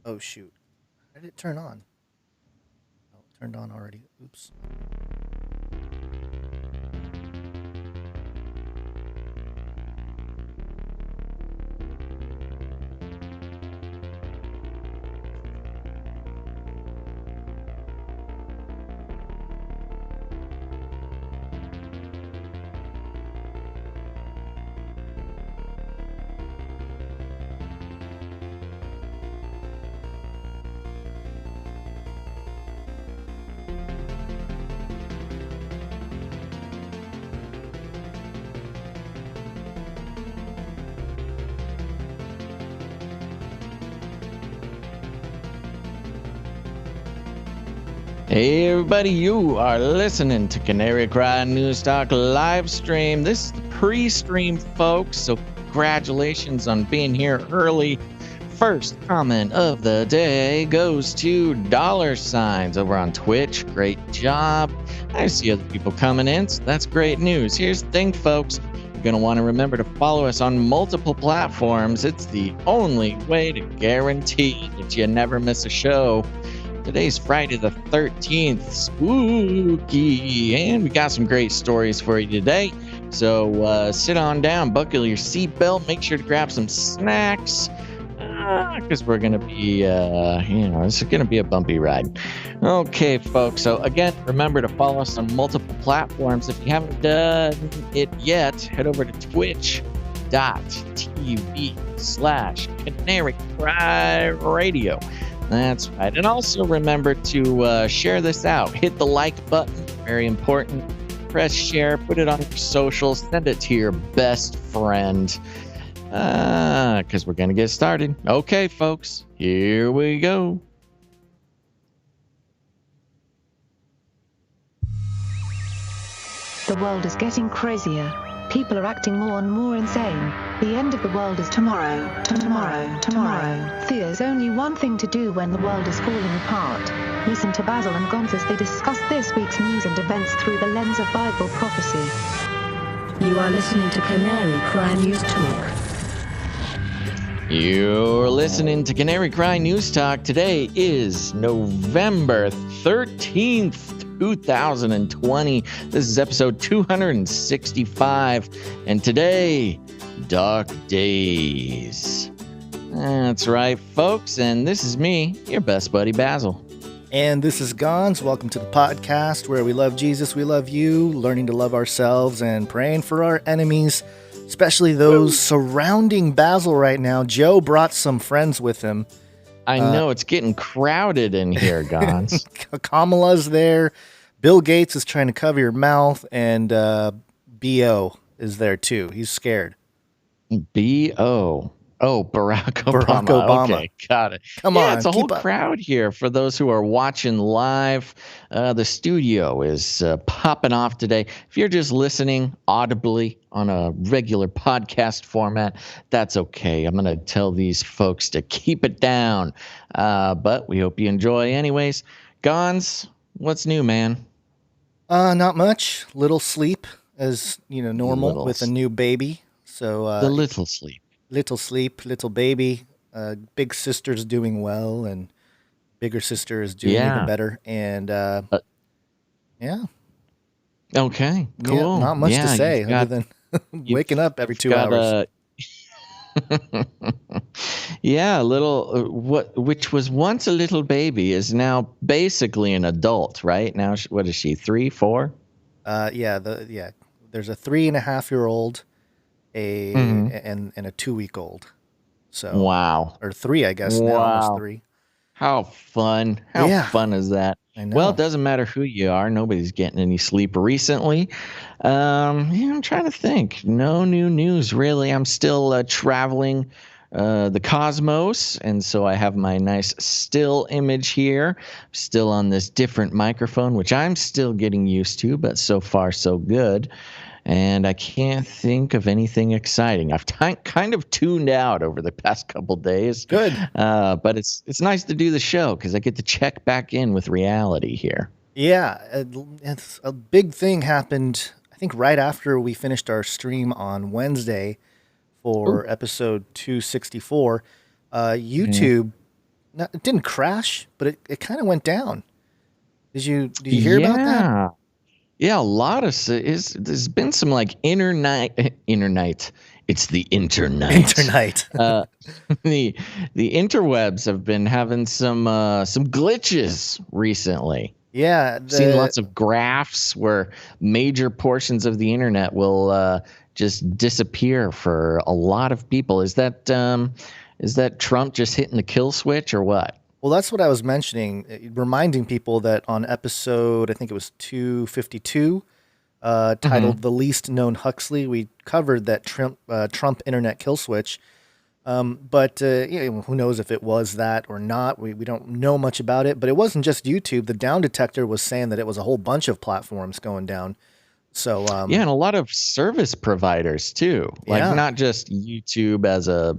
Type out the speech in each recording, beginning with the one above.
Oh shoot. How did it turn on? Oh, it turned on already. Oops. Hey everybody, you are listening to Canary Cry News Talk live stream. This is the pre-stream, folks, so congratulations on being here early. First comment of the day goes to $signs over on Twitch. Great job. I see other people coming in, so that's great news. Here's the thing, folks. You're going to want to remember to follow us on multiple platforms. It's the only way to guarantee that you never miss a show. Today's Friday the 13th, spooky, and we got some great stories for you today. So sit on down, buckle your seatbelt, make sure to grab some snacks, because we're going to be, it's going to be a bumpy ride. Okay, folks, so again, remember to follow us on multiple platforms. If you haven't done it yet, head over to twitch.tv/Canary Cry Radio. That's right. And also remember to share this out. Hit the like button. Very important. Press share. Put it on your socials. Send it to your best friend. Because we're going to get started. Okay, folks. Here we go. The world is getting crazier. People are acting more and more insane. The end of the world is tomorrow. Tomorrow. There's only one thing to do when the world is falling apart. Listen to Basil and Gonz as they discuss this week's news and events through the lens of Bible prophecy. You are listening to Canary Cry News Talk. You're listening to Canary Cry News Talk. Today is November 13th. 2020. This is episode 265, and today, Dark Days. That's right, folks, and this is me, your best buddy, Basil. And this is Gonz. Welcome to the podcast where we love Jesus, we love you, learning to love ourselves, and praying for our enemies, especially those surrounding Basil right now. Joe brought some friends with him. I know, it's getting crowded in here, Gonz. Kamala's there. Bill Gates is trying to cover your mouth, and B.O. is there too. He's scared. B.O. Oh, Barack Obama. Barack Obama. Okay, got it. Come on, it's a whole keep up. crowd here for those who are watching live. The studio is popping off today. If you're just listening audibly on a regular podcast format, that's okay. I'm going to tell these folks to keep it down. But we hope you enjoy anyways. Gonz, what's new, man? Not much. Little sleep, as normal with a new baby. So the little sleep. Little sleep, little baby. Big sister's doing well, and bigger sister is doing even better. And yeah. Okay, cool. Yeah, not much to say other than waking up every 2 hours. Yeah, which was once a little baby is now basically an adult, right? Now, what is she? 3, 4? There's a 3.5-year-old, and a 2-week-old. So wow, or 3, I guess. Now, almost 3. How fun! How fun is that? I know. Well, it doesn't matter who you are. Nobody's getting any sleep recently. I'm trying to think. No new news, really. I'm still traveling the cosmos, and so I have my nice still image here. Still on this different microphone, which I'm still getting used to, but so far so good. And I can't think of anything exciting. I've kind of tuned out over the past couple days. Good. But it's nice to do the show because I get to check back in with reality here. Yeah, it's a big thing happened, I think, right after we finished our stream on Wednesday for episode 264. YouTube it didn't crash, but it kind of went down. Did you hear about that? Yeah, a lot of there's been some like internet. It's the internet. Internet. The interwebs have been having some glitches recently. Yeah, Seen lots of graphs where major portions of the internet will just disappear for a lot of people. Is that Trump just hitting the kill switch or what? Well, that's what I was mentioning, reminding people that on episode, I think it was 252, titled "The Least Known Huxley," we covered that Trump internet kill switch. But who knows if it was that or not? We don't know much about it. But it wasn't just YouTube. The Down Detector was saying that it was a whole bunch of platforms going down. So and a lot of service providers too, like not just YouTube as a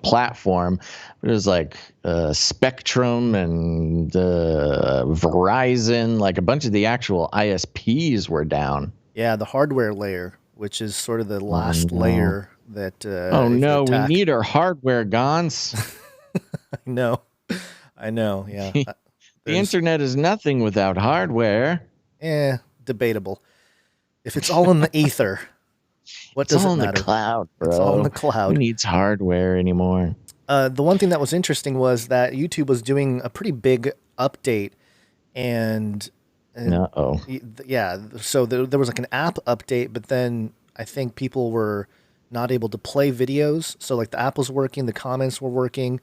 platform, but it was like Spectrum and Verizon, like a bunch of the actual ISPs were down. Yeah, the hardware layer, which is sort of the last layer that. We need our hardware, Gons. I know. Yeah, the internet is nothing without hardware. Debatable. If it's all in the ether, what does it matter? It's all in the cloud, bro. It's all in the cloud. Who needs hardware anymore? The one thing that was interesting was that YouTube was doing a pretty big update, and yeah, so there was like an app update, but then I think people were not able to play videos. So like the app was working, the comments were working,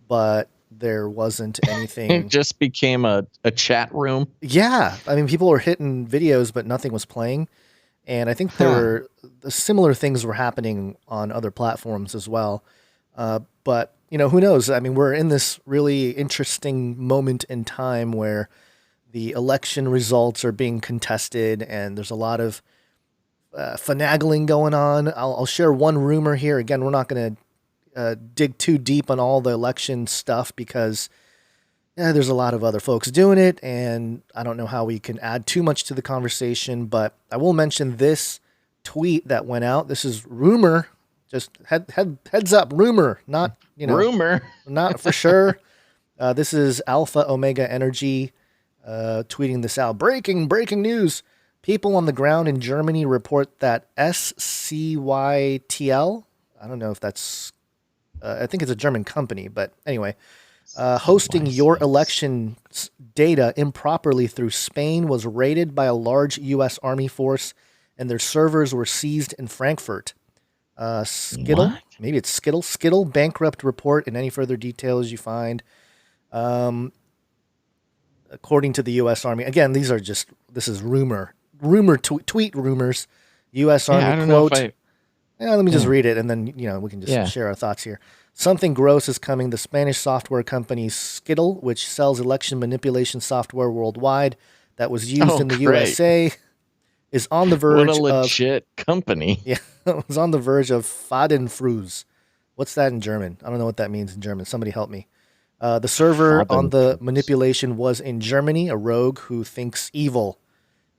but there wasn't anything. It just became a chat room. Yeah, I mean, people were hitting videos, but nothing was playing. And I think there were similar things were happening on other platforms as well. But, who knows? I mean, we're in this really interesting moment in time where the election results are being contested and there's a lot of finagling going on. I'll share one rumor here. Again, we're not going to dig too deep on all the election stuff because there's a lot of other folks doing it, and I don't know how we can add too much to the conversation, but I will mention this tweet that went out. This is rumor, just heads up, rumor, not, rumor, not for sure. This is Alpha Omega Energy tweeting this out. Breaking news. People on the ground in Germany report that SCYTL, I don't know if that's, I think it's a German company, but anyway, hosting your election data improperly through Spain was raided by a large U.S. Army force, and their servers were seized in Frankfurt. Skittle, what? Maybe it's Skittle bankrupt report and any further details you find. According to the U.S. Army, again, this is tweet rumors. U.S. Army quote. Let me just read it, and then we can just share our thoughts here. Something gross is coming. The Spanish software company Skittle, which sells election manipulation software worldwide that was used in the USA, is on the verge of... What a legit company. Yeah, it was on the verge of Fadenfruz. What's that in German? I don't know what that means in German. Somebody help me. The server on the manipulation was in Germany, a rogue who thinks evil.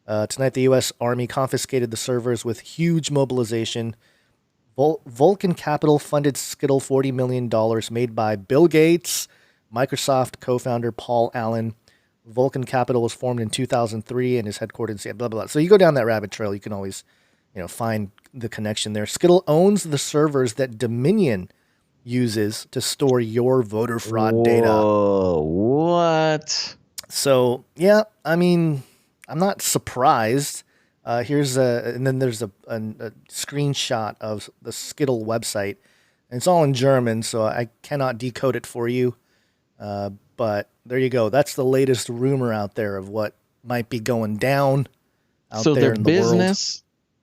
Tonight, the U.S. Army confiscated the servers with huge mobilization. Vulcan Capital funded Skittle $40 million made by Bill Gates, Microsoft co-founder Paul Allen. Vulcan Capital was formed in 2003 and is headquartered in blah, blah, blah. So you go down that rabbit trail, you can always, find the connection there. Skittle owns the servers that Dominion uses to store your voter fraud data. What? So, yeah, I mean, I'm not surprised. And then there's a screenshot of the Skittle website. And it's all in German, so I cannot decode it for you. But there you go. That's the latest rumor out there of what might be going down out there in the world.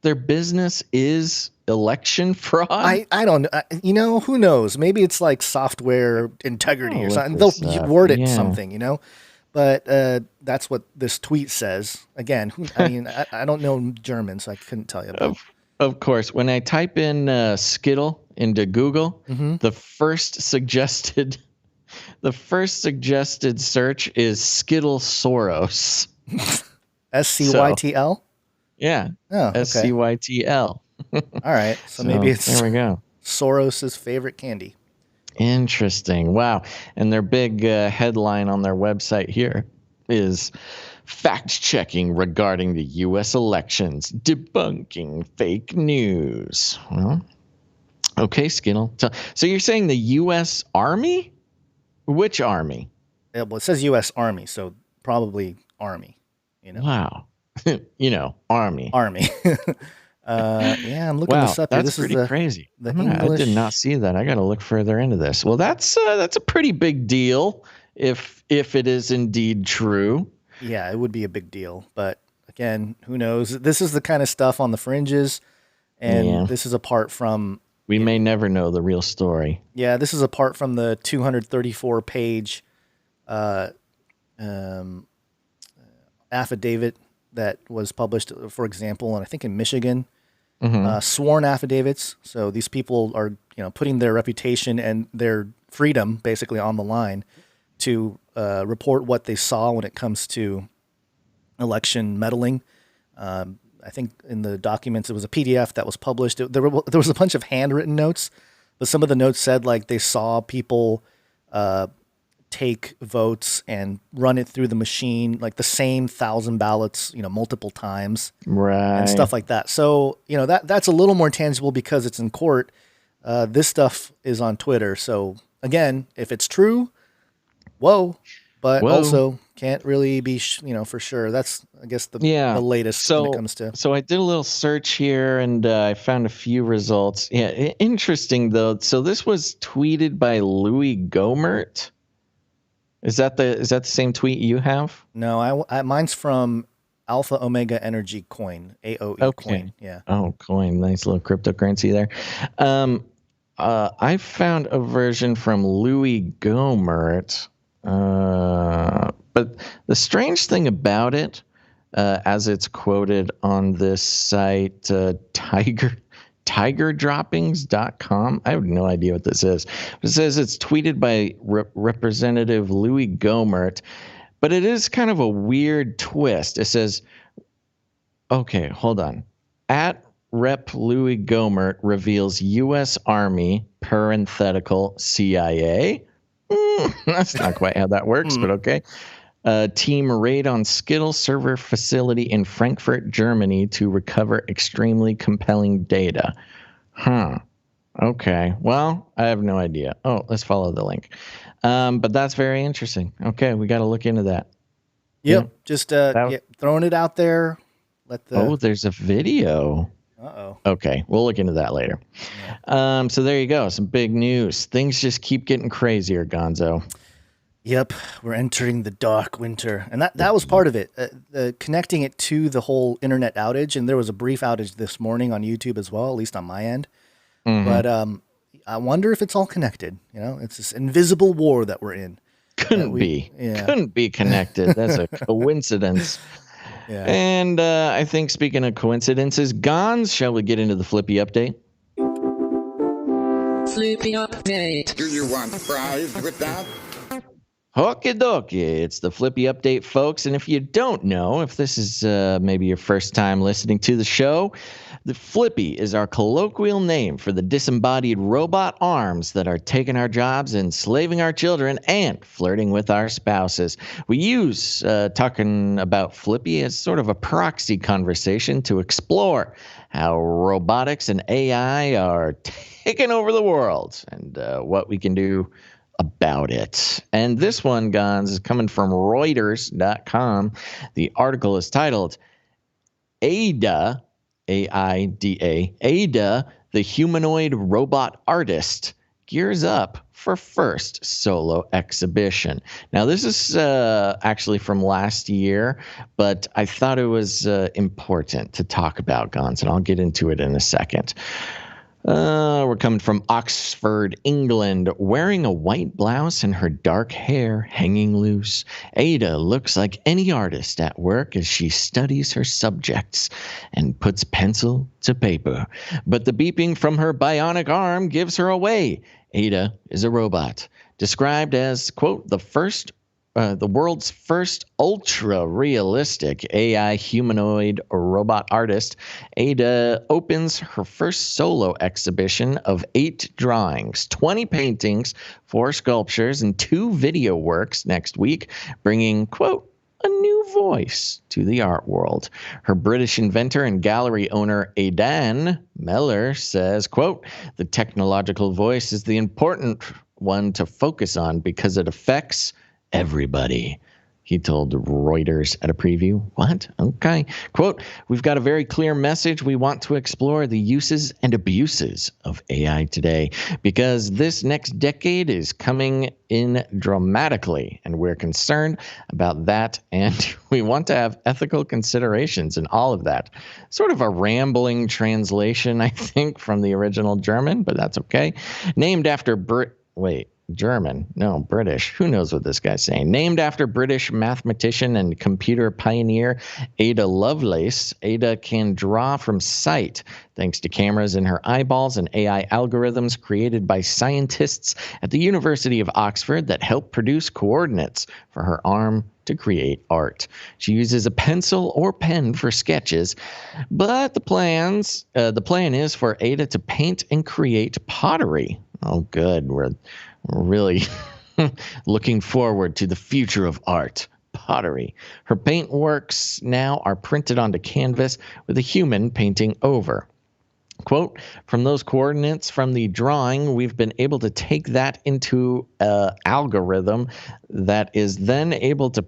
Their business is election fraud? I don't know. Who knows? Maybe it's like software integrity or something. They'll word it something, But that's what this tweet says. Again, I don't know German, so I couldn't tell you. Of course, when I type in Skittle into Google, the first suggested search is Skittle Soros. SCYTL? Yeah. Oh, okay. SCYTL. All right. So maybe it's there we go. Soros's favorite candy. Interesting. Wow. And their big headline on their website here is fact-checking regarding the U.S. elections, debunking fake news. Well, okay, Skittle. So you're saying the U.S. Army? Which army? Yeah, well, it says U.S. Army, so probably Army. Wow. Army. Army. Yeah, I'm looking this up here. That's This pretty is crazy. the I English. did not see that. I got to look further into this. Well, that's a pretty big deal if it is indeed true. Yeah, it would be a big deal. But again, who knows? This is the kind of stuff on the fringes, and this is apart from. We may never know the real story. Yeah, this is apart from the 234-page affidavit that was published, for example, and I think in Michigan, sworn affidavits. So these people are, putting their reputation and their freedom basically on the line to report what they saw when it comes to election meddling. I think in the documents, it was a PDF that was published. There was a bunch of handwritten notes, but some of the notes said like they saw people take votes and run it through the machine, like the same 1,000 ballots, multiple times, right, and stuff like that. So, that's a little more tangible because it's in court. This stuff is on Twitter. So again, if it's true, whoa, but also can't really be, for sure. That's, I guess, the latest when it comes to. So I did a little search here and I found a few results. Yeah, interesting though. So this was tweeted by Louis Gohmert. Is that the same tweet you have? No, mine's from Alpha Omega Energy Coin, AOE coin. Yeah. Oh, coin, nice little cryptocurrency there. I found a version from Louis Gohmert, but the strange thing about it, as it's quoted on this site, tigerdroppings.com. I have no idea what this is. It says it's tweeted by Representative Louis Gohmert, but it is kind of a weird twist. It says, okay, hold on. At Rep Louis Gohmert reveals U.S. Army, parenthetical CIA. That's not quite how that works, but okay. Team raid on Skittle server facility in Frankfurt, Germany to recover extremely compelling data. Okay. Well, I have no idea. Oh, let's follow the link. But that's very interesting. Okay, we got to look into that. Yep. Just throwing it out there. There's a video. Uh-oh. Okay, we'll look into that later. Yeah. So there you go. Some big news. Things just keep getting crazier, Gonzo. Yep, we're entering the dark winter. And that was part of it, connecting it to the whole internet outage. And there was a brief outage this morning on YouTube as well, at least on my end. But I wonder if it's all connected. It's this invisible war that we're in. Couldn't be connected. That's a coincidence. Yeah. And I think speaking of coincidences, Gons, shall we get into the Flippy update? Flippy update. Do you want fries with that? Okie dokie, it's the Flippy update, folks. And if you don't know, if this is maybe your first time listening to the show, the Flippy is our colloquial name for the disembodied robot arms that are taking our jobs, enslaving our children, and flirting with our spouses. We use talking about Flippy as sort of a proxy conversation to explore how robotics and AI are taking over the world and what we can do about it. And this one, Gons, is coming from Reuters.com. The article is titled AIDA, A-I-D-A, AIDA, the humanoid robot artist, gears up for first solo exhibition. Now, this is actually from last year, but I thought it was important to talk about, Gons, and I'll get into it in a second. We're coming from Oxford, England. Wearing a white blouse and her dark hair hanging loose, Ada looks like any artist at work as she studies her subjects and puts pencil to paper. But the beeping from her bionic arm gives her away. Ada is a robot, described as, quote, the first the world's first ultra-realistic AI humanoid robot artist, Ada opens her first solo exhibition of 8 drawings, 20 paintings, 4 sculptures, and 2 video works next week, bringing, quote, a new voice to the art world. Her British inventor and gallery owner Aidan Meller says, quote, the technological voice is the important one to focus on because it affects everybody, he told Reuters at a preview. What? Okay. Quote, we've got a very clear message. We want to explore the uses and abuses of AI today because this next decade is coming in dramatically, and we're concerned about that, and we want to have ethical considerations in all of that. Sort of a rambling translation, I think, from the original German, but that's okay. Named after German. No, British. Who knows what this guy's saying? Named after British mathematician and computer pioneer Ada Lovelace, Ada can draw from sight thanks to cameras in her eyeballs and AI algorithms created by scientists at the University of Oxford that help produce coordinates for her arm to create art. She uses a pencil or pen for sketches, but the plan is for Ada to paint and create pottery. Oh, good. We're really looking forward to the future of art, pottery. Her paint works now are printed onto canvas with a human painting over. Quote, from those coordinates from the drawing, we've been able to take that into an algorithm that is then able to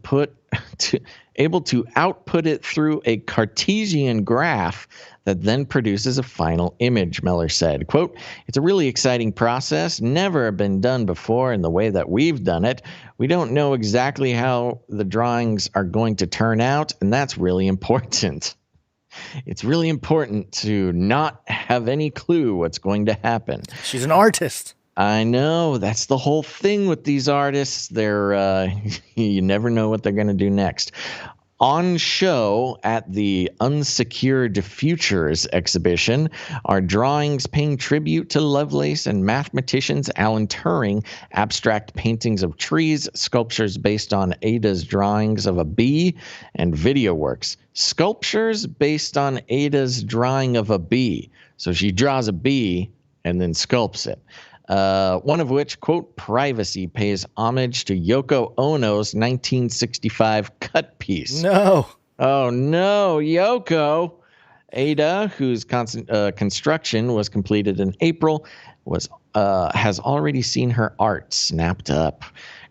output it through a Cartesian graph that then produces a final image, Miller said. Quote, it's a really exciting process, never been done before in the way that we've done it. We don't know exactly how the drawings are going to turn out, and that's really important. It's really important to not have any clue what's going to happen. She's an artist. I know. That's the whole thing with these artists. They're you never know what they're going to do next. On show at the Unsecured Futures exhibition are drawings paying tribute to Lovelace and mathematicians Alan Turing, abstract paintings of trees, sculptures based on Ada's drawings of a bee, and video works. Sculptures based on Ada's drawing of a bee. So she draws a bee and then sculpts it. One of which, quote, privacy pays homage to Yoko Ono's 1965 cut piece. No. Oh, no, Yoko. Ada, whose construction was completed in April, has already seen her art snapped up.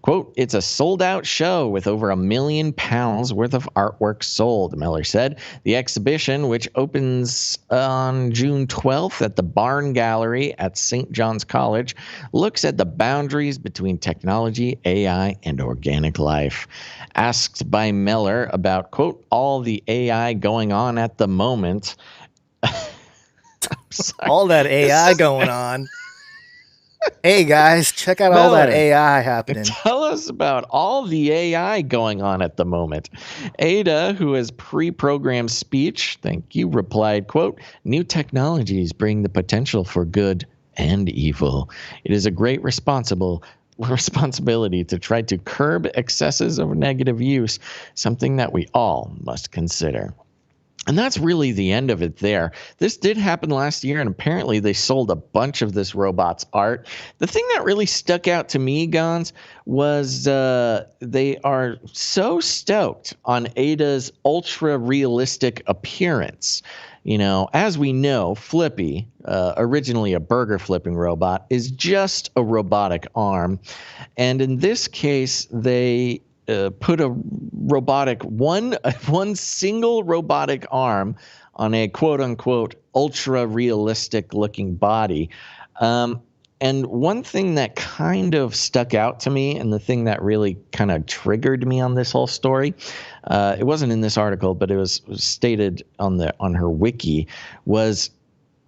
Quote, it's a sold-out show with over £1 million worth of artwork sold, Miller said. The exhibition, which opens on June 12th at the Barn Gallery at St. John's College, looks at the boundaries between technology, AI, and organic life. Asked by Miller about, quote, all the AI going on at the moment. All that AI going on. Hey guys, check out all that AI happening. Tell us about all the AI going on at the moment. Ada, who has pre-programmed speech, thank you, replied, quote, new technologies bring the potential for good and evil. It is a great responsibility to try to curb excesses of negative use, something that we all must consider. And that's really the end of it there. This did happen last year, and apparently they sold a bunch of this robot's art. The thing that really stuck out to me, Gons, was they are so stoked on Ada's ultra-realistic appearance. You know, as we know, Flippy, originally a burger flipping robot, is just a robotic arm. And in this case, they put a robotic one single robotic arm on a quote unquote ultra realistic looking body. And one thing that kind of stuck out to me, and the thing that really kind of triggered me on this whole story, it wasn't in this article, but it was stated on her wiki, was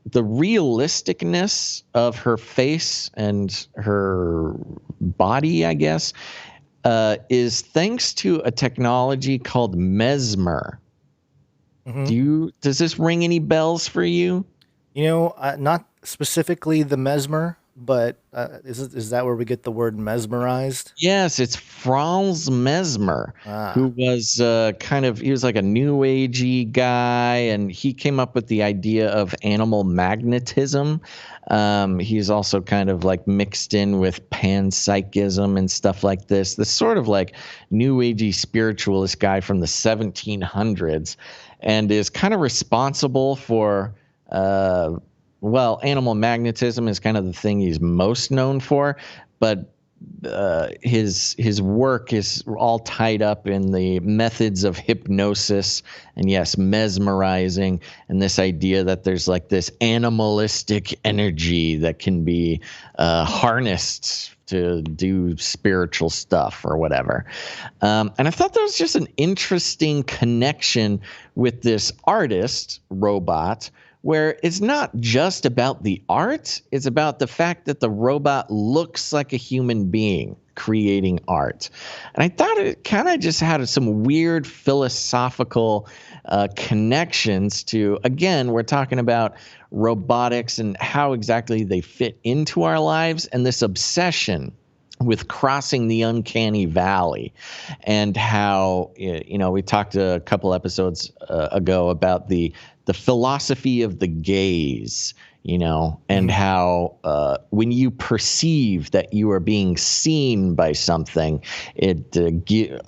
the realisticness of her face and her body, I guess, is thanks to a technology called Mesmer. Mm-hmm. Does this ring any bells for you? You know, not specifically the Mesmer, but is that where we get the word mesmerized? Yes, it's Franz Mesmer, Ah, who was he was like a new agey guy, and he came up with the idea of animal magnetism. He's also kind of like mixed in with panpsychism and stuff like this. This sort of like new agey spiritualist guy from the 1700s, and is kind of responsible for. Animal magnetism is kind of the thing he's most known for, but his work is all tied up in the methods of hypnosis and, yes, mesmerizing, and this idea that there's like this animalistic energy that can be harnessed to do spiritual stuff or whatever. And I thought there was just an interesting connection with this artist robot, where it's not just about the art, it's about the fact that the robot looks like a human being creating art. And I thought it kind of just had some weird philosophical connections to, again, we're talking about robotics and how exactly they fit into our lives, and this obsession with crossing the uncanny valley, and how, we talked a couple episodes ago about the philosophy of the gaze, and how when you perceive that you are being seen by something, it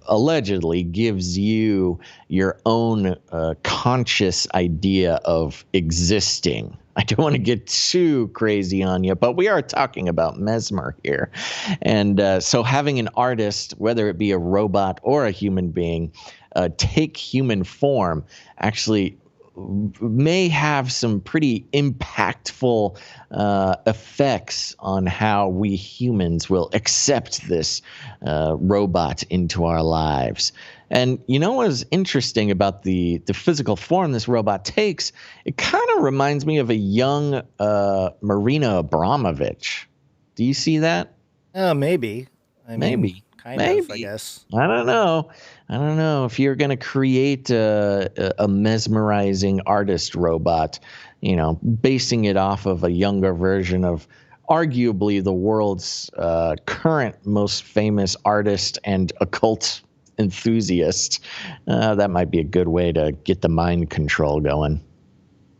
allegedly gives you your own conscious idea of existing. I don't want to get too crazy on you, but we are talking about Mesmer here. And so having an artist, whether it be a robot or a human being, take human form actually may have some pretty impactful effects on how we humans will accept this robot into our lives. And what is interesting about the physical form this robot takes? It kind of reminds me of a young Marina Abramovich. Do you see that? maybe. Maybe. Kind of, I guess. I don't know if you're going to create a mesmerizing artist robot, basing it off of a younger version of arguably the world's current most famous artist and occult enthusiast. That might be a good way to get the mind control going.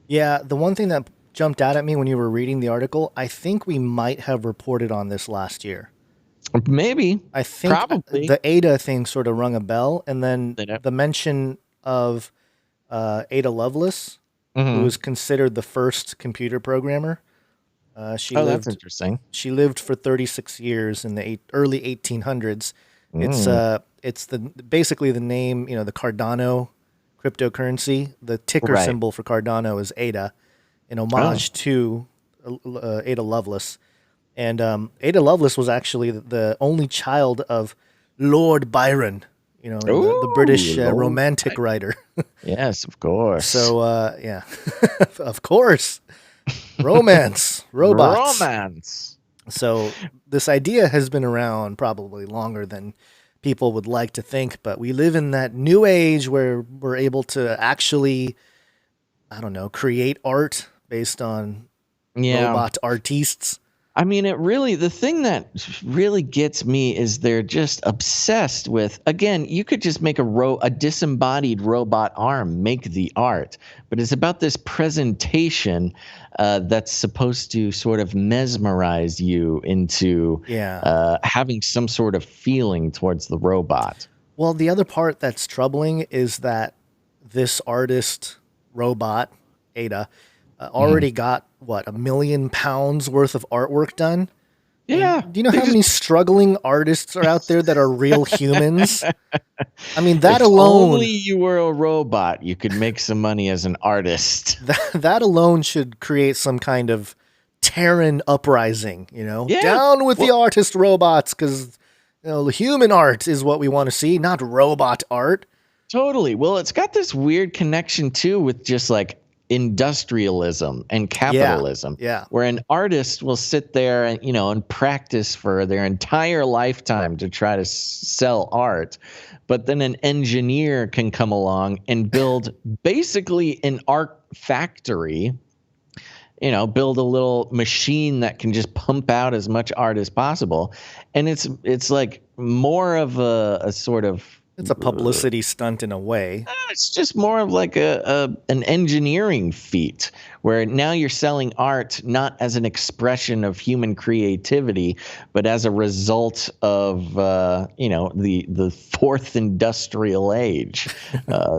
Yeah, the one thing that jumped out at me when you were reading the article, I think we might have reported on this last year. Maybe. I think Probably. the Ada thing sort of rung a bell, and then Yep. the mention of Ada Lovelace, Mm-hmm. who was considered the first computer programmer. That's interesting. She lived for 36 years in the early 1800s. It's basically the name, the Cardano cryptocurrency. The ticker Right. symbol for Cardano is Ada, in homage to Ada Lovelace. And Ada Lovelace was actually the only child of Lord Byron, the British Lord romantic writer. Yes, of course. So, yeah, of course. Romance, robots. Romance. So this idea has been around probably longer than people would like to think, but we live in that new age where we're able to actually, create art based on robot artistes. I mean, the thing that really gets me is they're just obsessed with, again, you could just make a disembodied robot arm, make the art, but it's about this presentation that's supposed to sort of mesmerize you into having some sort of feeling towards the robot. Well, the other part that's troubling is that this artist robot, Ada, already got, £1 million worth of artwork done? Yeah. And do you know how many struggling artists are out there that are real humans? I mean, that if alone... only you were a robot, you could make some money as an artist. That alone should create some kind of Terran uprising, Yeah. Down with the artist robots, because human art is what we want to see, not robot art. Totally. Well, it's got this weird connection, too, with just like industrialism and capitalism, where an artist will sit there and and practice for their entire lifetime to try to sell art, but then an engineer can come along and build basically an art factory build a little machine that can just pump out as much art as possible. And it's like more of a sort of, It's a publicity stunt in a way. it's just more of like an engineering feat where now you're selling art not as an expression of human creativity, but as a result of the fourth industrial age,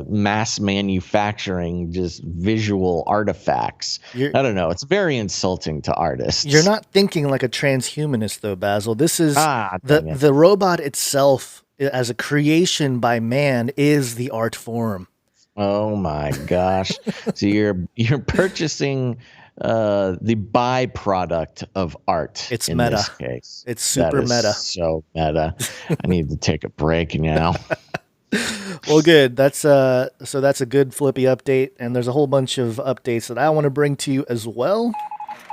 mass manufacturing just visual artifacts. I don't know. It's very insulting to artists. You're not thinking like a transhumanist, though, Basil. This is dang it. the robot itself, as a creation by man, is the art form. Oh my gosh! So you're purchasing the byproduct of art. It's in meta. This case. It's super meta. So meta. I need to take a break now. Well, good. That's a good Flippy update, and there's a whole bunch of updates that I want to bring to you as well.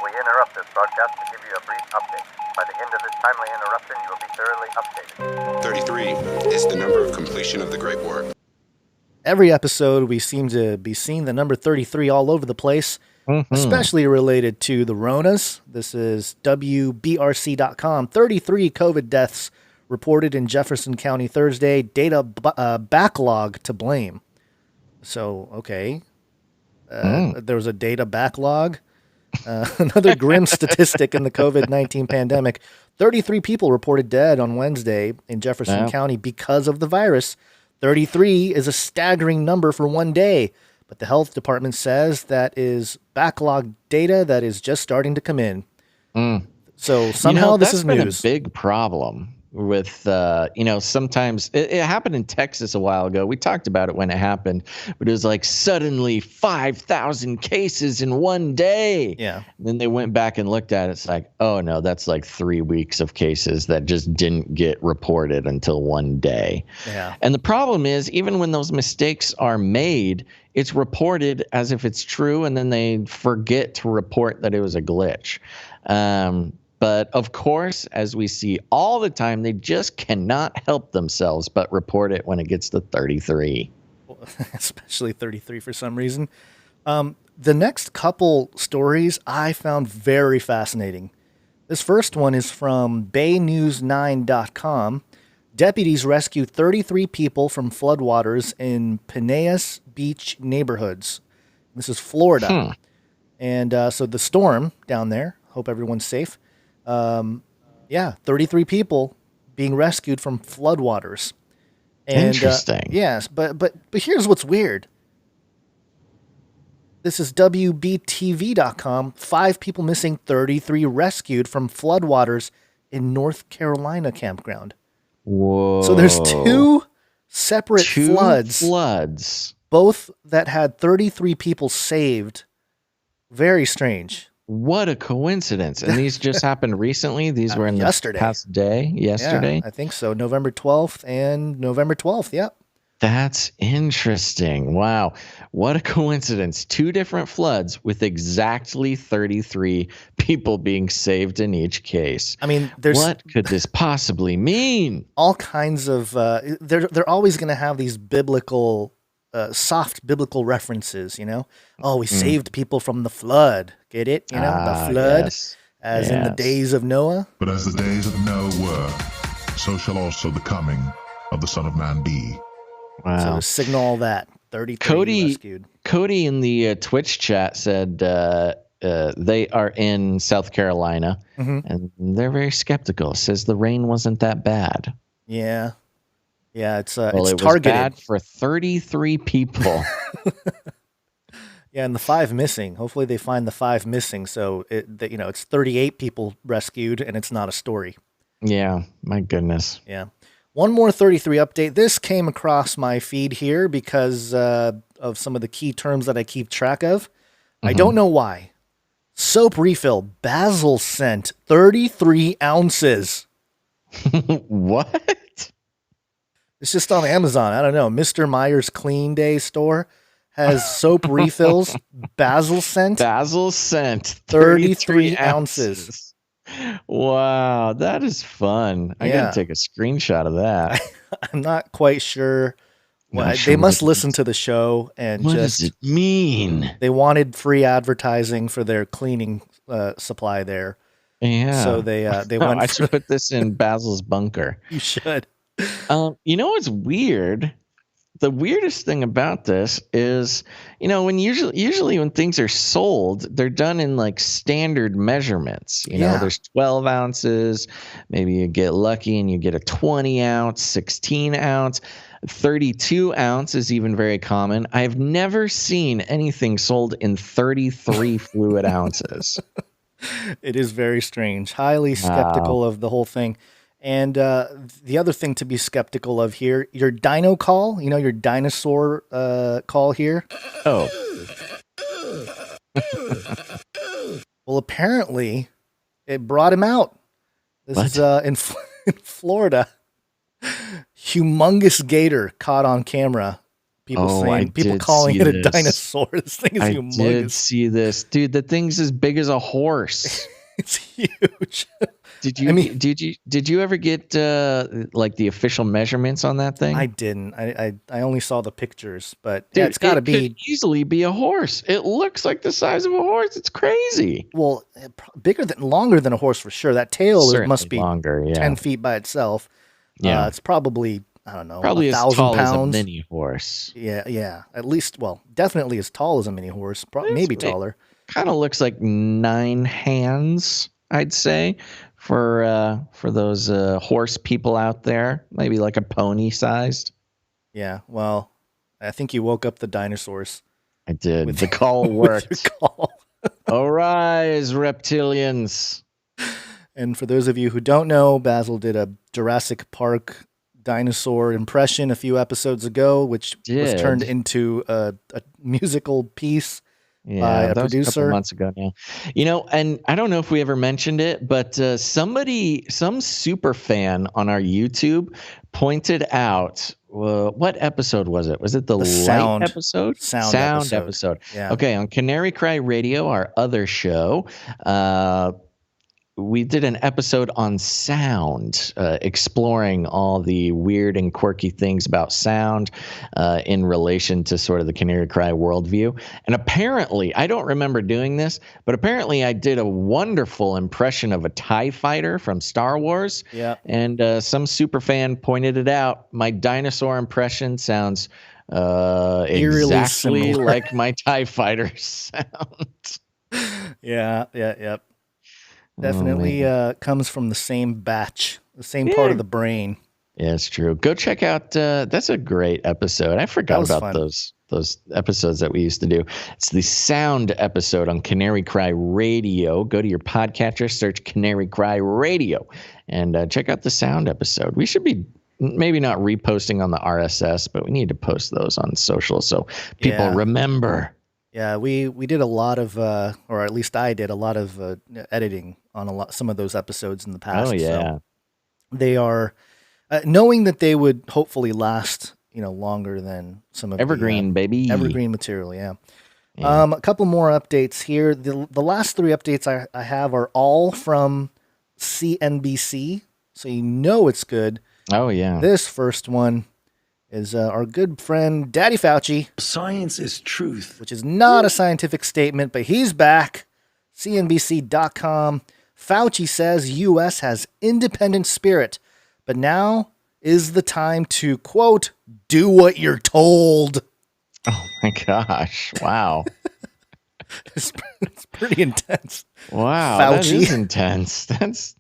We interrupt this broadcast to give you a brief update. By the end of this timely interruption, you will be thoroughly updated. 33 is the number of completion of the Great War. Every episode, we seem to be seeing the number 33 all over the place, especially related to the Ronas. This is WBRC.com. 33 COVID deaths reported in Jefferson County Thursday. Data backlog to blame. So, okay. There was a data backlog. Another grim statistic in the COVID-19 pandemic. 33 people reported dead on Wednesday in Jefferson County because of the virus. 33 is a staggering number for one day, but the health department says that is backlog data that is just starting to come in. So somehow this is news. That's been a big problem with, sometimes it happened in Texas a while ago. We talked about it when it happened, but it was like suddenly 5,000 cases in one day. Yeah. And then they went back and looked at it. It's like, oh no, that's like 3 weeks of cases that just didn't get reported until one day. Yeah. And the problem is, even when those mistakes are made, it's reported as if it's true, and then they forget to report that it was a glitch. But of course, as we see all the time, they just cannot help themselves but report it when it gets to 33. Especially 33 for some reason. The next couple stories I found very fascinating. This first one is from BayNews9.com. Deputies rescue 33 people from floodwaters in Pinellas Beach neighborhoods. This is Florida. And so the storm down there, hope everyone's safe. 33 people being rescued from floodwaters. And, interesting. Yes, but here's what's weird. This is WBTV.com. 5 people missing, 33 rescued from floodwaters in North Carolina campground. Whoa. So there's two separate floods, both that had 33 people saved. Very strange. What a coincidence. And these just happened recently? These were in yesterday. The past day? Yesterday? Yeah, I think so. November 12th and November 12th. Yep. That's interesting. Wow. What a coincidence. 2 different floods with exactly 33 people being saved in each case. I mean, what could this possibly mean? All kinds of they're always going to have these biblical soft biblical references, Oh, we saved people from the flood. Get it? The flood, yes. as in the days of Noah. But as the days of Noah were, so shall also the coming of the Son of Man be. Wow. So to signal all that, 33 rescued. Cody in the Twitch chat said they are in South Carolina, and they're very skeptical. Says the rain wasn't that bad. Yeah. Yeah, it's it targeted. Was bad for 33 people. Yeah, and the 5 missing. Hopefully they find the 5 missing. So it's 38 people rescued, and it's not a story. Yeah, my goodness. Yeah. One more 33 update. This came across my feed here because of some of the key terms that I keep track of. I don't know why. Soap refill, Basil scent, 33 ounces. What? It's just on Amazon. I don't know. Mr. Meyer's Clean Day store has soap refills, Basil scent. Basil scent, 33 ounces. Wow, that is fun. I gotta take a screenshot of that. I'm not quite sure Well, Not they sure what must it listen is. to the show and What just does it mean? they wanted free advertising for their cleaning supply there. Yeah. So they Oh, went I for should put this in Basil's bunker. you should. You know what's weird? The weirdest thing about this is, when usually when things are sold, they're done in like standard measurements. Yeah. There's 12 ounces. Maybe you get lucky and you get a 20 ounce, 16 ounce, 32 ounce is even very common. I've never seen anything sold in 33 fluid ounces. It is very strange. Highly Wow. skeptical of the whole thing. And the other thing to be skeptical of here, your dino call, your dinosaur call here. Oh. Well, apparently it brought him out. This What? is in Florida. Humongous gator caught on camera. People calling see it a this. dinosaur. This thing is I humongous. did see this, dude. The thing's as big as a horse. It's huge. Did you ever get like the official measurements on that thing? I didn't. I only saw the pictures, but Dude, yeah, it's got to be could easily be a horse. It looks like the size of a horse. It's crazy. well longer than a horse for sure. That tail Certainly must be longer. Yeah, 10 feet by itself. Yeah. It's probably I don't know, probably as 1,000 tall as a pounds. mini horse. Yeah. At least, definitely as tall as a mini horse. Maybe taller. Kind of looks like 9 hands, I'd say, for those horse people out there. Maybe like a pony sized. Yeah. Well, I think you woke up the dinosaurs. I did. With- The call with worked. your call. Arise, reptilians. And for those of you who don't know, Basil did a Jurassic Park dinosaur impression a few episodes ago, which was turned into a musical piece by a that was a producer. couple months ago now. And I don't know if we ever mentioned it, but some super fan on our YouTube pointed out, what episode was it? Was it the light sound episode? Sound episode. Yeah. Okay, on Canary Cry Radio, our other show, we did an episode on sound, exploring all the weird and quirky things about sound in relation to sort of the Canary Cry worldview. And apparently, I don't remember doing this, but apparently I did a wonderful impression of a TIE fighter from Star Wars. Yeah. And some super fan pointed it out. My dinosaur impression sounds exactly similar. like my TIE fighter sound. Yep. Definitely comes from the same batch, the same part of the brain. Yeah, it's true. Go check out. That's a great episode. I forgot about fun. those episodes that we used to do. It's the sound episode on Canary Cry Radio. Go to your podcatcher, search Canary Cry Radio, and check out the sound episode. We should be maybe not reposting on the RSS, but we need to post those on social so people remember. Yeah, we did a lot of, or at least I did a lot of editing on some of those episodes in the past. Oh yeah, so they are knowing that they would hopefully last, longer than some of evergreen baby, evergreen material. Yeah. A couple more updates here. The last 3 updates I have are all from CNBC, so it's good. Oh yeah. This first one is our good friend Daddy Fauci. Science is truth. Which is not a scientific statement, but he's back. CNBC.com. Fauci says U.S. has independent spirit, but now is the time to, quote, do what you're told. Oh my gosh. Wow. It's pretty intense. Wow. Fauci. That is intense.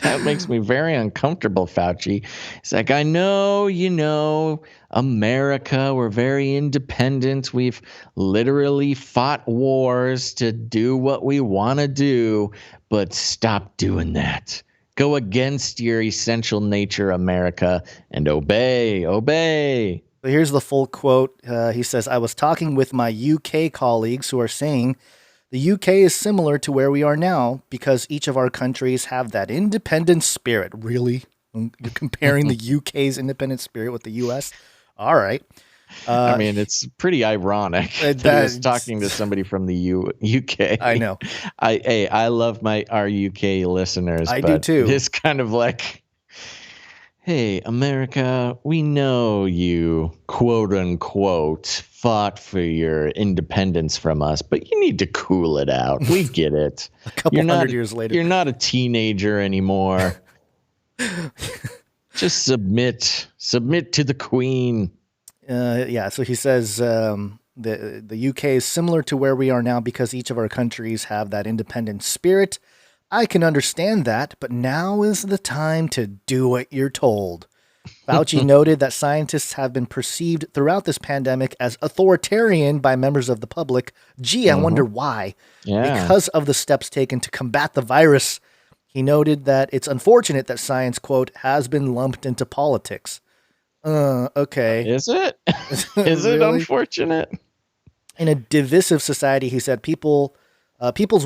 That makes me very uncomfortable, Fauci. It's like, I know, America, we're very independent. We've literally fought wars to do what we want to do, but stop doing that. Go against your essential nature, America, and obey. So here's the full quote. He says, I was talking with my UK colleagues who are saying the UK is similar to where we are now because each of our countries have that independent spirit. Really? You're comparing the UK's independent spirit with the US? All right. I mean, it's pretty ironic that I was talking to somebody from the UK. I know. I love our UK listeners. I do too. It's kind of like, Hey, America, we know you, quote unquote, fought for your independence from us, but you need to cool it out. We get it. A couple hundred years later. You're not a teenager anymore. Just submit to the queen. Yeah, so he says the UK is similar to where we are now because each of our countries have that independent spirit. I can understand that, but now is the time to do what you're told. Fauci noted that scientists have been perceived throughout this pandemic as authoritarian by members of the public. Gee, I wonder why. Yeah. Because of the steps taken to combat the virus. He noted that it's unfortunate that science, quote, has been lumped into politics. Okay. Is it? Is it Really? unfortunate? In a divisive society, he said, people's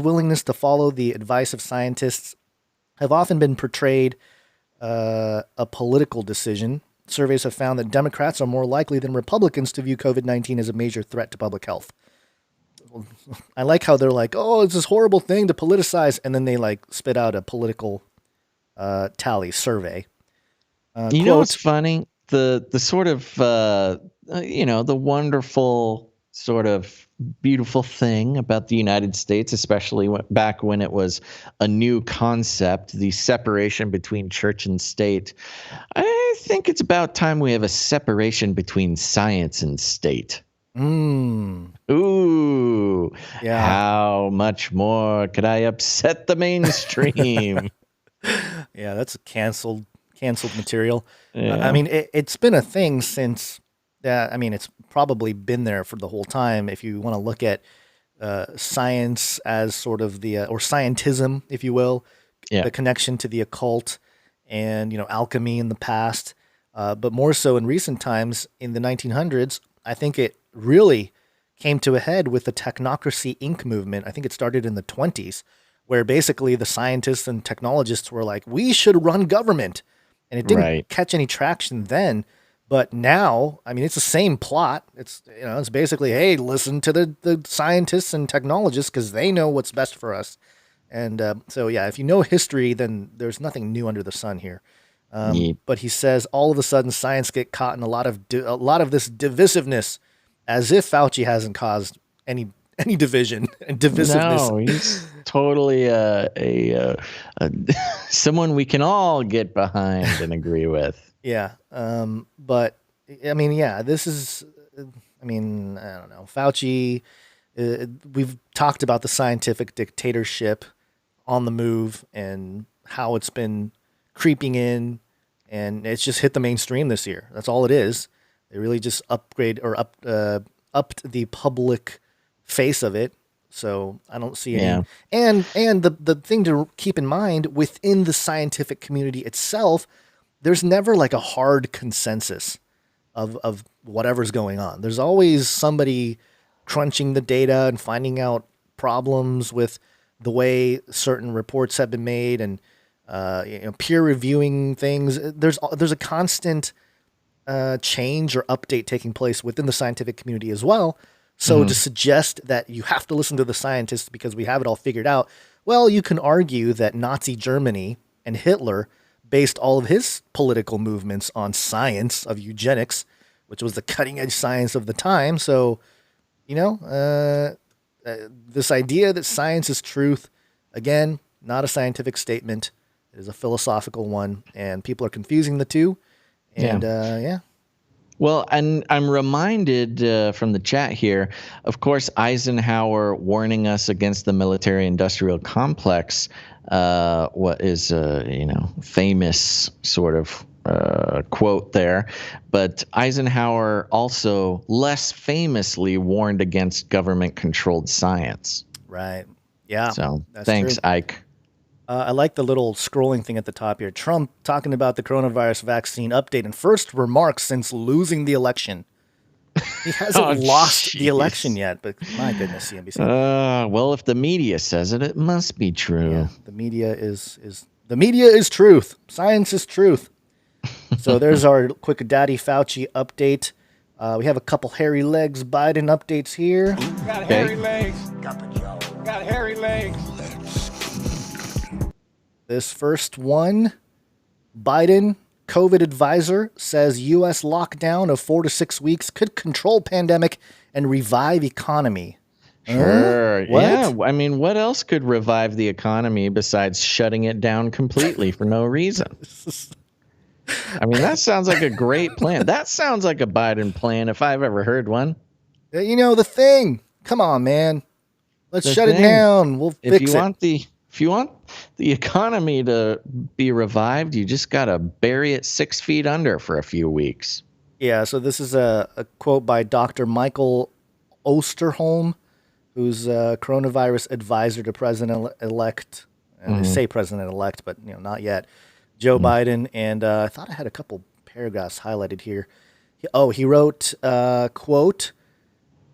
willingness to follow the advice of scientists have often been portrayed a political decision. Surveys have found that Democrats are more likely than Republicans to view COVID-19 as a major threat to public health. I like how they're like, oh, it's this horrible thing to politicize, and then they like spit out a political tally survey. You know what's funny? The sort of the wonderful sort of beautiful thing about the United States, especially back when it was a new concept, the separation between church and state. I think it's about time we have a separation between science and state. Ooh. Yeah. How much more could I upset the mainstream? Yeah, that's canceled material. Yeah. I mean, it's been a thing since. It's probably been there for the whole time. If you want to look at science as sort of or scientism, if you will, the connection to the occult and alchemy in the past, but more so in recent times in the 1900s. I think it really came to a head with the Technocracy Inc. movement. I think it started in the 20s, where basically the scientists and technologists were like, we should run government. And it didn't catch any traction then. But now, I mean, it's the same plot. It's basically, hey, listen to the scientists and technologists because they know what's best for us. And so, yeah, if you know history, then there's nothing new under the sun here. But he says all of a sudden science get caught in a lot of this divisiveness, as if Fauci hasn't caused any division and divisiveness. No, he's totally someone we can all get behind and agree with. Yeah. But I mean, yeah, this is, I don't know. Fauci, we've talked about the scientific dictatorship on the move and how it's been creeping in, and it's just hit the mainstream this year. That's all it is. They really just upped the public face of it. So I don't see any. And the thing to keep in mind within the scientific community itself, there's never like a hard consensus of whatever's going on. There's always somebody crunching the data and finding out problems with the way certain reports have been made and peer reviewing things. There's a constant change or update taking place within the scientific community as well. So to suggest that you have to listen to the scientists because we have it all figured out, well, you can argue that Nazi Germany and Hitler based all of his political movements on science of eugenics, which was the cutting edge science of the time. So, this idea that science is truth, again, not a scientific statement. It is a philosophical one, and people are confusing the two. And Well, and I'm reminded from the chat here, of course, Eisenhower warning us against the military-industrial complex. What is famous sort of quote there, but Eisenhower also less famously warned against government-controlled science. Right. Yeah. So that's thanks, true. Ike. I like the little scrolling thing at the top here. Trump talking about the coronavirus vaccine update and first remarks since losing the election. He hasn't lost the election yet, but my goodness, CNBC. Well, if the media says it, it must be true. Yeah, the media is truth. Science is truth. So there's our quick Daddy Fauci update. We have a couple hairy legs Biden updates here. Got hairy legs. Got hairy legs. This first one, Biden COVID advisor says U.S. lockdown of 4 to 6 weeks could control pandemic and revive economy. Sure. What? Yeah. I mean, what else could revive the economy besides shutting it down completely for no reason? I mean, that sounds like a great plan. That sounds like a Biden plan if I've ever heard one. You know, the thing. Come on, man. Let's shut it down. We'll fix it. If you want the economy to be revived, you just got to bury it 6 feet under for a few weeks. Yeah, so this is a quote by Dr. Michael Osterholm, who's a coronavirus advisor to President-elect. They say President-elect, but not yet. Joe Biden. And I thought I had a couple paragraphs highlighted here. He wrote, quote,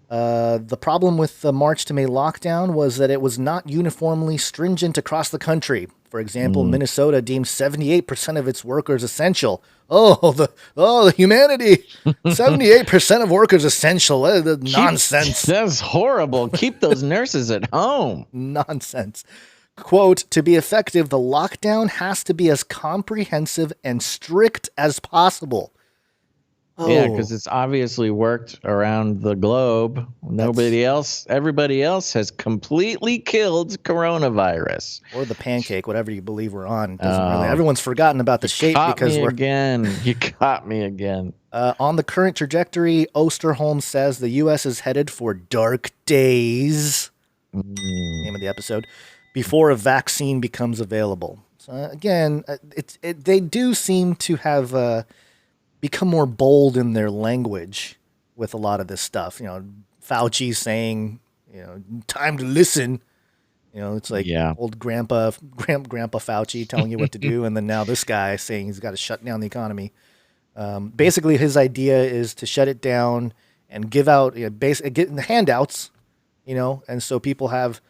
the problem with the March to May lockdown was that it was not uniformly stringent across the country. For example, Minnesota deemed 78% of its workers essential. The humanity. 78% of workers essential. Nonsense. That's horrible. Keep those nurses at home. Nonsense. Quote, to be effective, the lockdown has to be as comprehensive and strict as possible. Yeah, because it's obviously worked around the globe. Everybody else has completely killed coronavirus. Or the pancake, whatever you believe we're on. Everyone's forgotten about the shape because You caught me again. On the current trajectory, Osterholm says the U.S. is headed for dark days. Name of the episode. Before a vaccine becomes available. So again, they do seem to have become more bold in their language with a lot of this stuff. Fauci saying, time to listen. It's like old Grandpa Fauci telling you what to do, and then now this guy saying he's got to shut down the economy. Basically, his idea is to shut it down and give out get the handouts, and so people have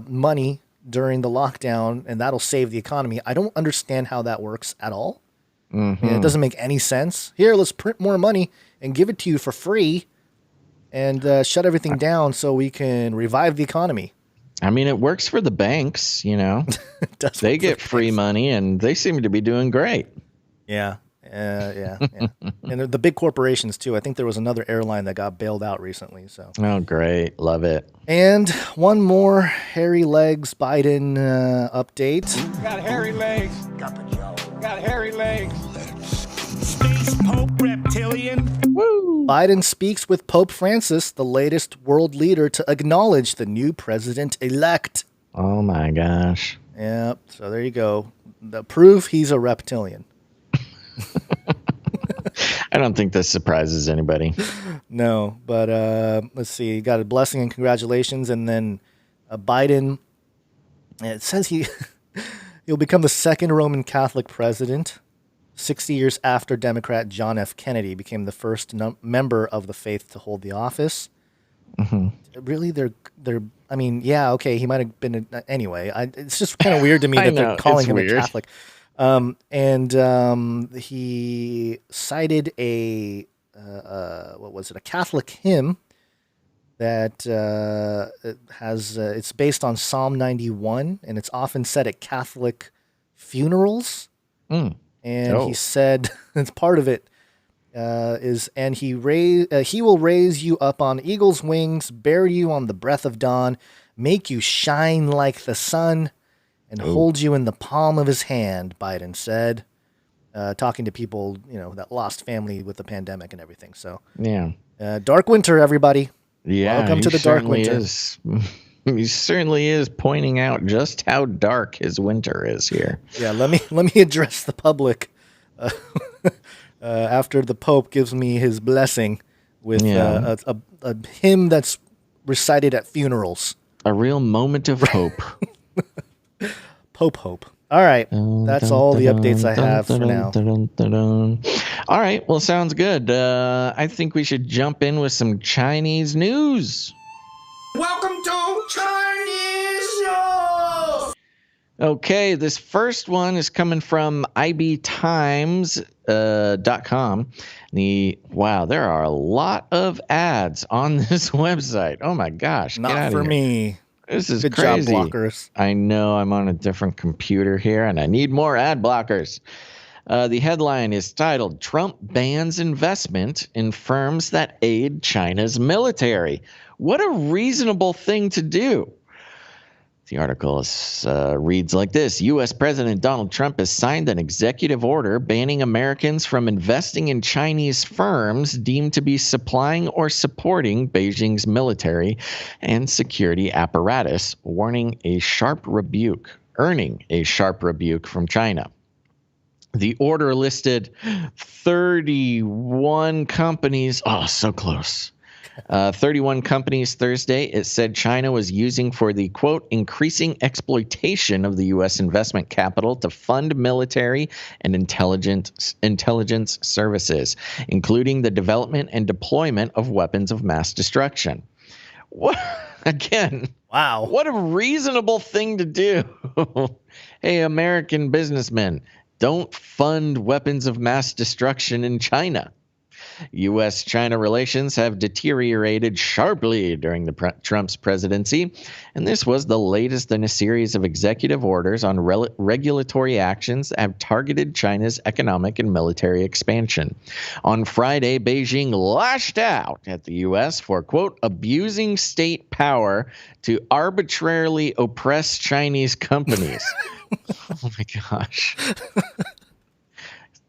money during the lockdown, and that'll save the economy. I don't understand how that works at all. And it doesn't make any sense. Here, let's print more money and give it to you for free and shut everything down so we can revive the economy. I mean, it works for the banks, They get free money, and they seem to be doing great. Yeah. And the big corporations, too. I think there was another airline that got bailed out recently. So. Oh, great. Love it. And one more hairy legs Biden update. Got hairy legs. Got hairy legs. Space Pope Reptilian. Woo! Biden speaks with Pope Francis, the latest world leader, to acknowledge the new president-elect. Oh, my gosh. Yep. So there you go. The proof he's a reptilian. I don't think this surprises anybody. No, but let's see. He got a blessing and congratulations, and then Biden. It says he'll become the second Roman Catholic president, 60 years after Democrat John F. Kennedy became the first member of the faith to hold the office. Really, they're. I mean, yeah, okay, he might have been. Anyway, it's just kind of weird to me that they're calling him a Catholic. He cited a Catholic hymn that it's based on Psalm 91, and it's often said at Catholic funerals. And he said, it's part of it, he will raise you up on eagle's wings, bear you on the breath of dawn, make you shine like the sun, and hold you in the palm of his hand, Biden said, talking to people, that lost family with the pandemic and everything. So, dark winter, everybody. Yeah, welcome to the dark winter. He certainly is pointing out just how dark his winter is here. Yeah, let me address the public after the Pope gives me his blessing with a hymn that's recited at funerals. A real moment of hope. Pope hope. All right. That's all the updates I have for now. All right. Well, sounds good. I think we should jump in with some Chinese news. Welcome to Chinese News. Okay. This first one is coming from ibtimes.com. Wow, there are a lot of ads on this website. Oh, my gosh. Not for me. This is Good crazy. Job, blockers. I know I'm on a different computer here, and I need more ad blockers. The headline is titled, Trump Bans Investment in Firms That Aid China's Military. What a reasonable thing to do. The article reads like this. U.S. President Donald Trump has signed an executive order banning Americans from investing in Chinese firms deemed to be supplying or supporting Beijing's military and security apparatus, earning a sharp rebuke from China. The order listed 31 companies. Oh, so close. 31 companies Thursday. It said China was using for the, quote, increasing exploitation of the U.S. investment capital to fund military and intelligence services, including the development and deployment of weapons of mass destruction. What? Again, wow. What a reasonable thing to do. Hey, American businessmen, don't fund weapons of mass destruction in China. U.S.-China relations have deteriorated sharply during Trump's presidency, and this was the latest in a series of executive orders on regulatory actions that have targeted China's economic and military expansion. On Friday, Beijing lashed out at the U.S. for, quote, abusing state power to arbitrarily oppress Chinese companies. Oh, my gosh.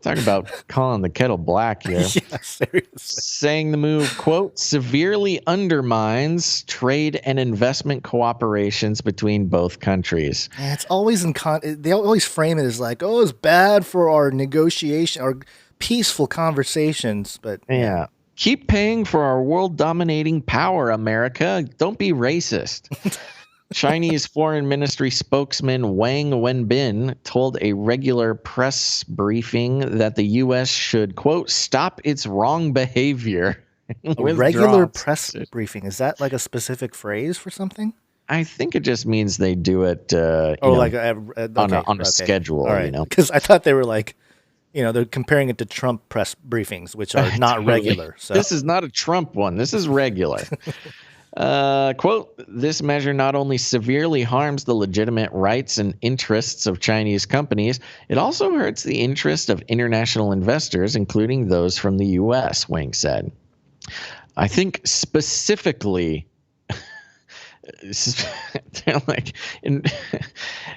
Talk about calling the kettle black here. Yeah, seriously. Saying the move, quote, severely undermines trade and investment cooperations between both countries. Yeah, it's always they always frame it as like, oh, it's bad for our negotiation or peaceful conversations. But yeah. Keep paying for our world-dominating power, America. Don't be racist. Chinese Foreign Ministry spokesman Wang Wenbin told a regular press briefing that the U.S. should, quote, stop its wrong behavior. A regular press briefing. Is that like a specific phrase for something? I think it just means they do it on a schedule. All right. You know? Because I thought they were like, they're comparing it to Trump press briefings, which are not regular. So. This is not a Trump one. This is regular. Quote, this measure not only severely harms the legitimate rights and interests of Chinese companies, it also hurts the interest of international investors, including those from the U.S., Wang said. I think specifically,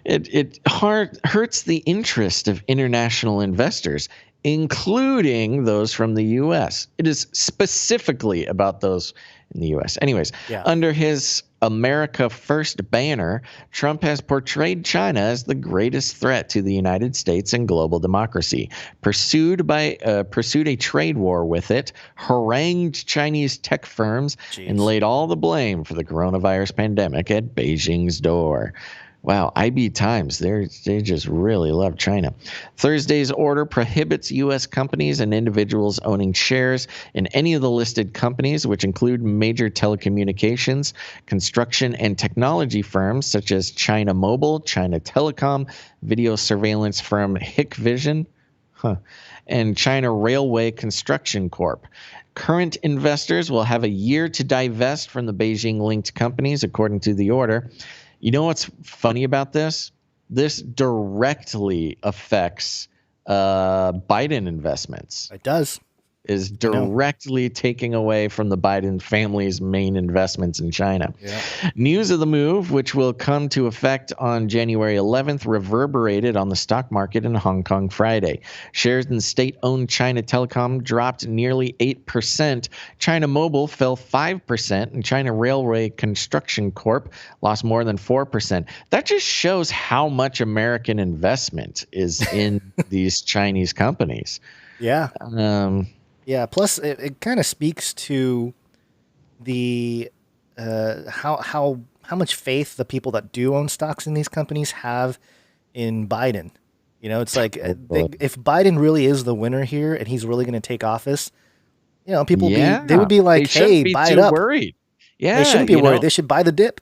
it hurts the interest of international investors, including those from the U.S. It is specifically about those in the U.S. Anyways, Under his America First banner, Trump has portrayed China as the greatest threat to the United States and global democracy, pursued a trade war with it, harangued Chinese tech firms, and laid all the blame for the coronavirus pandemic at Beijing's door. Wow, IB Times, they just really love China. Thursday's order prohibits U.S. companies and individuals owning shares in any of the listed companies, which include major telecommunications, construction, and technology firms such as China Mobile, China Telecom, video surveillance firm Hikvision, and China Railway Construction Corp. Current investors will have a year to divest from the Beijing-linked companies, according to the order. You know what's funny about this? This directly affects Biden investments. It does. Is directly taking away from the Biden family's main investments in China. Yeah. News of the move, which will come to effect on January 11th, reverberated on the stock market in Hong Kong Friday. Shares in state-owned China Telecom dropped nearly 8%. China Mobile fell 5%, and China Railway Construction Corp lost more than 4%. That just shows how much American investment is in these Chinese companies. Yeah. Yeah. Plus, it kind of speaks to the how much faith the people that do own stocks in these companies have in Biden. It's like if Biden really is the winner here and he's really going to take office, people they would be like, "Hey, buy it up." Worried. Yeah, they shouldn't be worried. They should buy the dip.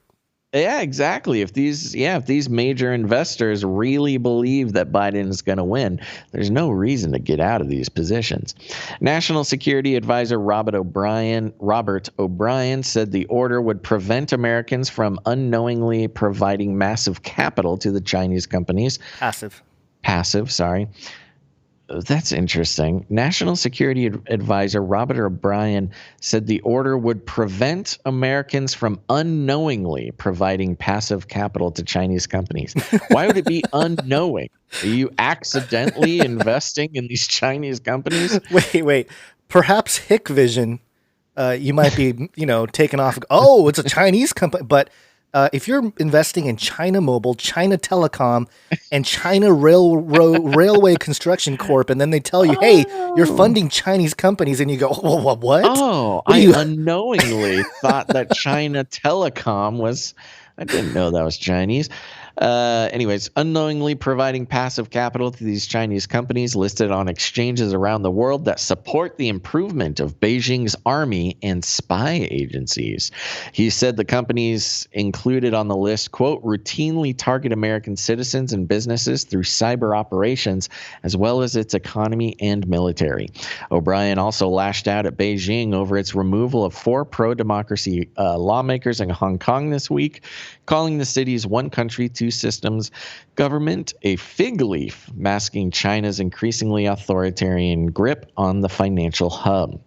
Yeah, exactly. If these major investors really believe that Biden is going to win, there's no reason to get out of these positions. National Security Advisor Robert O'Brien said the order would prevent Americans from unknowingly providing massive capital to the Chinese companies. Passive, sorry. That's interesting. National Security Advisor Robert O'Brien said the order would prevent Americans from unknowingly providing passive capital to Chinese companies. Why would it be unknowing? Are you accidentally investing in these Chinese companies? Wait. Perhaps Hikvision, you might be, taken off. Oh, it's a Chinese company. But if you're investing in China Mobile, China Telecom, and China Railway Construction Corp., and then they tell you, hey, you're funding Chinese companies, and you go, oh, what? Oh, I unknowingly thought that China Telecom was. I didn't know that was Chinese. Anyways, unknowingly providing passive capital to these Chinese companies listed on exchanges around the world that support the improvement of Beijing's army and spy agencies. He said the companies included on the list, quote, routinely target American citizens and businesses through cyber operations, as well as its economy and military. O'Brien also lashed out at Beijing over its removal of 4 pro-democracy lawmakers in Hong Kong this week, calling the city's one country, two systems government a fig leaf, masking China's increasingly authoritarian grip on the financial hub.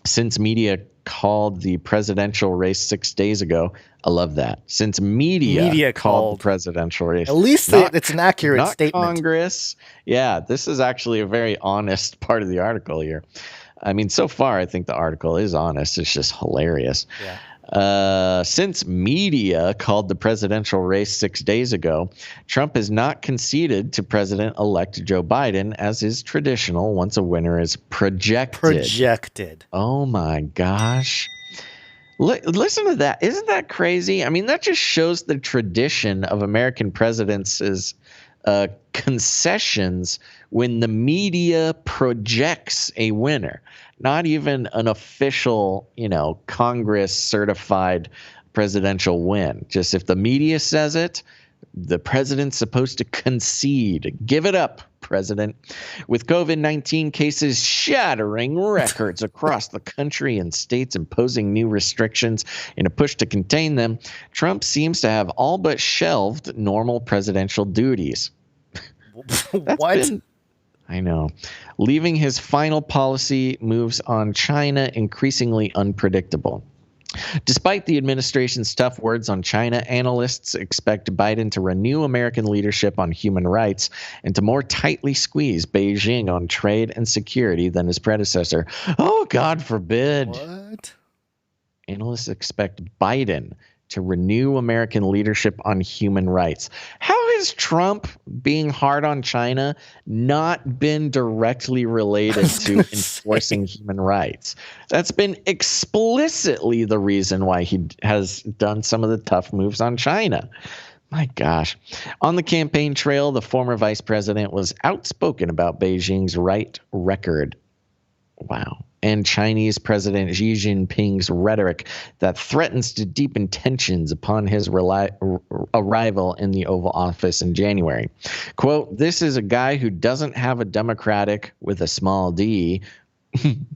Since media called the presidential race 6 days ago, I love that. Since media called the presidential race. At least it's an accurate not statement. Congress. Yeah, this is actually a very honest part of the article here. I mean, so far, I think the article is honest. It's just hilarious. Yeah. Since media called the presidential race 6 days ago, Trump has not conceded to President-elect Joe Biden, as is traditional once a winner is projected. Oh my gosh. Listen to that. Isn't that crazy? I mean, that just shows the tradition of American presidents' concessions when the media projects a winner. Not even an official, Congress certified presidential win. Just if the media says it, the president's supposed to concede. Give it up, President. With COVID-19 cases shattering records across the country and states imposing new restrictions in a push to contain them, Trump seems to have all but shelved normal presidential duties. What? I know. Leaving his final policy moves on China increasingly unpredictable. Despite the administration's tough words on China, analysts expect Biden to renew American leadership on human rights and to more tightly squeeze Beijing on trade and security than his predecessor. Oh, God forbid. What? Analysts expect Biden to renew American leadership on human rights. How has Trump being hard on China not been directly related to enforcing human rights? That's been explicitly the reason why he has done some of the tough moves on China. My gosh. On the campaign trail, the former vice president was outspoken about Beijing's right record. Wow. And Chinese President Xi Jinping's rhetoric that threatens to deepen tensions upon his arrival in the Oval Office in January. Quote, this is a guy who doesn't have a Democratic with a small d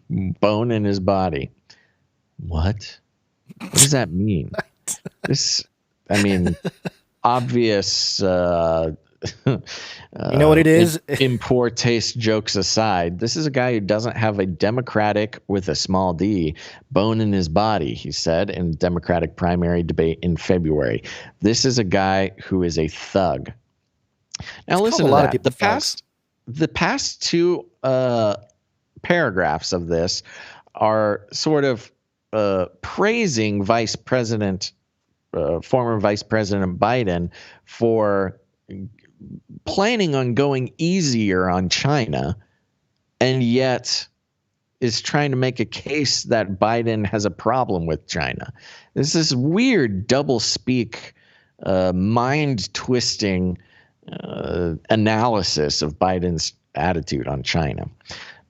bone in his body. What? What does that mean? Obvious you know what it is? In poor taste jokes aside, this is a guy who doesn't have a Democratic with a small d bone in his body, he said in Democratic primary debate in February. This is a guy who is a thug. Now listen to that. The past two paragraphs of this are sort of praising former Vice President Biden for planning on going easier on China, and yet is trying to make a case that Biden has a problem with China. This is weird double speak, mind twisting analysis of Biden's attitude on China.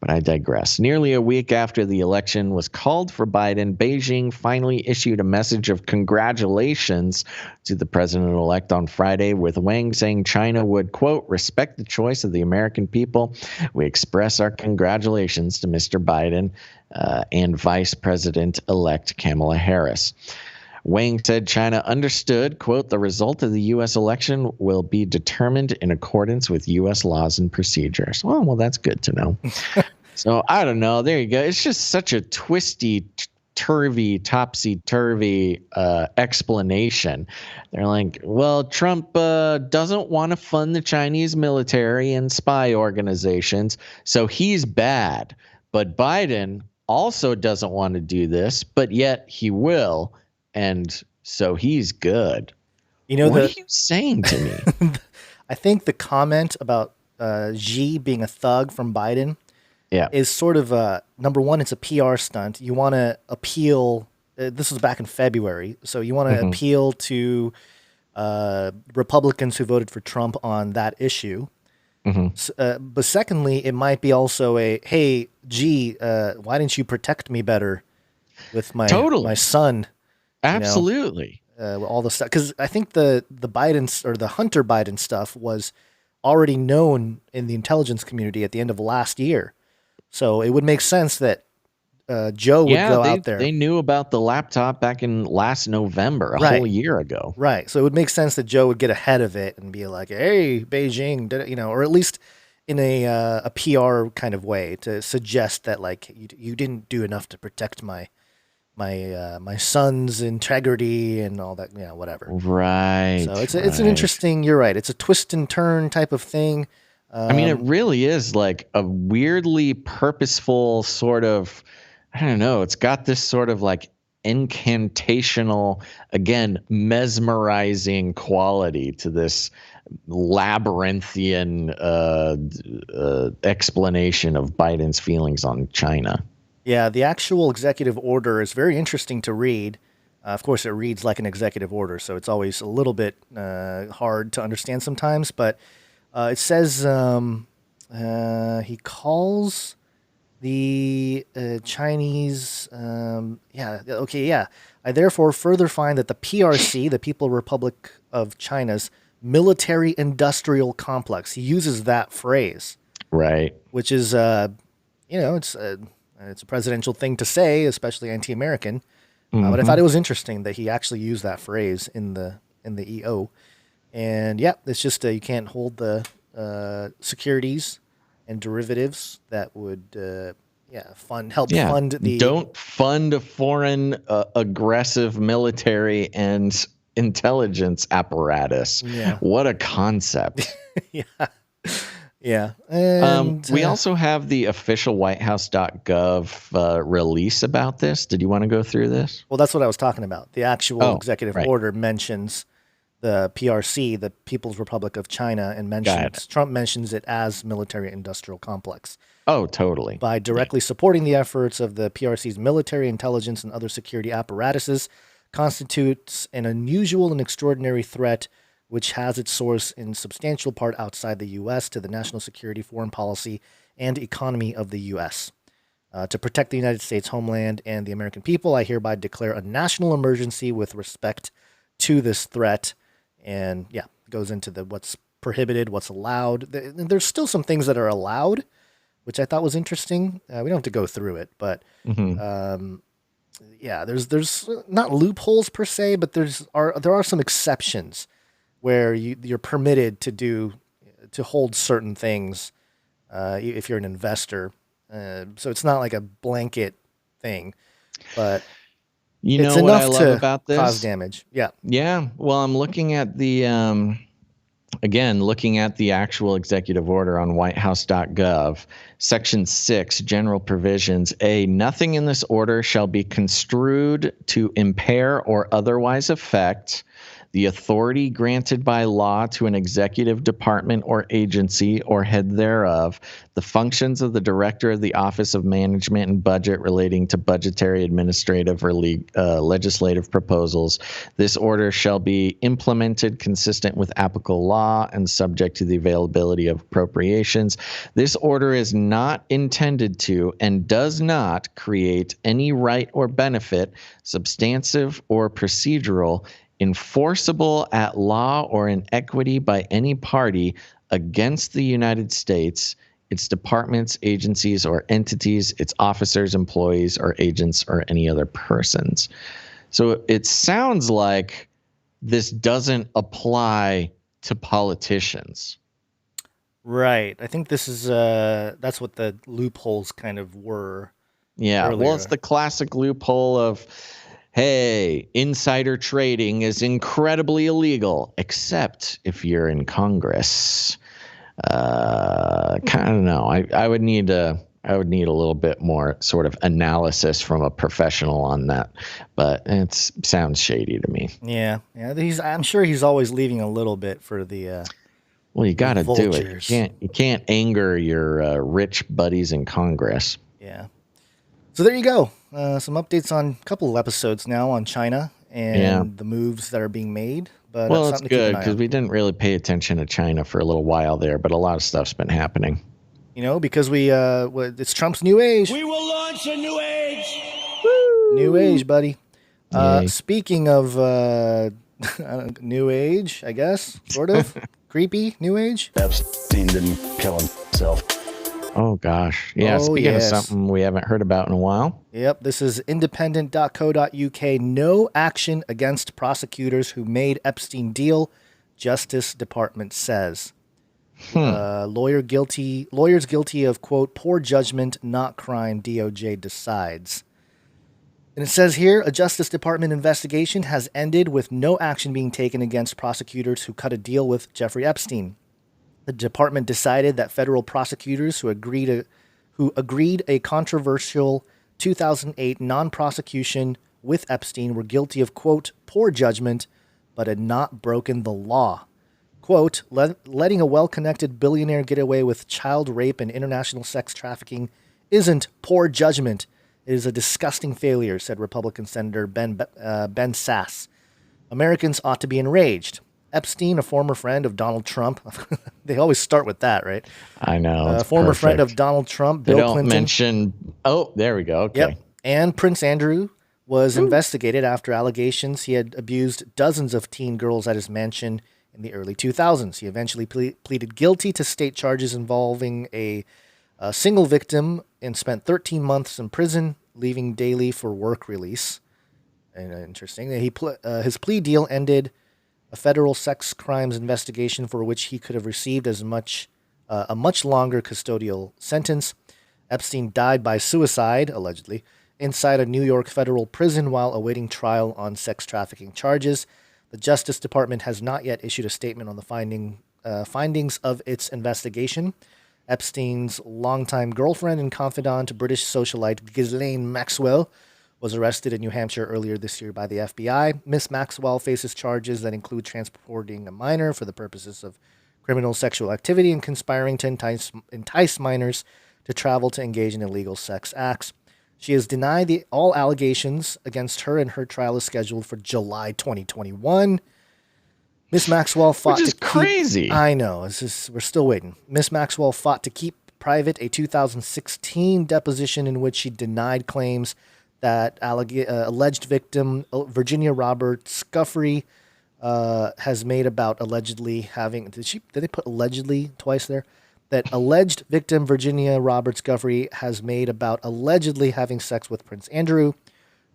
But I digress. Nearly a week after the election was called for Biden, Beijing finally issued a message of congratulations to the president-elect on Friday, with Wang saying China would, quote, respect the choice of the American people. We express our congratulations to Mr. Biden and Vice President-elect Kamala Harris. Wang said China understood, quote, the result of the U.S. election will be determined in accordance with U.S. laws and procedures. Well, that's good to know. So I don't know. There you go. It's just such a twisty-turvy, topsy-turvy explanation. They're like, well, Trump doesn't want to fund the Chinese military and spy organizations, so he's bad. But Biden also doesn't want to do this, but yet he will. And so he's good. What are you saying to me? I think the comment about Xi being a thug from Biden is sort of number one, it's a PR stunt. You want to appeal. This was back in February. So you want to appeal to Republicans who voted for Trump on that issue. But secondly, it might be also hey, Xi, why didn't you protect me better with my son? Absolutely. All the stuff, because I think the Biden or the Hunter Biden stuff was already known in the intelligence community at the end of last year, so it would make sense that Joe would go out there. They knew about the laptop back in last November, a whole year ago. Right. So it would make sense that Joe would get ahead of it and be like, "Hey, Beijing, did it," or at least in a PR kind of way to suggest that like you didn't do enough to protect my son's integrity and all that, whatever. Right. So it's an interesting. You're right. It's a twist and turn type of thing. I mean, it really is like a weirdly purposeful sort of. I don't know. It's got this sort of like incantational, again, mesmerizing quality to this labyrinthian explanation of Biden's feelings on China. Yeah, the actual executive order is very interesting to read. Of course, it reads like an executive order, so it's always a little bit hard to understand sometimes. But it says he calls the Chinese, I therefore further find that the PRC, the People Republic of China's military-industrial complex, he uses that phrase. Right. Which is, it's a presidential thing to say, especially anti-American. But I thought it was interesting that he actually used that phrase in the EO. And it's just you can't hold the securities and derivatives that would fund the. Don't fund a foreign aggressive military and intelligence apparatus. Yeah. What a concept. Yeah. And, we also have the official whitehouse.gov release about this. Did you want to go through this? Well, that's what I was talking about. The actual executive order mentions the PRC, the People's Republic of China, and Trump mentions it as military-industrial complex. Oh, totally. By directly supporting the efforts of the PRC's military, intelligence, and other security apparatuses constitutes an unusual and extraordinary threat which has its source in substantial part outside the U.S. to the national security, foreign policy, and economy of the U.S. To protect the United States homeland and the American people, I hereby declare a national emergency with respect to this threat. And it goes into what's prohibited, what's allowed. There's still some things that are allowed, which I thought was interesting. We don't have to go through it, but there's not loopholes per se, but there are some exceptions where you're permitted to hold certain things if you're an investor. So it's not like a blanket thing, but it's what enough I love about this? Cause damage. Yeah. Yeah. Well, I'm looking at the actual executive order on whitehouse.gov, section 6, general provisions. Nothing in this order shall be construed to impair or otherwise affect the authority granted by law to an executive department or agency or head thereof, the functions of the director of the Office of Management and Budget relating to budgetary, administrative, or legislative proposals. This order shall be implemented consistent with applicable law and subject to the availability of appropriations. This order is not intended to and does not create any right or benefit, substantive or procedural, enforceable at law or in equity by any party against the United States, its departments, agencies, or entities, its officers, employees, or agents, or any other persons. So it sounds like this doesn't apply to politicians. Right. I think this is that's what the loopholes kind of were. Yeah. Earlier. Well, it's the classic loophole of, hey, insider trading is incredibly illegal, except if you're in Congress. Kind of know. I would need a little bit more sort of analysis from a professional on that, but it sounds shady to me. Yeah. I'm sure he's always leaving a little bit for the. Well, you got to do it. vultures. You can't anger your rich buddies in Congress. Yeah. So there you go. Some updates on a couple of episodes now on China and the moves that are being made. But well, that's it's good because we didn't really pay attention to China for a little while there, but a lot of stuff's been happening. You know, because it's Trump's new age. We will launch a new age. Woo! New age, buddy. Speaking of new age, I guess, sort of creepy new age. Epstein didn't kill himself. Oh, gosh. Yeah, speaking of something we haven't heard about in a while. Yep, this is independent.co.uk. No action against prosecutors who made Epstein deal, Justice Department says. Lawyers guilty of, quote, poor judgment, not crime, DOJ decides. And it says here, a Justice Department investigation has ended with no action being taken against prosecutors who cut a deal with Jeffrey Epstein. The department decided that federal prosecutors who agreed a controversial 2008 non-prosecution with Epstein were guilty of, quote, poor judgment, but had not broken the law. Quote, letting a well-connected billionaire get away with child rape and international sex trafficking isn't poor judgment. It is a disgusting failure, said Republican Senator Ben Sass. Americans ought to be enraged. Epstein, a former friend of Donald Trump. They always start with that, right? I know. Former friend of Donald Trump, Bill Clinton. They don't mention... Oh, there we go. Okay. Yep. And Prince Andrew was investigated after allegations he had abused dozens of teen girls at his mansion in the early 2000s. He eventually pleaded guilty to state charges involving a single victim and spent 13 months in prison, leaving daily for work release. And interesting. His plea deal ended a federal sex crimes investigation for which he could have received a much longer custodial sentence. Epstein died by suicide, allegedly, inside a New York federal prison while awaiting trial on sex trafficking charges. The Justice Department has not yet issued a statement on the findings of its investigation. Epstein's longtime girlfriend and confidant, British socialite Ghislaine Maxwell, was arrested in New Hampshire earlier this year by the FBI. Miss Maxwell faces charges that include transporting a minor for the purposes of criminal sexual activity and conspiring to entice minors to travel to engage in illegal sex acts. She has denied all allegations against her, and her trial is scheduled for July 2021. Miss Maxwell fought Which is crazy. I know. We're still waiting. Miss Maxwell fought to keep private a 2016 deposition in which she denied claims that alleged victim Virginia Roberts Guffrey has made about allegedly having... Did they put allegedly twice there? That alleged victim Virginia Roberts Guffrey has made about allegedly having sex with Prince Andrew.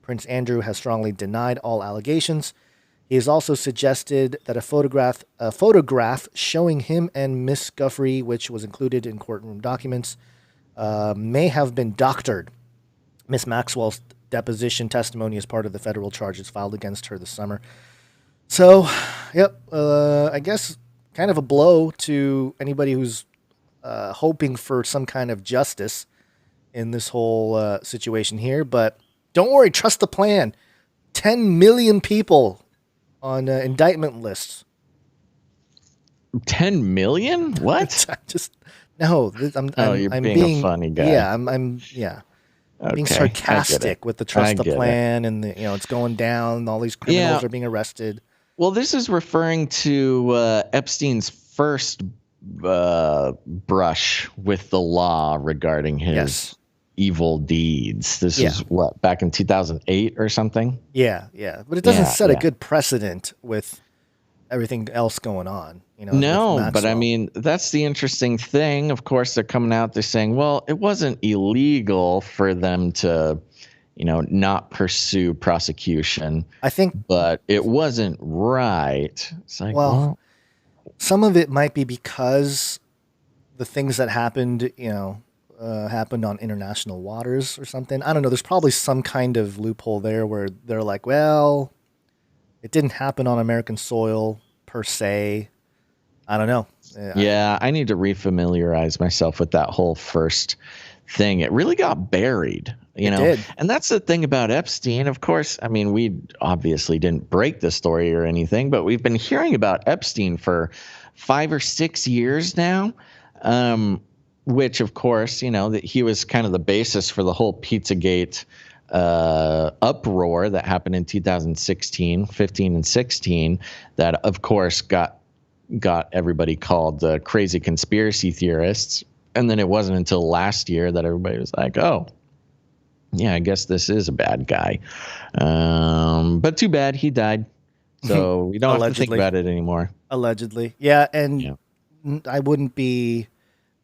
Prince Andrew has strongly denied all allegations. He has also suggested that a photograph showing him and Miss Guffrey, which was included in courtroom documents, may have been doctored. Miss Maxwell's deposition testimony is part of the federal charges filed against her this summer. So, yep, I guess kind of a blow to anybody who's hoping for some kind of justice in this whole situation here. But don't worry, trust the plan. 10 million people on indictment lists. 10 million? What? You're being a funny guy. Yeah, I'm being sarcastic with the trust the plan, and it's going down. All these criminals are being arrested. Well, this is referring to Epstein's first brush with the law regarding his evil deeds. This is what, back in 2008 or something? Yeah. But it doesn't set a good precedent with everything else going on. No, but I mean, that's the interesting thing. Of course, they're coming out, they're saying, well, it wasn't illegal for them to, not pursue prosecution. I think, but it wasn't right. It's like, well, some of it might be because the things that happened, happened on international waters or something. I don't know. There's probably some kind of loophole there where they're like, well, it didn't happen on American soil per se. I don't know. Yeah, I need to refamiliarize myself with that whole first thing. It really got buried, did. And that's the thing about Epstein. Of course, I mean, we obviously didn't break the story or anything, but we've been hearing about Epstein for 5 or 6 years now. Which, of course, that he was kind of the basis for the whole Pizzagate uproar that happened in 2016, 15, and 16. That, of course, got everybody called crazy conspiracy theorists. And then it wasn't until last year that everybody was like, oh, yeah, I guess this is a bad guy. But too bad he died. So we don't have to think about it anymore. Allegedly. Yeah, and I wouldn't be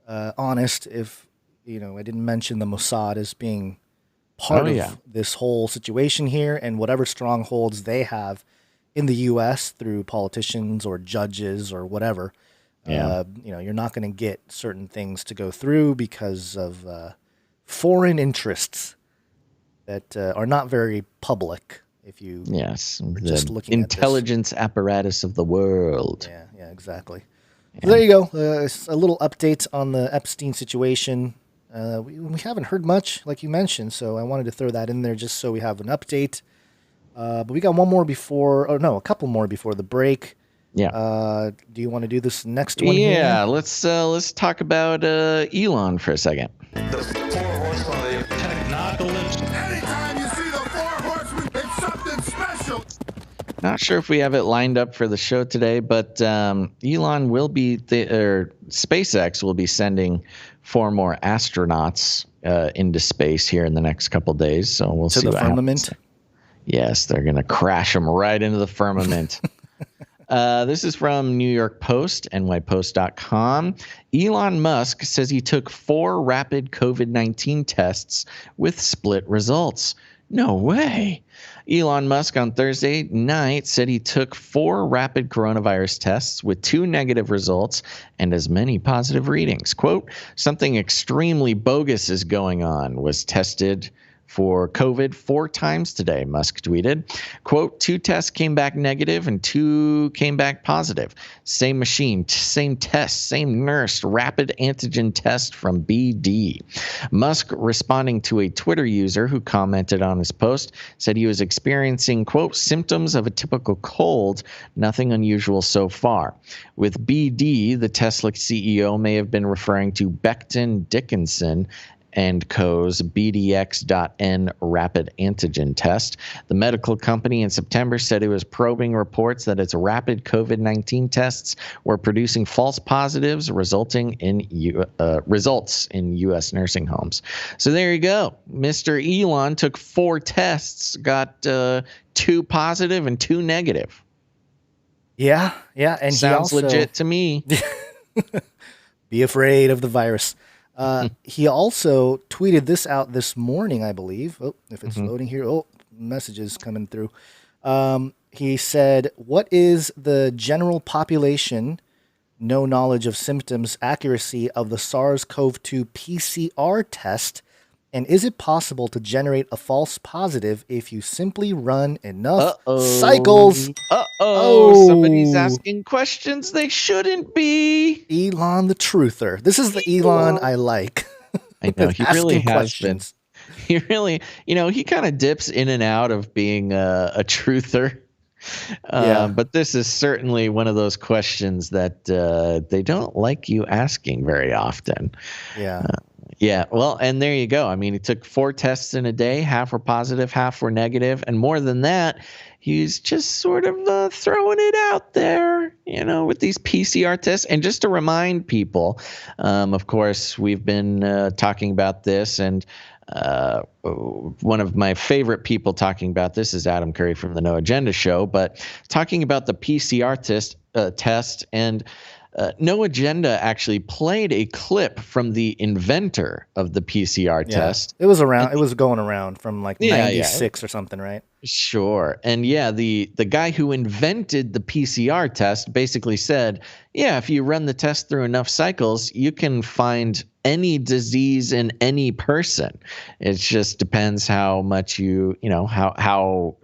honest if, I didn't mention the Mossad as being part of this whole situation here, and whatever strongholds they have in the U.S. through politicians or judges or whatever. You're not going to get certain things to go through because of foreign interests that are not very public. If you just looking intelligence apparatus of the world. Yeah, exactly. Yeah. So there you go. A little update on the Epstein situation. We haven't heard much, like you mentioned, so I wanted to throw that in there just so we have an update. But we got a couple more before the break. Yeah. Do you want to do this next one? Yeah, let's talk about Elon for a second. The four horsemen of the technocalypse. Anytime you see the four horsemen, it's something special. Not sure if we have it lined up for the show today, but Elon will be SpaceX will be sending 4 more astronauts into space here in the next couple days. So we'll see to the what firmament. Happens. Yes, they're going to crash them right into the firmament. This is from New York Post, nypost.com. Elon Musk says he took 4 rapid COVID-19 tests with split results. No way. Elon Musk on Thursday night said he took 4 rapid coronavirus tests with 2 negative results and as many positive readings. Quote, something extremely bogus is going on, was tested for COVID 4 times today, Musk tweeted. Quote, 2 tests came back negative and 2 came back positive. Same machine, same test, same nurse, rapid antigen test from BD. Musk, responding to a Twitter user who commented on his post, said he was experiencing, quote, symptoms of a typical cold, nothing unusual so far. With BD, the Tesla CEO may have been referring to Becton Dickinson and Co.'s BDX.N rapid antigen test. The medical company in September said it was probing reports that its rapid COVID-19 tests were producing false positives, resulting in results in U.S. nursing homes. So there you go. Mr. Elon took 4 tests, got 2 positive and 2 negative. Yeah, and sounds legit to me. Be afraid of the virus. He also tweeted this out this morning, I believe. Oh, if it's loading here. Oh, messages coming through. He said, what is the general population, no knowledge of symptoms, accuracy of the SARS-CoV-2 PCR test? And is it possible to generate a false positive if you simply run enough cycles? Somebody's asking questions they shouldn't be. Elon the truther. This is the Elon I like. I know, he really has been. He really, he kind of dips in and out of being a truther. But this is certainly one of those questions that they don't like you asking very often. Yeah, well, and there you go. I mean, he took 4 tests in a day. Half were positive, half were negative. And more than that, he's just sort of throwing it out there, with these PCR tests. And just to remind people, of course, we've been talking about this. And one of my favorite people talking about this is Adam Curry from the No Agenda Show. But talking about the PCR test and No Agenda actually played a clip from the inventor of the PCR test. It was around. It was going around from like Yeah, 96 or something, right? Sure. And yeah, the guy who invented the PCR test basically said, yeah, if you run the test through enough cycles, you can find any disease in any person. It just depends how much how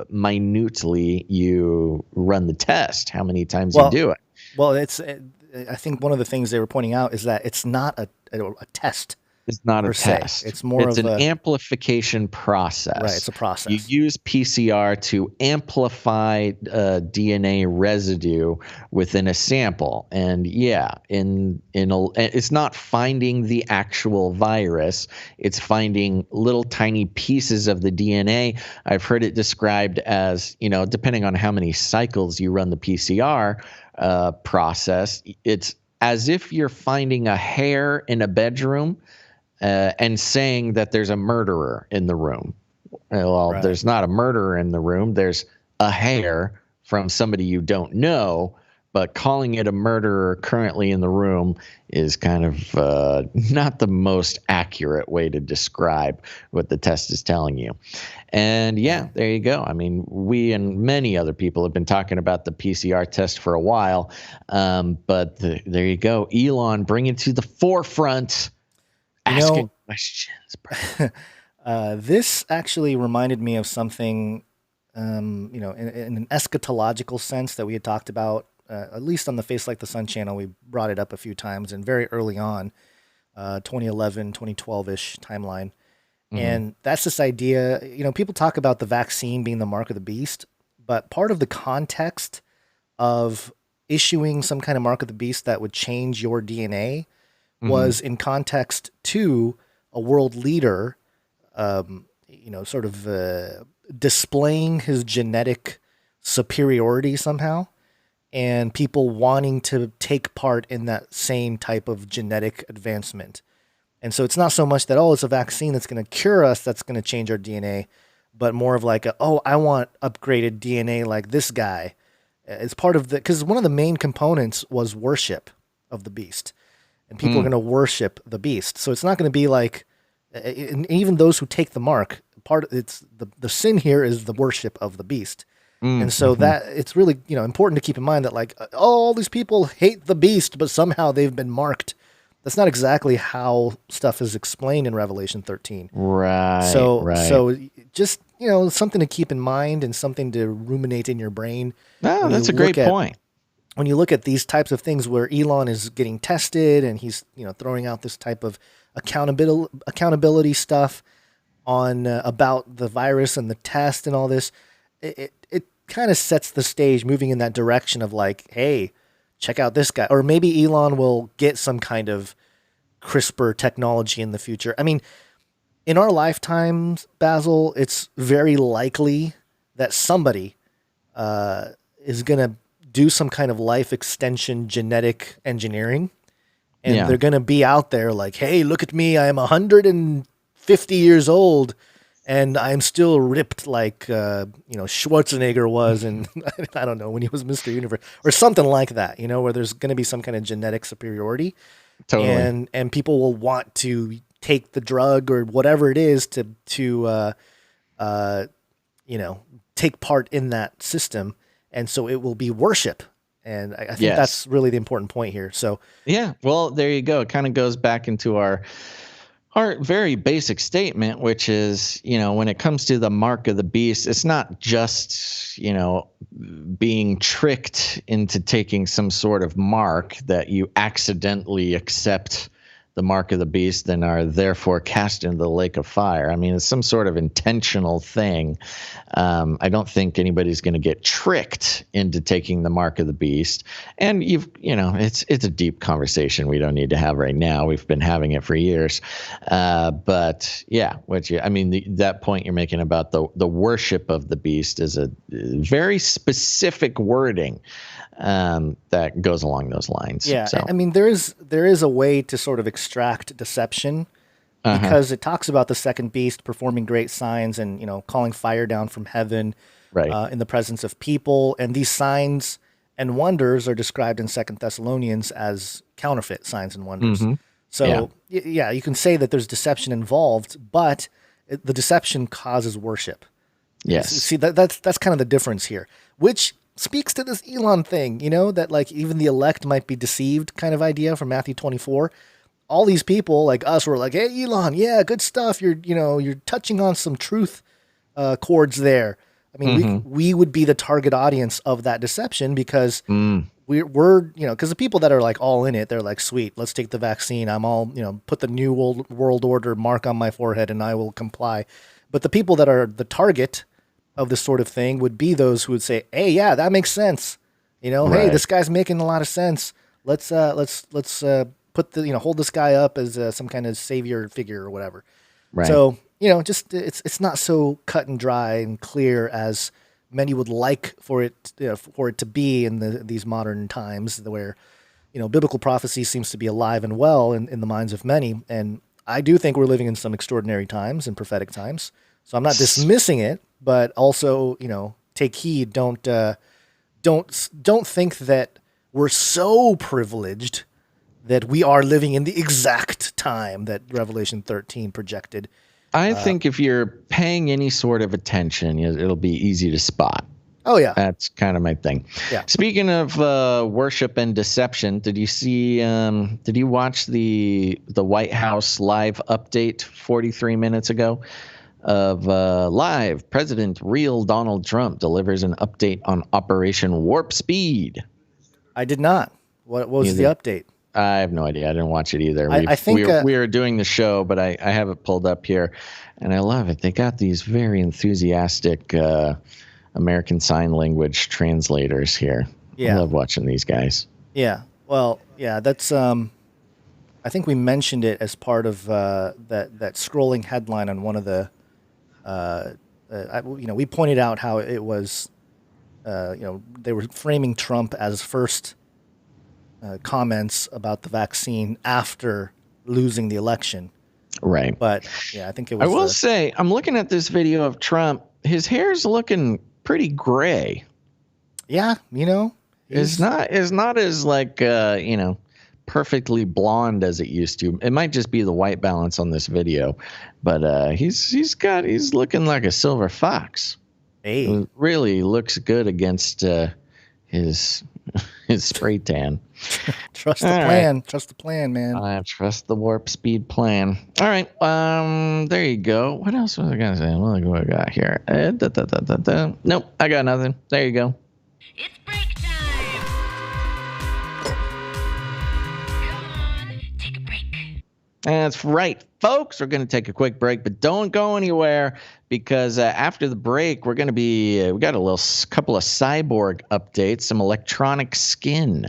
minutely you run the test, how many times you do it. Well, I think one of the things they were pointing out is that it's not a test. It's not a test. It's more of an amplification process. Right, it's a process. You use PCR to amplify DNA residue within a sample, and it's not finding the actual virus. It's finding little tiny pieces of the DNA. I've heard it described as, depending on how many cycles you run the PCR process, it's as if you're finding a hair in a bedroom. And saying that there's a murderer in the room. Well, right. There's not a murderer in the room. There's a hair from somebody you don't know, but calling it a murderer currently in the room is kind of not the most accurate way to describe what the test is telling you. And there you go. I mean, we and many other people have been talking about the PCR test for a while, but there you go. Elon bringing it to the forefront. Asking questions, bro. This actually reminded me of something, in an eschatological sense that we had talked about, at least on the Face Like the Sun channel. We brought it up a few times and very early on, 2011, 2012-ish timeline. Mm-hmm. And that's this idea, people talk about the vaccine being the mark of the beast, but part of the context of issuing some kind of mark of the beast that would change your DNA was in context to a world leader, displaying his genetic superiority somehow, and people wanting to take part in that same type of genetic advancement. And so it's not so much that, it's a vaccine that's going to cure us, that's going to change our DNA, but more of like, I want upgraded DNA like this guy. It's part of because one of the main components was worship of the beast. And people are going to worship the beast. So it's not going to be like, and even those who take the mark, it's the sin here is the worship of the beast. And so that it's really, important to keep in mind that like, all these people hate the beast, but somehow they've been marked. That's not exactly how stuff is explained in Revelation 13. Right. So just, something to keep in mind and something to ruminate in your brain. No, that's a great point. When you look at these types of things where Elon is getting tested and he's, throwing out this type of accountability stuff on about the virus and the test and all this, it kind of sets the stage moving in that direction of like, hey, check out this guy. Or maybe Elon will get some kind of CRISPR technology in the future. I mean, in our lifetimes, Basil, it's very likely that somebody is going to do some kind of life extension genetic engineering. And they're going to be out there like, hey, look at me. I am 150 years old and I'm still ripped like, Schwarzenegger was. And I don't know, when he was Mr. Universe or something like that, where there's going to be some kind of genetic superiority. Totally. And people will want to take the drug or whatever it is to take part in that system. And so it will be worship. And I think that's really the important point here. So, well, there you go. It kind of goes back into our very basic statement, which is, when it comes to the mark of the beast, it's not just, being tricked into taking some sort of mark that you accidentally accept the mark of the beast and are therefore cast into the lake of fire. I mean, it's some sort of intentional thing. I don't think anybody's going to get tricked into taking the mark of the beast. And it's a deep conversation we don't need to have right now. We've been having it for years. But that point you're making about the worship of the beast is a very specific wording that goes along those lines. Yeah, so. I mean, there is a way to sort of extract deception because it talks about the second beast performing great signs and, calling fire down from heaven in the presence of people. And these signs and wonders are described in 2 Thessalonians as counterfeit signs and wonders. Mm-hmm. So, yeah, you can say that there's deception involved, but the deception causes worship. Yes. See, that's kind of the difference here, which speaks to this Elon thing, you know, that like even the elect might be deceived kind of idea from Matthew 24. All these people like us were like, hey, Elon, yeah, good stuff. You're touching on some truth chords there. I mean, we would be the target audience of that deception because we're because the people that are like all in it, they're like, sweet, let's take the vaccine. I'm all, put the new world order mark on my forehead and I will comply. But the people that are the target of this sort of thing would be those who would say, hey, yeah, that makes sense. Hey, this guy's making a lot of sense. Let's put the, hold this guy up as some kind of savior figure or whatever. Right. So, just it's not so cut and dry and clear as many would like for it to be in these modern times where, biblical prophecy seems to be alive and well in the minds of many. And I do think we're living in some extraordinary times and prophetic times. So I'm not dismissing it, but also, take heed. Don't think that we're so privileged that we are living in the exact time that Revelation 13 projected. I think if you're paying any sort of attention, it'll be easy to spot. Oh, yeah. That's kind of my thing. Yeah. Speaking of worship and deception, did you watch the White House live update 43 minutes ago of live President real Donald Trump delivers an update on Operation Warp Speed? I did not. What was the update? I have no idea. I didn't watch it either. I think we were doing the show, but I have it pulled up here, and I love it. They got these very enthusiastic American Sign Language translators here. Yeah. I love watching these guys. Yeah. Well, yeah, that's I think we mentioned it as part of that scrolling headline on one of the we pointed out how it was they were framing Trump as first comments about the vaccine after losing the election. Right. But yeah, I think it was. I will say, I'm looking at this video of Trump. His hair's looking pretty gray. Yeah, it's not as like perfectly blonde as it used to. It might just be the white balance on this video, but he's looking like a silver fox. Hey, it really looks good against his spray tan. Trust the plan. Right. Trust the plan, man. I trust the warp speed plan. All right. There you go. What else was I gonna say? What I got here? Nope. I got nothing. There you go. It's break time. Come on, take a break. That's right, folks. We're going to take a quick break, but don't go anywhere because after the break, we got a couple of cyborg updates, some electronic skin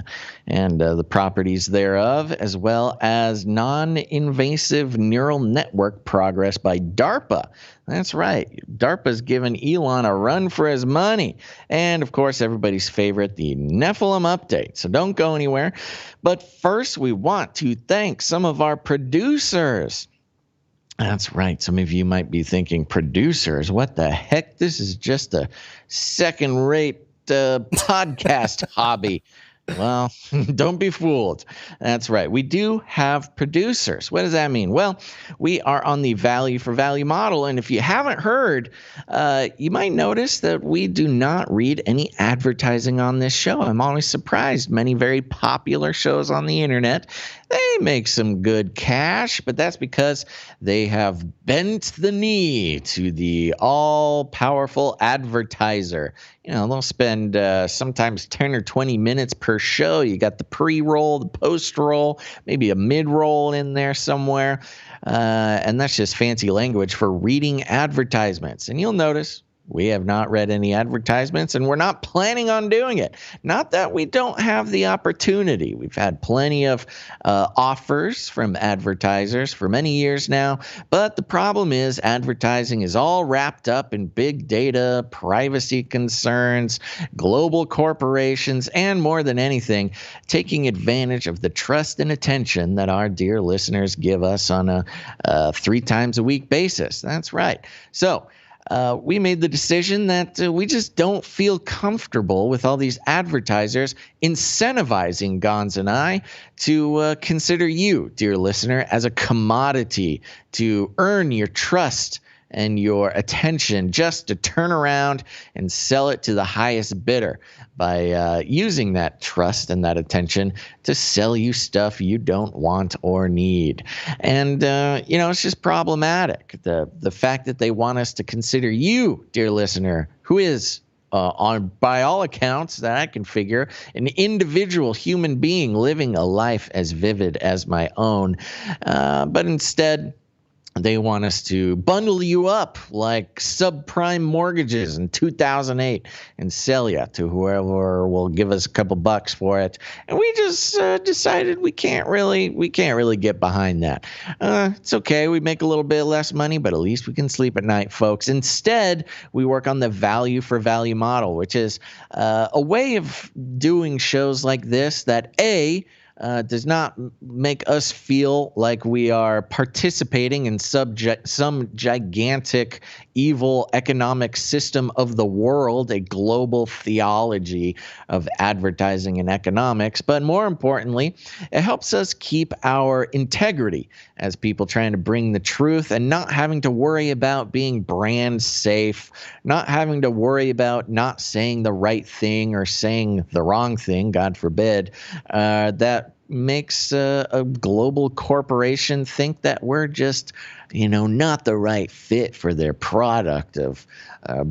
and the properties thereof, as well as non-invasive neural network progress by DARPA. That's right. DARPA's given Elon a run for his money. And, of course, everybody's favorite, the Nephilim update. So don't go anywhere. But first, we want to thank some of our producers. That's right. Some of you might be thinking, producers, what the heck? This is just a second-rate podcast hobby. Well, don't be fooled. That's right. We do have producers. What does that mean? Well, we are on the value for value model. And if you haven't heard, you might notice that we do not read any advertising on this show. I'm always surprised. Many very popular shows on the internet, they make some good cash, but that's because they have bent the knee to the all-powerful advertiser. They'll spend sometimes 10 or 20 minutes per show. You got the pre-roll, the post-roll, maybe a mid-roll in there somewhere. And that's just fancy language for reading advertisements. And you'll notice we have not read any advertisements, and we're not planning on doing it. Not that we don't have the opportunity. We've had plenty of offers from advertisers for many years now, but the problem is advertising is all wrapped up in big data, privacy concerns, global corporations, and more than anything, taking advantage of the trust and attention that our dear listeners give us on a 3 times a week basis. That's right. So, we made the decision that we just don't feel comfortable with all these advertisers incentivizing Gons and I to consider you, dear listener, as a commodity to earn your trust and your attention, just to turn around and sell it to the highest bidder by using that trust and that attention to sell you stuff you don't want or need. And, it's just problematic. The fact that they want us to consider you, dear listener, who is by all accounts that I can figure, an individual human being living a life as vivid as my own. But instead, they want us to bundle you up like subprime mortgages in 2008 and sell you to whoever will give us a couple bucks for it. And we just decided we can't really get behind that. It's okay. We make a little bit less money, but at least we can sleep at night, folks. Instead, we work on the value for value model, which is a way of doing shows like this that does not make us feel like we are participating in some gigantic evil economic system of the world, a global theology of advertising and economics. But more importantly, it helps us keep our integrity as people trying to bring the truth and not having to worry about being brand safe, not having to worry about not saying the right thing or saying the wrong thing, God forbid, that makes a global corporation think that we're just, not the right fit for their product of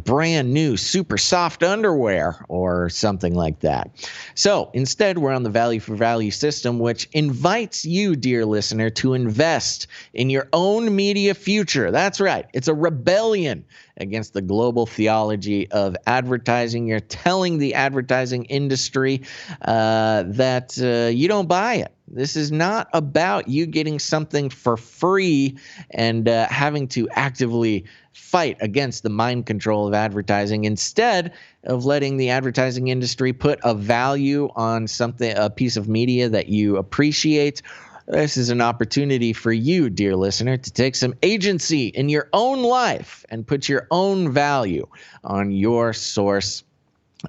brand new super soft underwear or something like that. So instead, we're on the value for value system, which invites you, dear listener, to invest in your own media future. That's right. It's a rebellion against the global theology of advertising. You're telling the advertising industry that you don't buy it. This is not about you getting something for free and having to actively fight against the mind control of advertising. Instead of letting the advertising industry put a value on something, a piece of media that you appreciate, this is an opportunity for you, dear listener, to take some agency in your own life and put your own value on your source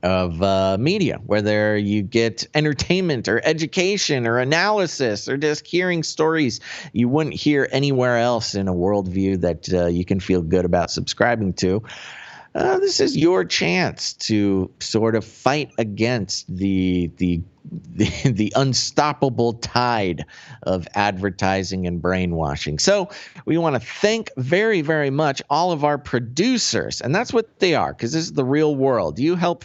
of media, whether you get entertainment or education or analysis or just hearing stories you wouldn't hear anywhere else in a worldview that you can feel good about subscribing to. This is your chance to sort of fight against the unstoppable tide of advertising and brainwashing. So we want to thank very, very much all of our producers, and that's what they are, because this is the real world. You help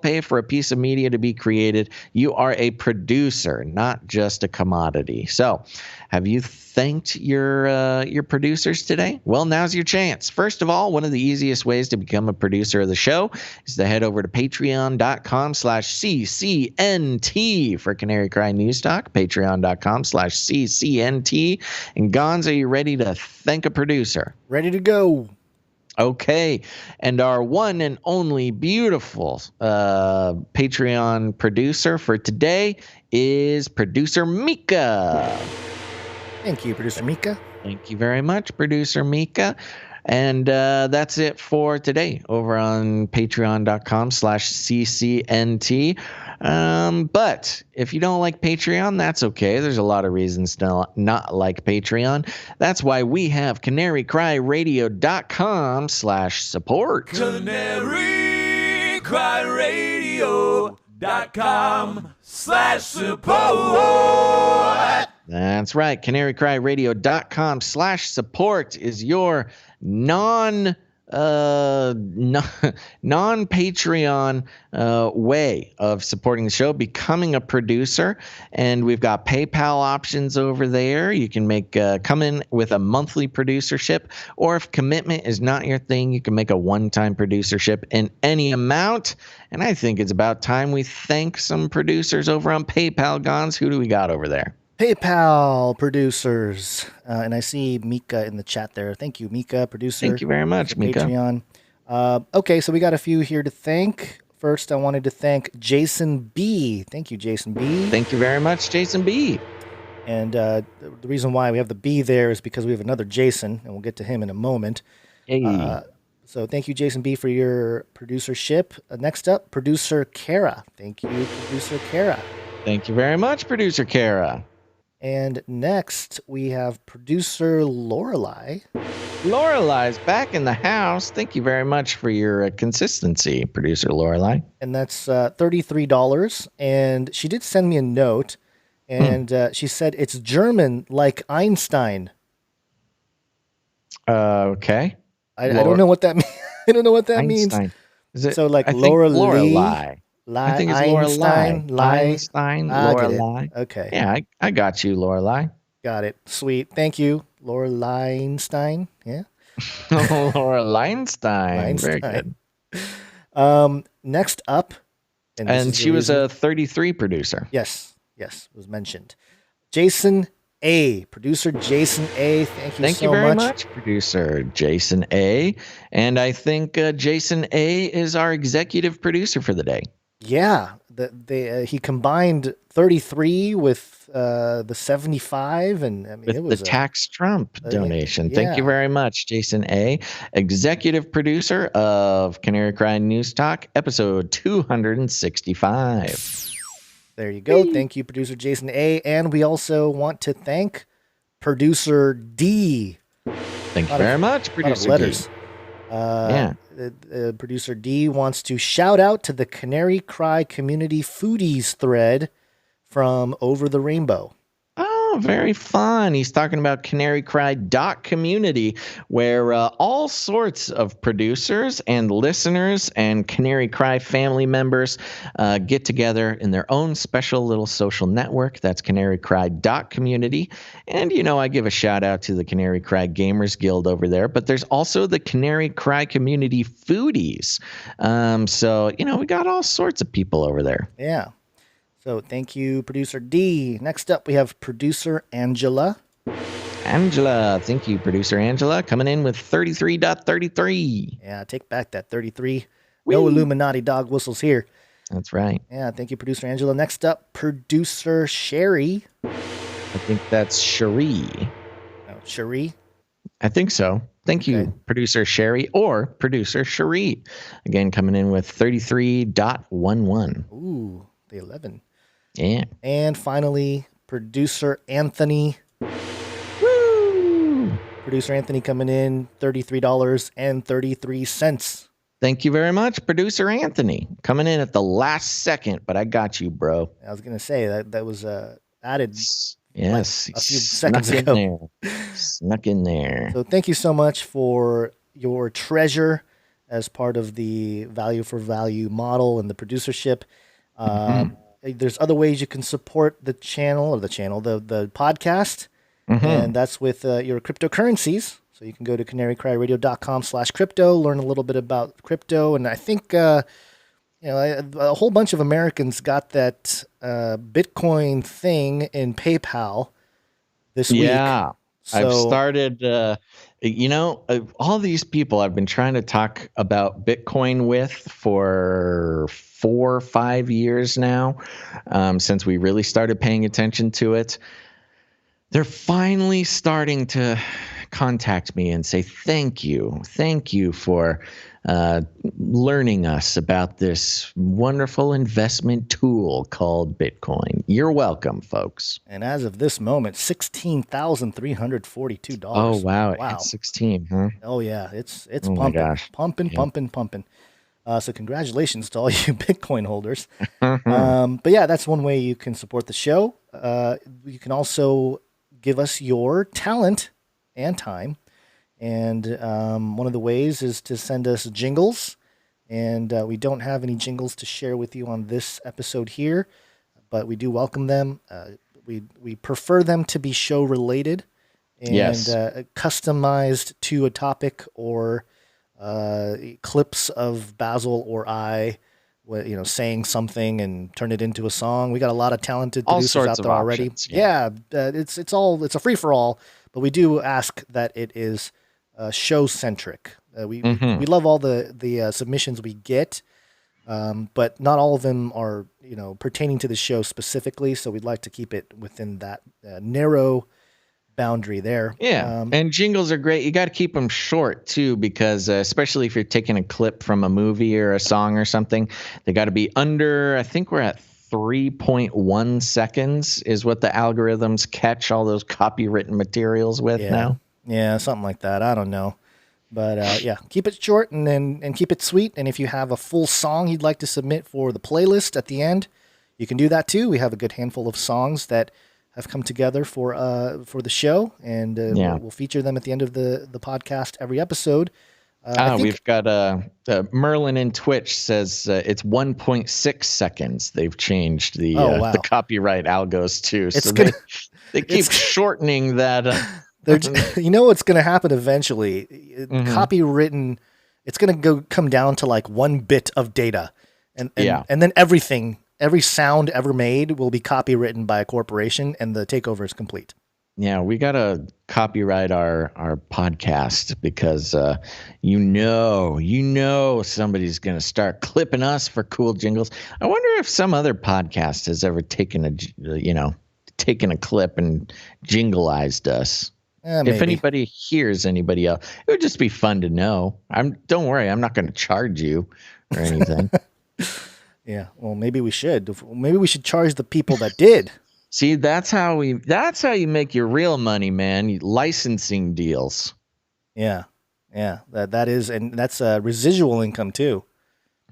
pay for a piece of media to be created. You are a producer, not just a commodity. So have you thanked your producers today? Well, now's your chance. First of all, one of the easiest ways to become a producer of the show is to head over to patreon.com/CCNT for Canary Cry News Talk, patreon.com/CCNT. And Gonz, are you ready to thank a producer? Ready to go. Okay. And our one and only beautiful Patreon producer for today is producer Mika. Thank you, producer Mika. Thank you very much, producer Mika. And that's it for today over on patreon.com/CCNT. But if you don't like Patreon, that's okay. There's a lot of reasons to not like Patreon. That's why we have canarycryradio.com/support. canarycryradio.com/support. That's right. canarycryradio.com/support is your non-Patreon way of supporting the show, becoming a producer. And we've got PayPal options over there. You can come in with a monthly producership, or if commitment is not your thing, you can make a one-time producership in any amount. And I think it's about time we thank some producers over on PayPal. Gons, who do we got over there? PayPal producers. And I see Mika in the chat there. Thank you, Mika, producer. Thank you very much, Mika. Patreon. Okay, so we got a few here to thank. First, I wanted to thank Jason B. Thank you, Jason B. Thank you very much, Jason B. And the reason why we have the B there is because we have another Jason, and we'll get to him in a moment. Hey. So thank you, Jason B, for your producership. Next up, producer Kara. Thank you, producer Kara. Thank you very much, producer Kara. And next, we have producer Lorelei. Lorelei's back in the house. Thank you very much for your consistency, producer Lorelei. And that's $33. And she did send me a note, and she said it's German like Einstein. Okay. I don't know what that means. I don't know what that Einstein. means. Is it? So like I think Lorelei. I think it's Einstein. Lorelei. Einstein. I get it. Lorelei. Okay. Yeah, I got you, Lorelei. Got it. Sweet. Thank you, Lorelei Einstein. Yeah. Laura Einstein. Very good. Next up, and she was a 33 producer. Yes, was mentioned. Jason A, producer Jason A. Thank you very much, producer Jason A. And I think Jason A is our executive producer for the day. Yeah, he combined 33 with the 75, and I mean, it was the tax Trump donation. Thank you very much, Jason A., executive producer of Canary Cry News Talk, episode 265. There you go. Thank you, producer Jason A. And we also want to thank producer D. Thank you very much, producer D. Producer D wants to shout out to the Canary Cry Community Foodies thread from Over the Rainbow. Oh, very fun. He's talking about Canary Cry Community, where all sorts of producers and listeners and Canary Cry family members get together in their own special little social network. That's Canary Cry Community. And, I give a shout out to the Canary Cry Gamers Guild over there, but there's also the Canary Cry Community Foodies. So, we got all sorts of people over there. Yeah. So thank you, producer D. Next up, we have producer Angela. Angela, thank you, producer Angela, coming in with 33.33. Yeah, take back that 33. No Illuminati dog whistles here. That's right. Yeah, thank you, producer Angela. Next up, producer Sherry. I think that's Cherie. Oh, Cherie? I think so. Thank you, producer Sherry or producer Cherie. Again, coming in with 33.11. Ooh, the 11. Yeah. And finally, producer Anthony. Woo! Producer Anthony coming in $33.33. Thank you very much, producer Anthony. Coming in at the last second, but I got you, bro. I was going to say that was added yes, a few seconds ago. Snuck in there. So thank you so much for your treasure as part of the value for value model and the producership. There's other ways you can support the podcast, and that's with your cryptocurrencies. So you can go to canarycryradio.com/crypto, learn a little bit about crypto, and I think a whole bunch of Americans got that Bitcoin thing in PayPal this week. Yeah, so, I've started. All these people I've been trying to talk about Bitcoin with for 4 or 5 years now, since we really started paying attention to it. They're finally starting to contact me and say, thank you for learning us about this wonderful investment tool called Bitcoin. You're welcome, folks. And as of this moment, $16,342. Oh, wow. It's 16, huh? Oh, yeah. It's pumping. Pumping. So congratulations to all you Bitcoin holders. But yeah, that's one way you can support the show. You can also give us your talent and time. And one of the ways is to send us jingles. And we don't have any jingles to share with you on this episode here, but we do welcome them. We prefer them to be show related and customized to a topic or clips of Basil or I, saying something and turn it into a song. We got a lot of talented producers out there already. It's a free for all, but we do ask that it is show centric. We love all the submissions we get, but not all of them are pertaining to the show specifically. So we'd like to keep it within that narrow boundary there. Yeah, and jingles are great. You got to keep them short too, because especially if you're taking a clip from a movie or a song or something, they got to be under. I think we're at 3.1 seconds is what the algorithms catch all those copywritten materials with now. Yeah, something like that. I don't know. But yeah, keep it short and keep it sweet. And if you have a full song you'd like to submit for the playlist at the end, you can do that too. We have a good handful of songs that have come together for the show, and we'll feature them at the end of the podcast every episode. We've got Merlin in Twitch says it's 1.6 seconds. They've changed the copyright algos too. So they keep shortening that. You know what's going to happen eventually? Copywritten, it's going to come down to like 1 bit of data, and then every sound ever made will be copywritten by a corporation, and the takeover is complete. Yeah, we got to copyright our podcast because you know somebody's going to start clipping us for cool jingles. I wonder if some other podcast has ever taken a clip and jingleized us. If anybody hears anybody else, it would just be fun to know. Don't worry, I'm not going to charge you or anything. Yeah, well, maybe we should. Maybe we should charge the people that did. See, that's how you make your real money, man. Licensing deals. Yeah. That is, and that's residual income too.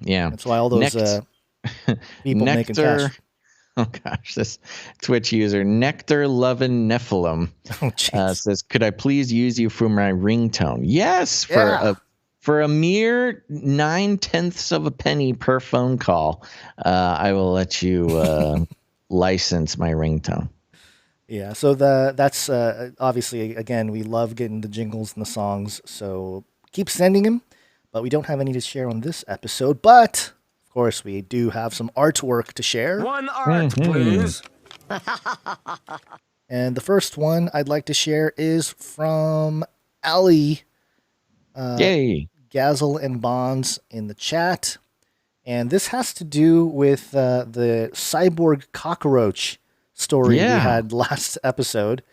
Yeah, that's why all those people making cash. Oh gosh, this Twitch user Nectar Lovin' Nephilim says, "Could I please use you for my ringtone?" Yes, for a mere 9/10 of a penny per phone call, I will let you license my ringtone. Yeah, so that's obviously, again, we love getting the jingles and the songs, so keep sending them, but we don't have any to share on this episode. But of course, we do have some artwork to share. One art, please. And the first one I'd like to share is from Ali. Yay. Basil and Bonds in the chat. And this has to do with the cyborg cockroach story we had last episode.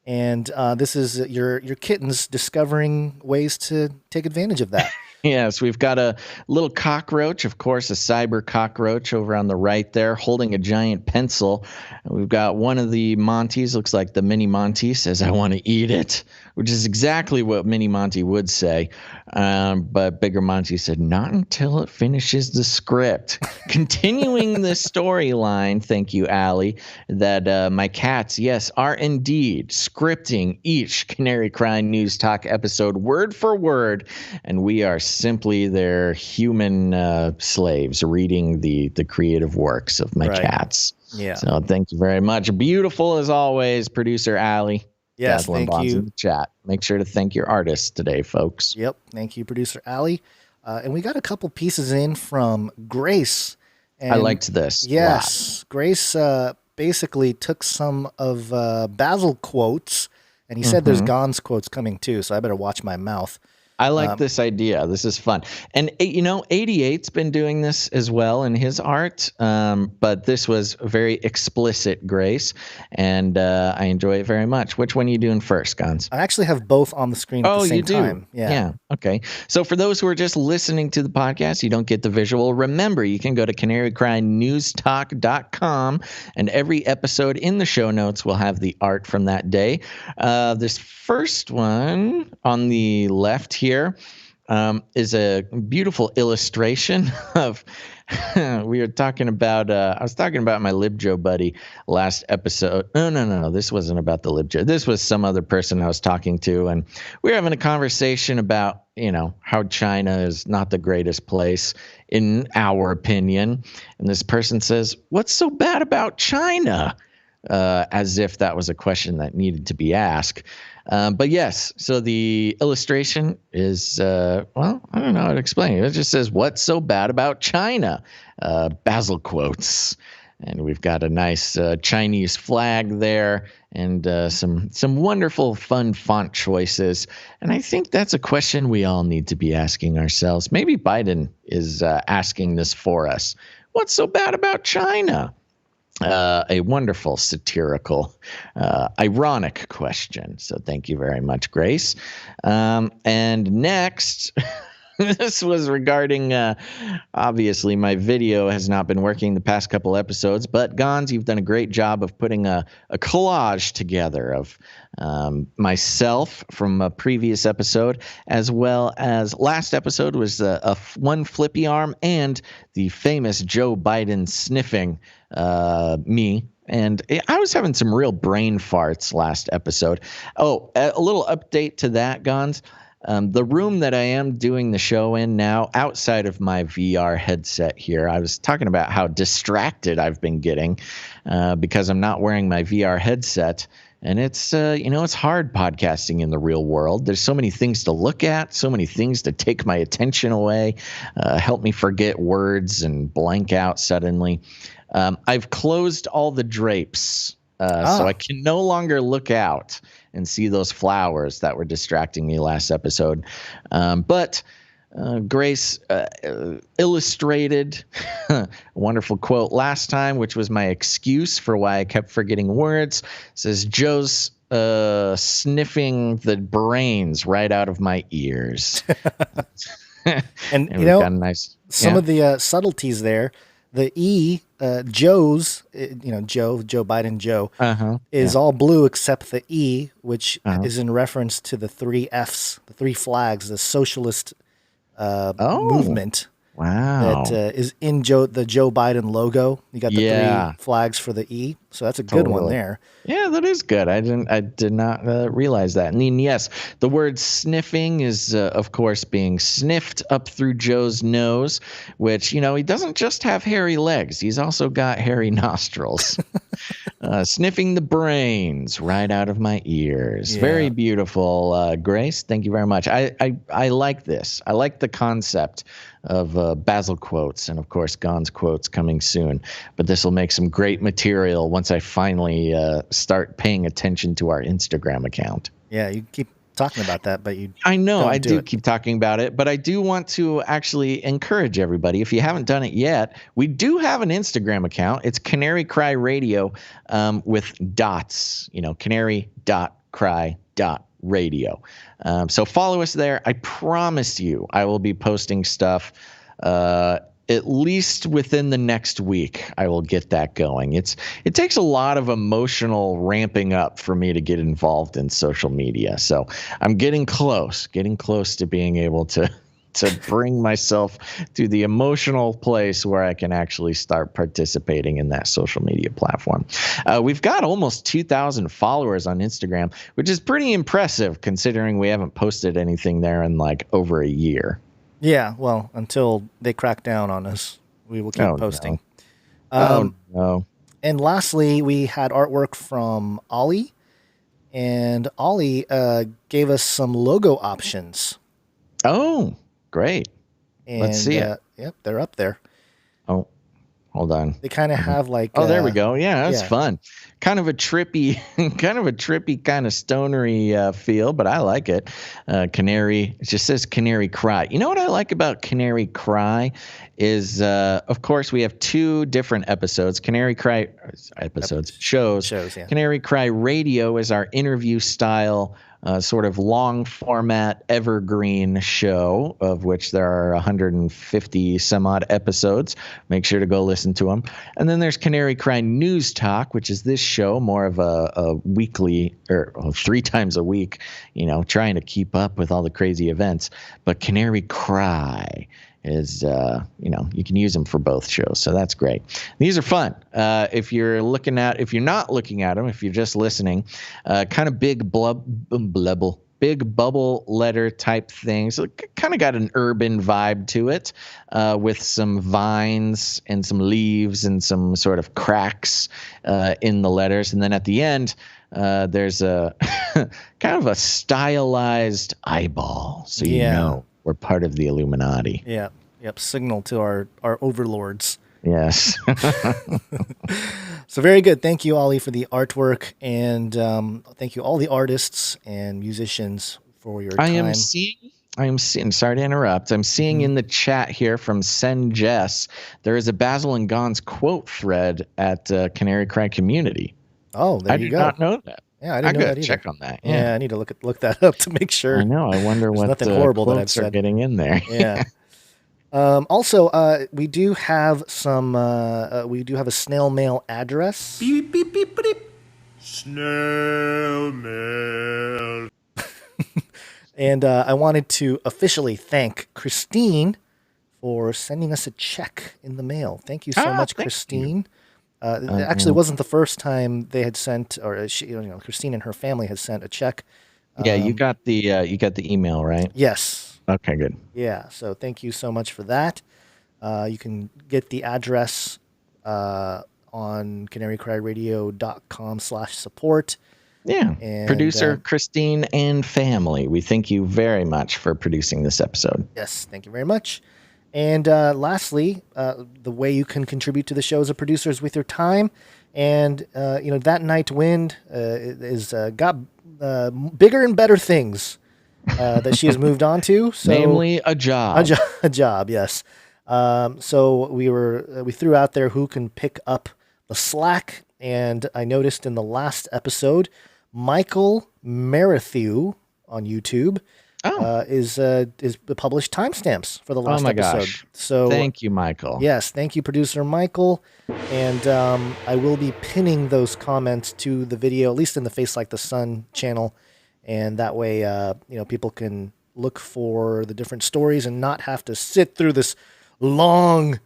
And this is your kittens discovering ways to take advantage of that. Yes, we've got a little cockroach, of course, a cyber cockroach over on the right there, holding a giant pencil. We've got one of the Monties, looks like the mini Monty, says, "I want to eat it," which is exactly what mini Monty would say. But bigger Monty said, "Not until it finishes the script." Continuing the storyline, thank you, Allie, that my cats, yes, are indeed scripting each Canary Cry News Talk episode word for word, and we are simply their human slaves reading the creative works of my cats. Yeah. So thank you very much. Beautiful as always, producer Allie. Yes, thank you. In the chat. Make sure to thank your artists today, folks. Yep. Thank you, producer Allie. And we got a couple pieces in from Grace. And I liked this. Yes. Grace basically took some of Basil quotes, and he said there's Gon's quotes coming too, so I better watch my mouth. I like this idea. This is fun. And, 88's been doing this as well in his art, but this was very explicit, Grace, and I enjoy it very much. Which one are you doing first, Gons? I actually have both on the screen at the same time. Yeah. Okay. So for those who are just listening to the podcast, you don't get the visual, remember, you can go to canarycrynewstalk.com, and every episode in the show notes will have the art from that day. This first one on the left here is a beautiful illustration of we were talking about I was talking about my LibJoe buddy last episode. No, this wasn't about the LibJoe. This was some other person I was talking to, and we were having a conversation about how China is not the greatest place in our opinion, and this person says, "What's so bad about China?" As if that was a question that needed to be asked. But yes, so the illustration is, I don't know how to explain it. It just says, "What's so bad about China?" Basil quotes. And we've got a nice Chinese flag there and some wonderful, fun font choices. And I think that's a question we all need to be asking ourselves. Maybe Biden is asking this for us. What's so bad about China? a wonderful satirical, ironic question. So thank you very much, Grace. And next, this was regarding, obviously, my video has not been working the past couple episodes, but Gons, you've done a great job of putting a collage together of myself from a previous episode, as well as last episode was one flippy arm and the famous Joe Biden sniffing me. And I was having some real brain farts last episode. Oh, a little update to that, Gons. The room that I am doing the show in now, outside of my VR headset here, I was talking about how distracted I've been getting because I'm not wearing my VR headset. And it's, it's hard podcasting in the real world. There's so many things to look at, so many things to take my attention away, help me forget words and blank out suddenly. I've closed all the drapes, so I can no longer look out and see those flowers that were distracting me last episode. But Grace illustrated a wonderful quote last time, which was my excuse for why I kept forgetting words. It says, Joe's sniffing the brains right out of my ears. And got a nice, some of the subtleties there. The E, Joe's, Joe Biden, Joe, is all blue except the E, which is in reference to the three Fs, the three flags, the socialist movement. Wow. That is in the Joe Biden logo. You got the three flags for the E. So that's a good one there. Yeah, that is good. I did not realize that. And then, yes, the word sniffing is, of course, being sniffed up through Joe's nose, which, he doesn't just have hairy legs. He's also got hairy nostrils. Sniffing the brains right out of my ears. Yeah. Very beautiful, Grace. Thank you very much. I like this. I like the concept of Basil quotes and, of course, Gon's quotes coming soon. But this will make some great material once I finally start paying attention to our Instagram account. Yeah, you keep talking about that, but I know I do keep talking about it, but I do want to actually encourage everybody. If you haven't done it yet, we do have an Instagram account. It's Canary Cry Radio with dots, canary.cry.radio. So follow us there. I promise you I will be posting stuff at least within the next week. I will get that going. It takes a lot of emotional ramping up for me to get involved in social media. So I'm getting close to being able to bring myself to the emotional place where I can actually start participating in that social media platform. We've got almost 2,000 followers on Instagram, which is pretty impressive considering we haven't posted anything there in like over a year. Yeah, well, until they crack down on us, we will keep posting. No. And lastly, we had artwork from Ollie, and Ollie gave us some logo options. Oh, great. And, let's see it. Yep, they're up there. Oh, hold on. They kind of have like... Oh, there we go. Yeah, that's fun. Kind of a trippy, kind of stonery feel, but I like it. Canary, it just says Canary Cry. You know what I like about Canary Cry is, of course, we have two different episodes. Canary Cry shows. Yeah. Canary Cry Radio is our interview style, sort of long format evergreen show, of which there are 150 some odd episodes. Make sure to go listen to them. And then there's Canary Cry News Talk, which is this show, more of a weekly or 3 times a week, trying to keep up with all the crazy events. But Canary Cry is, you can use them for both shows. So that's great. These are fun. If you're not looking at them, if you're just listening, kind of big big bubble letter type things. So it kind of got an urban vibe to it, with some vines and some leaves and some sort of cracks in the letters. And then at the end, there's a kind of a stylized eyeball. So we're part of the Illuminati. Yeah. Yep. Signal to our overlords. Yes. So very good. Thank you, Ollie, for the artwork. And thank you all the artists and musicians for your time. I'm seeing, sorry to interrupt. I'm seeing in the chat here from Sen Jess, there is a Basil and Gon's quote thread at Canary Cry Community. Oh, there you go. I did not know that. Yeah, I didn't know that either. Check on that. Yeah, I need to look that up to make sure. I know. I wonder what nothing horrible that I've quotes are said. getting in there. Yeah. Also, we do have some. We do have a snail mail address. Beep, beep, beep, beep. Snail mail. And I wanted to officially thank Christine for sending us a check in the mail. Thank you so much, Christine. It actually wasn't the first time they had sent, or Christine and her family had sent a check. Yeah, you got the email, right? Yes. Okay, good. Yeah, so thank you so much for that. You can get the address on canarycryradio.com/support. Yeah. And, Producer Christine and family, we thank you very much for producing this episode. Yes, thank you very much. And lastly, the way you can contribute to the show as a producer is with your time. And, that night wind is got bigger and better things that she has moved on to. So, namely, a job. A job, yes. So we threw out there who can pick up the slack. And I noticed in the last episode, Michael Marathew on YouTube is published timestamps for the last episode. Gosh. So thank you, Michael. Yes, thank you, producer Michael. And I will be pinning those comments to the video, at least in the Face Like the Sun channel, and that way people can look for the different stories and not have to sit through this long,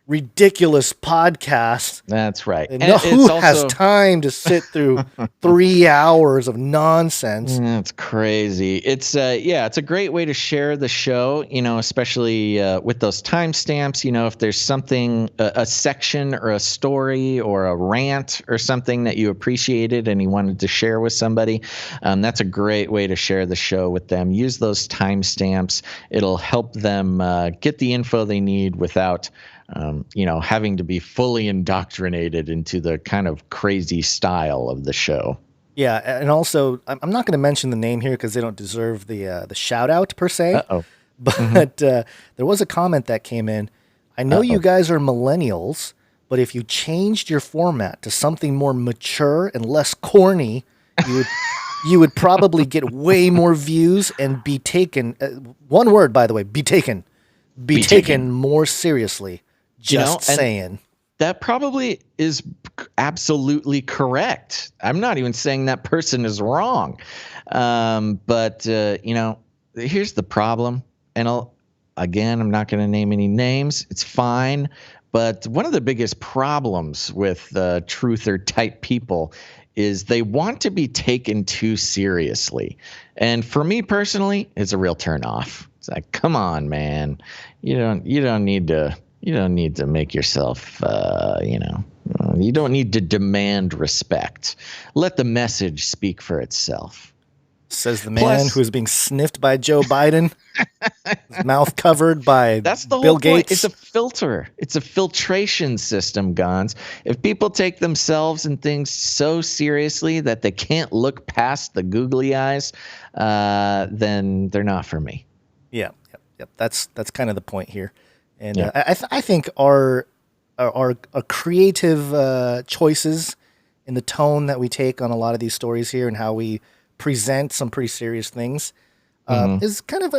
ridiculous podcast. That's right. And who has time to sit through 3 hours of nonsense? That's crazy. It's it's a great way to share the show, especially with those timestamps. If there's something, a section or a story or a rant or something that you appreciated and you wanted to share with somebody, that's a great way to share the show with them. Use those timestamps. It'll help them get the info they need without having to be fully indoctrinated into the kind of crazy style of the show. Yeah, and also, I'm not going to mention the name here because they don't deserve the shout out per se. Uh-oh. But there was a comment that came in. I know you guys are millennials, but if you changed your format to something more mature and less corny, you would probably get way more views and be taken. One word, by the way, be taken more seriously. Just saying. That probably is absolutely correct. I'm not even saying that person is wrong. But here's the problem. And I'm not going to name any names. It's fine. But one of the biggest problems with truther type people is they want to be taken too seriously. And for me personally, it's a real turnoff. It's like, come on, man. You don't need to make yourself, you don't need to demand respect. Let the message speak for itself. Says the man who is being sniffed by Joe Biden, his mouth covered by That's the Bill whole point. Gates. It's a filter. It's a filtration system, Gons. If people take themselves and things so seriously that they can't look past the googly eyes, then they're not for me. Yeah. That's kind of the point here. And I think our creative choices in the tone that we take on a lot of these stories here and how we present some pretty serious things is kind of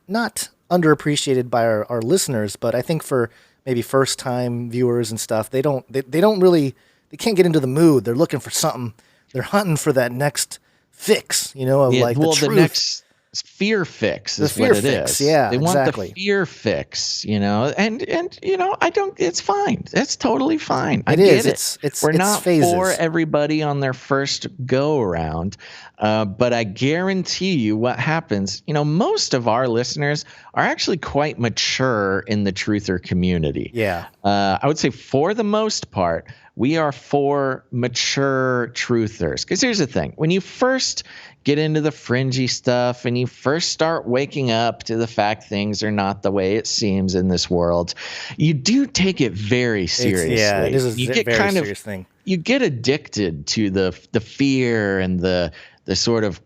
not underappreciated by our listeners. But I think for maybe first time viewers and stuff, they can't get into the mood. They're looking for something. They're hunting for that next fix, the truth. The next fear fix is what it is. Yeah, they want exactly. the fear fix, and I don't. It's fine. That's totally fine. It is. We're not phases. for everybody on their first go around, but I guarantee you, what happens. Most of our listeners are actually quite mature in the truther community. Yeah, I would say for the most part, we are for mature truthers. Because here's the thing: when you first get into the fringy stuff and you first start waking up to the fact things are not the way it seems in this world, you do take it very seriously. It is a very serious thing. You get addicted to the fear and the sort of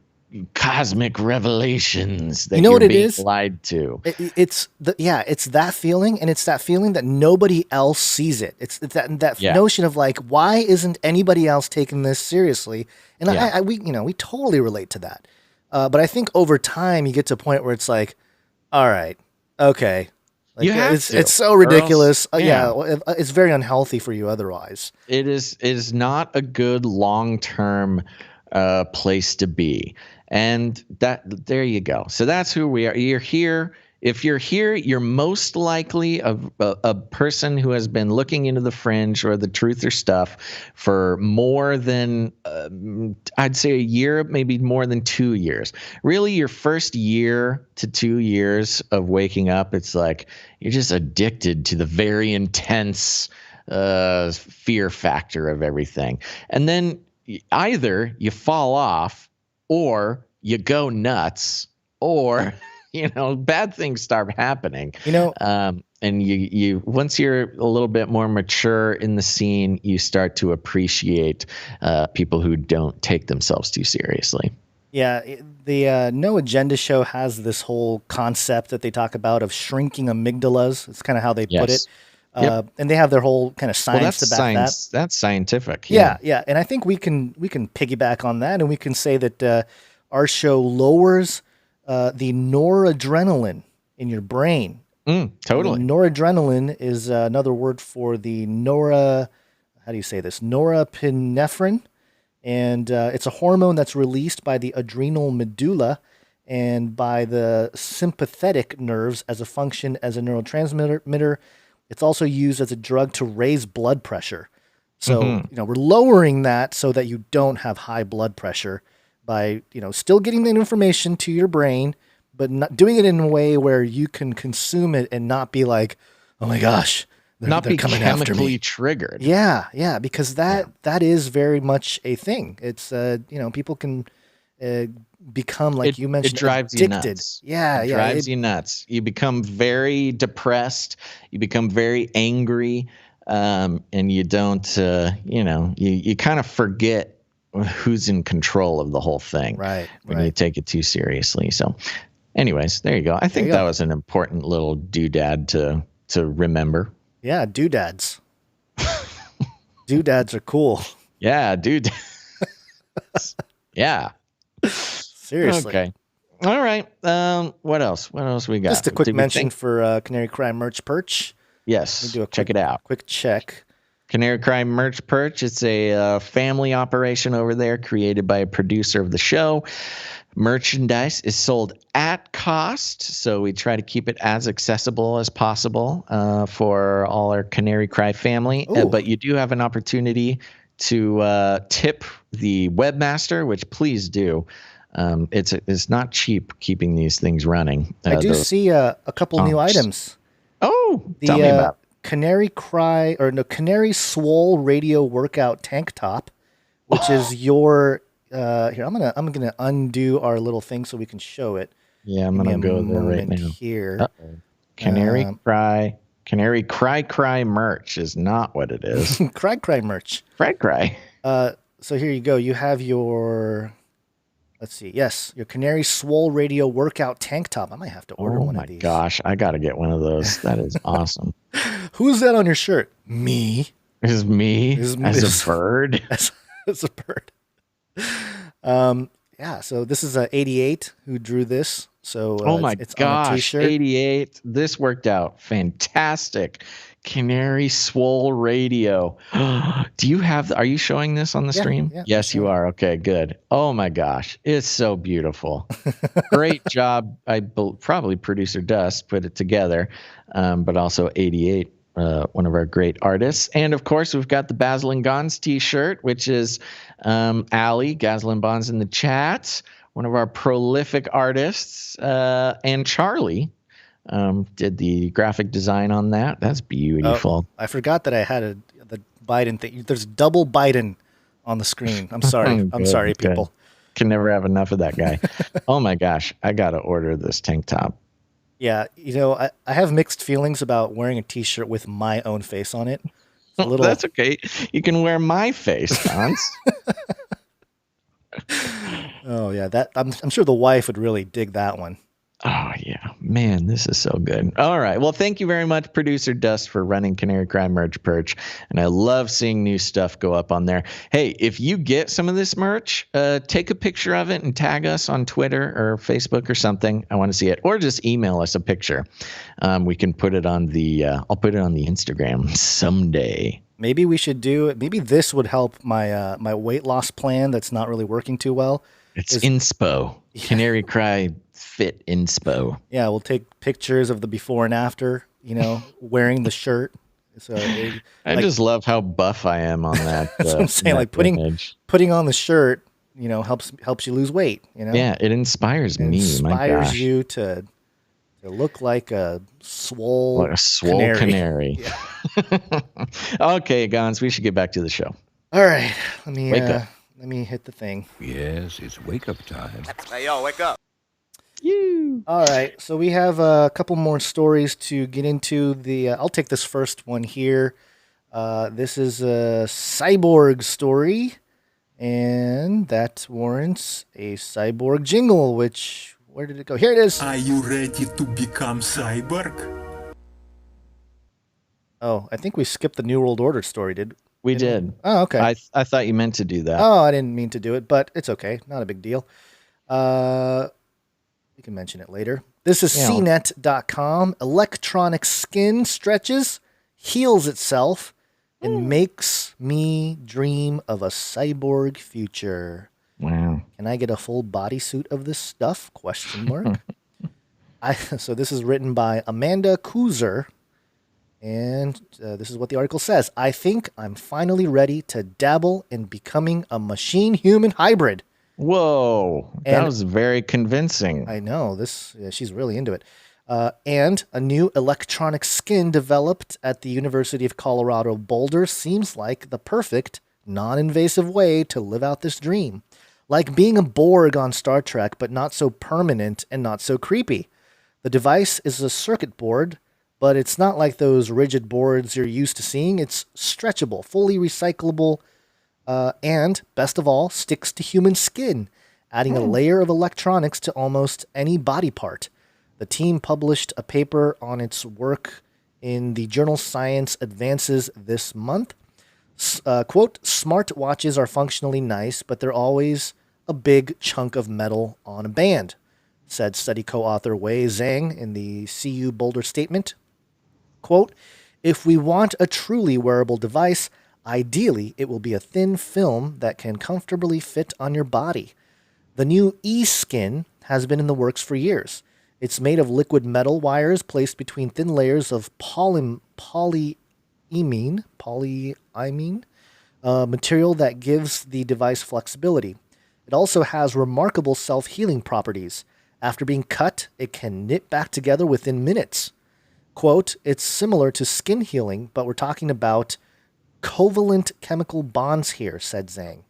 cosmic revelations that You know you're what it being is? lied to. It's that feeling, and it's that feeling that nobody else sees it. It's that notion of like, why isn't anybody else taking this seriously? And we totally relate to that. But I think over time you get to a point where it's like, all right, okay, like, you have it's so ridiculous. Else, it's very unhealthy for you otherwise. It is not a good long-term place to be. And there you go. So that's who we are. You're here. If you're here, you're most likely a person who has been looking into the fringe or the truther stuff for more than, I'd say, a year, maybe more than 2 years. Really, your first year to 2 years of waking up, it's like you're just addicted to the very intense fear factor of everything. And then either you fall off or you go nuts or bad things start happening. And you once you're a little bit more mature in the scene, you start to appreciate people who don't take themselves too seriously. Yeah, the No Agenda show has this whole concept that they talk about of shrinking amygdalas. It's kind of how they put it. And they have their whole kind of science to back that. That's scientific. Yeah. And I think we can piggyback on that, and we can say that our show lowers the noradrenaline in your brain. Totally. And noradrenaline is another word for the norepinephrine. And it's a hormone that's released by the adrenal medulla and by the sympathetic nerves as a function as a neurotransmitter. It's also used as a drug to raise blood pressure. So, we're lowering that so that you don't have high blood pressure by, still getting that information to your brain, but not doing it in a way where you can consume it and not be like, oh my gosh, not they're be coming after chemically me. triggered. Yeah, because that is very much a thing. It's people can become, like you mentioned, it drives addicted. You nuts. Yeah, it drives you nuts. You become very depressed. You become very angry, and you don't. You kind of forget who's in control of the whole thing. Right. When you take it too seriously. So, anyways, there you go. I think that was an important little doodad to remember. Yeah, doodads. Doodads are cool. Yeah, dude. Yeah. Seriously. Okay. All right. What else? What else we got? Just a quick mention for Canary Cry Merch Perch. Yes. Check it out. Quick check. Canary Cry Merch Perch. It's a family operation over there created by a producer of the show. Merchandise is sold at cost, so we try to keep it as accessible as possible for all our Canary Cry family. But you do have an opportunity to tip the webmaster, which please do. It's not cheap keeping these things running. I do see a couple new items. Oh, tell me about Canary Swole Radio Workout Tank Top, which is your here. I'm gonna undo our little thing so we can show it. Yeah, I'm gonna go there right now. Here, Canary Cry merch is not what it is. Cry merch. Cry. So here you go. You have your. Let's see. Yes, your Canary Swole Radio Workout Tank Top. I might have to order one of these. Oh my gosh, I got to get one of those. That is awesome. Who's that on your shirt? Me. Is me as a bird? As a bird. Yeah. So this is 88 who drew this. So oh my it's gosh, on a t-shirt. 88. This worked out fantastic. Canary Swole Radio. Do you have? Are you showing this on the stream? Yeah, yes, you are. Okay, good. Oh my gosh, it's so beautiful. Great job. Probably producer Dust put it together, but also 88, one of our great artists. And of course, we've got the Basil and Gons T-shirt, which is Allie Basil and Bonds in the chat, one of our prolific artists, and Charlie. Did the graphic design on that. That's beautiful. I forgot that I had the Biden thing. There's double Biden on the screen. I'm sorry. I'm sorry, people. Can never have enough of that guy. Oh my gosh. I got to order this tank top. Yeah. I have mixed feelings about wearing a t-shirt with my own face on it. That's okay. You can wear my face, Hans. Oh yeah, that I'm sure the wife would really dig that one. Oh, yeah. Man, this is so good. All right. Well, thank you very much, Producer Dust, for running Canary Cry Merch Perch. And I love seeing new stuff go up on there. Hey, if you get some of this merch, take a picture of it and tag us on Twitter or Facebook or something. I want to see it. Or just email us a picture. We can put it on the, I'll put it on the Instagram someday. Maybe we should do it. Maybe this would help my my weight loss plan that's not really working too well. It's inspo. Canary Cry Fit inspo. Yeah, we'll take pictures of the before and after, wearing the shirt. So I just love how buff I am on that. That's what I'm saying. Like putting on the shirt, helps you lose weight. Yeah, it inspires me. Inspires you to look like a swole canary. Yeah. Okay, Gons, we should get back to the show. All right, wake up. Let me hit the thing. Yes, it's wake up time. Hey, yo, wake up. All right, so we have a couple more stories to get into. I'll take this first one here. This is a cyborg story, and that warrants a cyborg jingle, where did it go? Here it is. Are you ready to become cyborg? Oh, I think we skipped the New World Order story, did we? Did. Oh, okay. I thought you meant to do that. Oh, I didn't mean to do it, but it's okay. Not a big deal. We can mention it later. This is Ccnt.com. Electronic skin stretches, heals itself, and makes me dream of a cyborg future. Wow. Can I get a full bodysuit of this stuff? ? So this is written by Amanda Kuzer. And this is what the article says. I think I'm finally ready to dabble in becoming a machine-human hybrid. Whoa, that was very convincing. I know. She's really into it. And a new electronic skin developed at the University of Colorado Boulder seems like the perfect, non-invasive way to live out this dream. Like being a Borg on Star Trek, but not so permanent and not so creepy. The device is a circuit board, but it's not like those rigid boards you're used to seeing. It's stretchable, fully recyclable, and, best of all, sticks to human skin, adding a layer of electronics to almost any body part. The team published a paper on its work in the journal Science Advances this month. Quote, smart watches are functionally nice, but they're always a big chunk of metal on a band, said study co-author Wei Zhang in the CU Boulder statement. Quote, if we want a truly wearable device, ideally, it will be a thin film that can comfortably fit on your body. The new e-skin has been in the works for years. It's made of liquid metal wires placed between thin layers of polyimine material that gives the device flexibility. It also has remarkable self-healing properties. After being cut, it can knit back together within minutes. Quote, it's similar to skin healing, but we're talking about covalent chemical bonds here, said Zhang.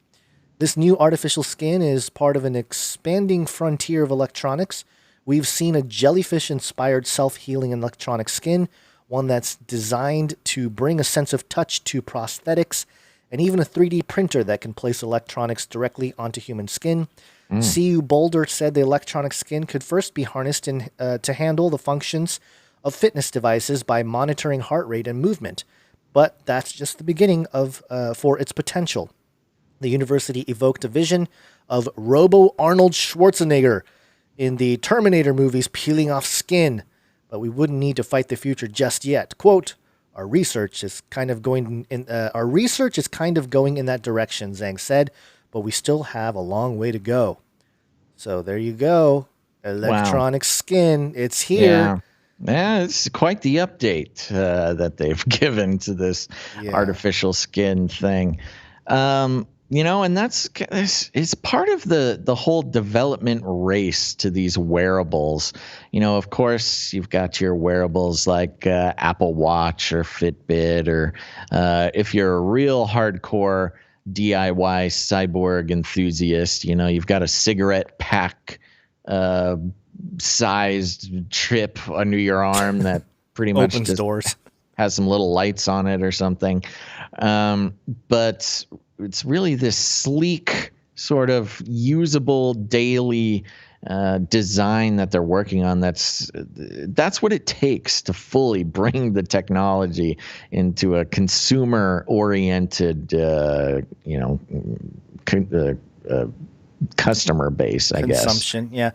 This new artificial skin is part of an expanding frontier of electronics. We've seen a jellyfish-inspired self-healing electronic skin, one that's designed to bring a sense of touch to prosthetics, and even a 3D printer that can place electronics directly onto human skin. CU Boulder said the electronic skin could first be harnessed to handle the functions of fitness devices by monitoring heart rate and movement. But that's just the beginning for its potential. The university evoked a vision of Robo-Arnold Schwarzenegger in the Terminator movies peeling off skin, but we wouldn't need to fight the future just yet. Quote, our research is kind of going in that direction, Zhang said, but we still have a long way to go. So there you go. Electronic skin. It's here. Yeah, it's quite the update that they've given to this artificial skin thing. And it's part of the whole development race to these wearables. Of course, you've got your wearables like Apple Watch or Fitbit, or if you're a real hardcore DIY cyborg enthusiast, you've got a cigarette pack sized chip under your arm that pretty much opens doors, has some little lights on it or something. But it's really this sleek sort of usable daily design that they're working on. That's what it takes to fully bring the technology into a consumer-oriented, customer base, I guess. Consumption, yeah.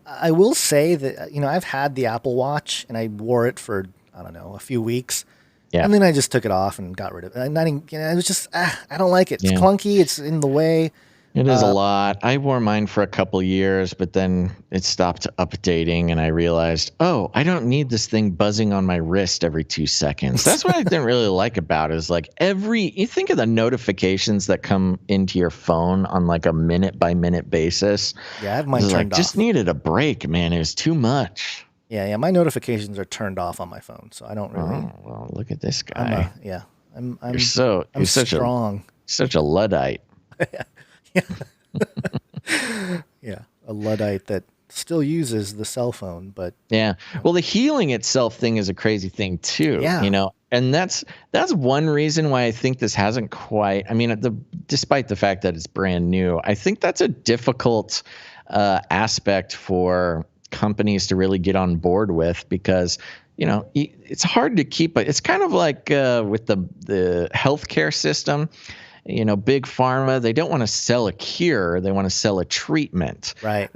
I will say that, I've had the Apple Watch and I wore it for, I don't know, a few weeks. Yeah. And then I just took it off and got rid of it. And it was just, I don't like it. It's clunky. It's in the way. It is a lot. I wore mine for a couple years, but then it stopped updating, and I realized, I don't need this thing buzzing on my wrist every 2 seconds. That's what I didn't really like about it. Is like you think of the notifications that come into your phone on like a minute by minute basis. Yeah, I have mine turned off. Just needed a break, man. It was too much. Yeah. My notifications are turned off on my phone, so I don't really. Oh, well, look at this guy. I'm such strong. Such a Luddite. Yeah, a Luddite that still uses the cell phone, but well, the healing itself thing is a crazy thing too. And that's one reason why I think this hasn't quite. I mean, despite the fact that it's brand new, I think that's a difficult aspect for companies to really get on board with, because it's hard to keep. It's kind of like with the healthcare system. Big pharma, they don't want to sell a cure. They want to sell a treatment. Right.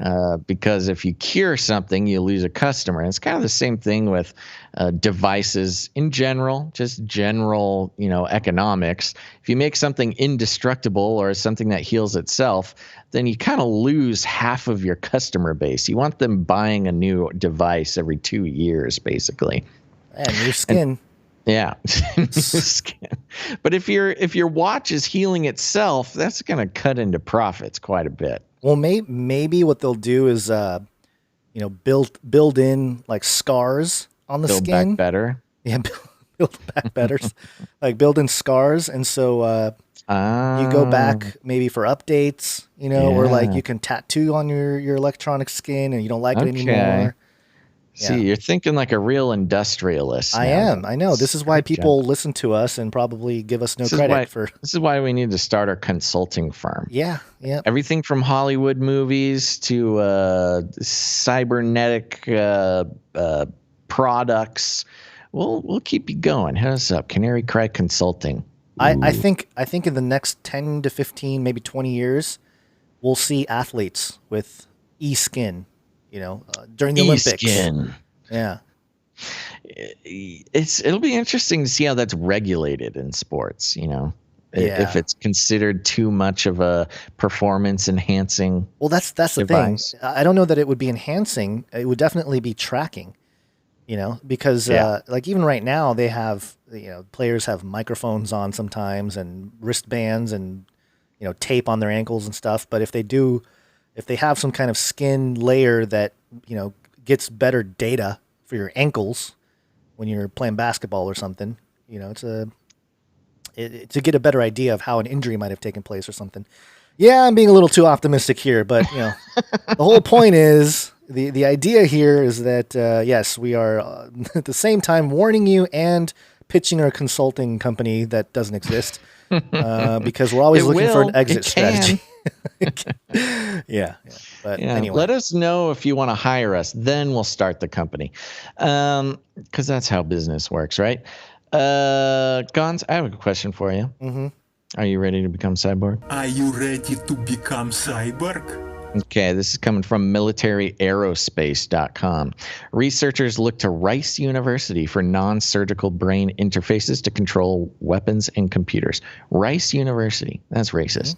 Because if you cure something, you lose a customer. And it's kind of the same thing with devices in general, just general, economics. If you make something indestructible or something that heals itself, then you kind of lose half of your customer base. You want them buying a new device every 2 years, basically. And your skin. Skin. But if your watch is healing itself, that's going to cut into profits quite a bit. Well, maybe what they'll do is, build in like scars on the skin. Build back better. Yeah, build back better. Like build in scars, and so you go back maybe for updates, or like you can tattoo on your electronic skin, and you don't like it anymore. See, you're thinking like a real industrialist. I am. I know. This is why people listen to us and probably give us no credit for. This is why we need to start our consulting firm. Yeah. Everything from Hollywood movies to cybernetic products. We'll keep you going. Hit us up, Canary Cry Consulting. I think in the next 10 to 15, maybe 20 years, we'll see athletes with e-skin. During the Olympics. E-skin. Yeah. It'll be interesting to see how that's regulated in sports, if it's considered too much of a performance enhancing. Well, that's the device. thing. I don't know that it would be enhancing. It would definitely be tracking, because like even right now they have, players have microphones on sometimes and wristbands and, tape on their ankles and stuff. But if they have some kind of skin layer that, gets better data for your ankles when you're playing basketball or something, to get a better idea of how an injury might have taken place or something. Yeah, I'm being a little too optimistic here, but the whole point is the idea here is that, yes, we are at the same time warning you and pitching our consulting company that doesn't exist because we're always looking for an exit strategy. Yeah. But anyway, let us know if you want to hire us. Then we'll start the company, because that's how business works, right? Gons, I have a question for you. Mm-hmm. Are you ready to become cyborg? Are you ready to become cyborg? Okay, this is coming from militaryaerospace.com. Researchers look to Rice University for non-surgical brain interfaces to control weapons and computers. Rice University, that's racist.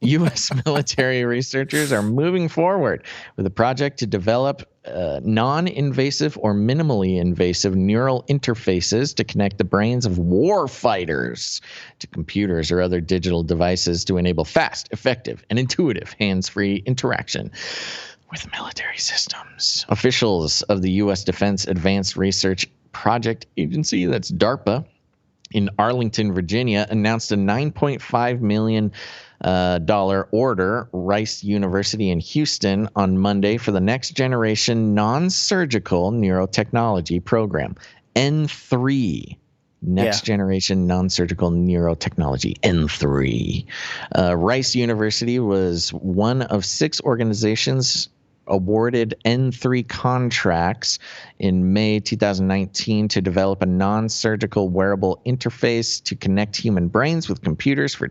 U.S. military researchers are moving forward with a project to develop non-invasive or minimally invasive neural interfaces to connect the brains of war fighters to computers or other digital devices to enable fast, effective, and intuitive hands-free interaction with military systems. Officials of the U.S. Defense Advanced Research Project Agency, that's DARPA, in Arlington, Virginia, announced a $9.5 million order, Rice University in Houston, on Monday for the next generation non-surgical neurotechnology program, N3. Next generation non-surgical neurotechnology, N3. Rice University was one of 6 organizations awarded N3 contracts in May 2019 to develop a non-surgical wearable interface to connect human brains with computers for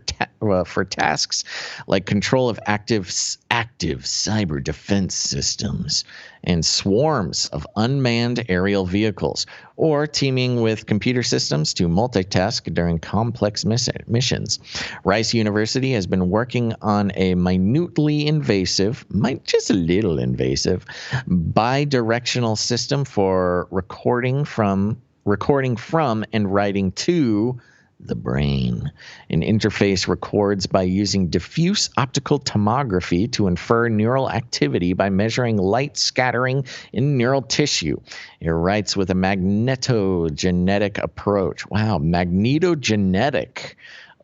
tasks like control of active cyber defense systems and swarms of unmanned aerial vehicles, or teaming with computer systems to multitask during complex missions. Rice University has been working on a minutely invasive, just a little invasive, bidirectional system for recording from and writing to the brain. An interface records by using diffuse optical tomography to infer neural activity by measuring light scattering in neural tissue. It writes with a magnetogenetic approach. Wow, magnetogenetic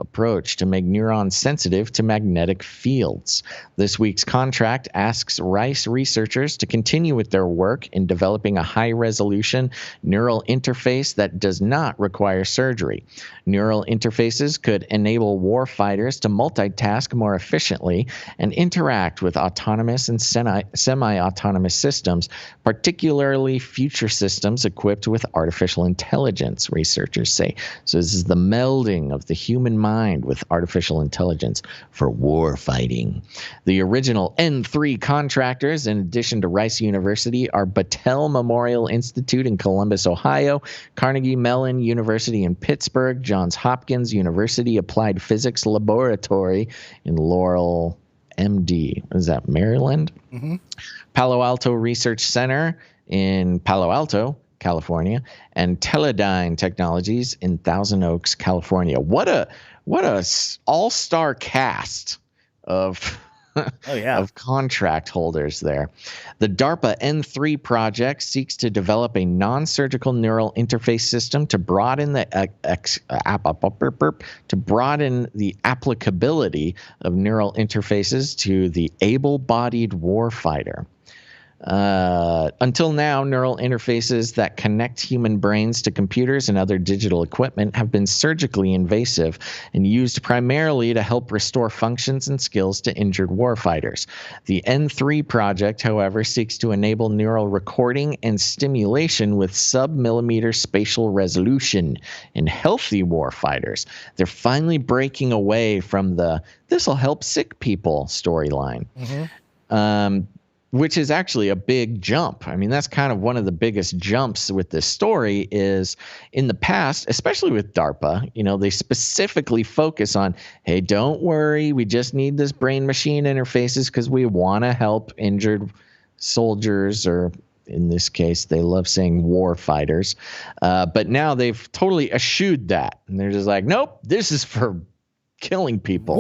approach to make neurons sensitive to magnetic fields. This week's contract asks Rice researchers to continue with their work in developing a high-resolution neural interface that does not require surgery. Neural interfaces could enable warfighters to multitask more efficiently and interact with autonomous and semi-autonomous systems, particularly future systems equipped with artificial intelligence, researchers say. So this is the melding of the human mind with artificial intelligence for war fighting. The original N3 contractors, in addition to Rice University, are Battelle Memorial Institute in Columbus, Ohio, Carnegie Mellon University in Pittsburgh, Johns Hopkins University Applied Physics Laboratory in Laurel, MD. What is that, Maryland? Mm-hmm. Palo Alto Research Center in Palo Alto, California, and Teledyne Technologies in Thousand Oaks, California. What a all-star cast of of contract holders there. The DARPA N3 project seeks to develop a non-surgical neural interface system to broaden the applicability of neural interfaces to the able-bodied warfighter. Until now, neural interfaces that connect human brains to computers and other digital equipment have been surgically invasive and used primarily to help restore functions and skills to injured warfighters. The N3 project, however, seeks to enable neural recording and stimulation with sub-millimeter spatial resolution in healthy warfighters. They're finally breaking away from the "this'll help sick people" storyline. Mm-hmm. Which is actually a big jump. I mean, that's kind of one of the biggest jumps with this story is in the past, especially with DARPA, they specifically focus on, hey, don't worry, we just need this brain machine interfaces because we want to help injured soldiers, or in this case, they love saying war fighters. But now they've totally eschewed that. And they're just like, nope, this is for killing people.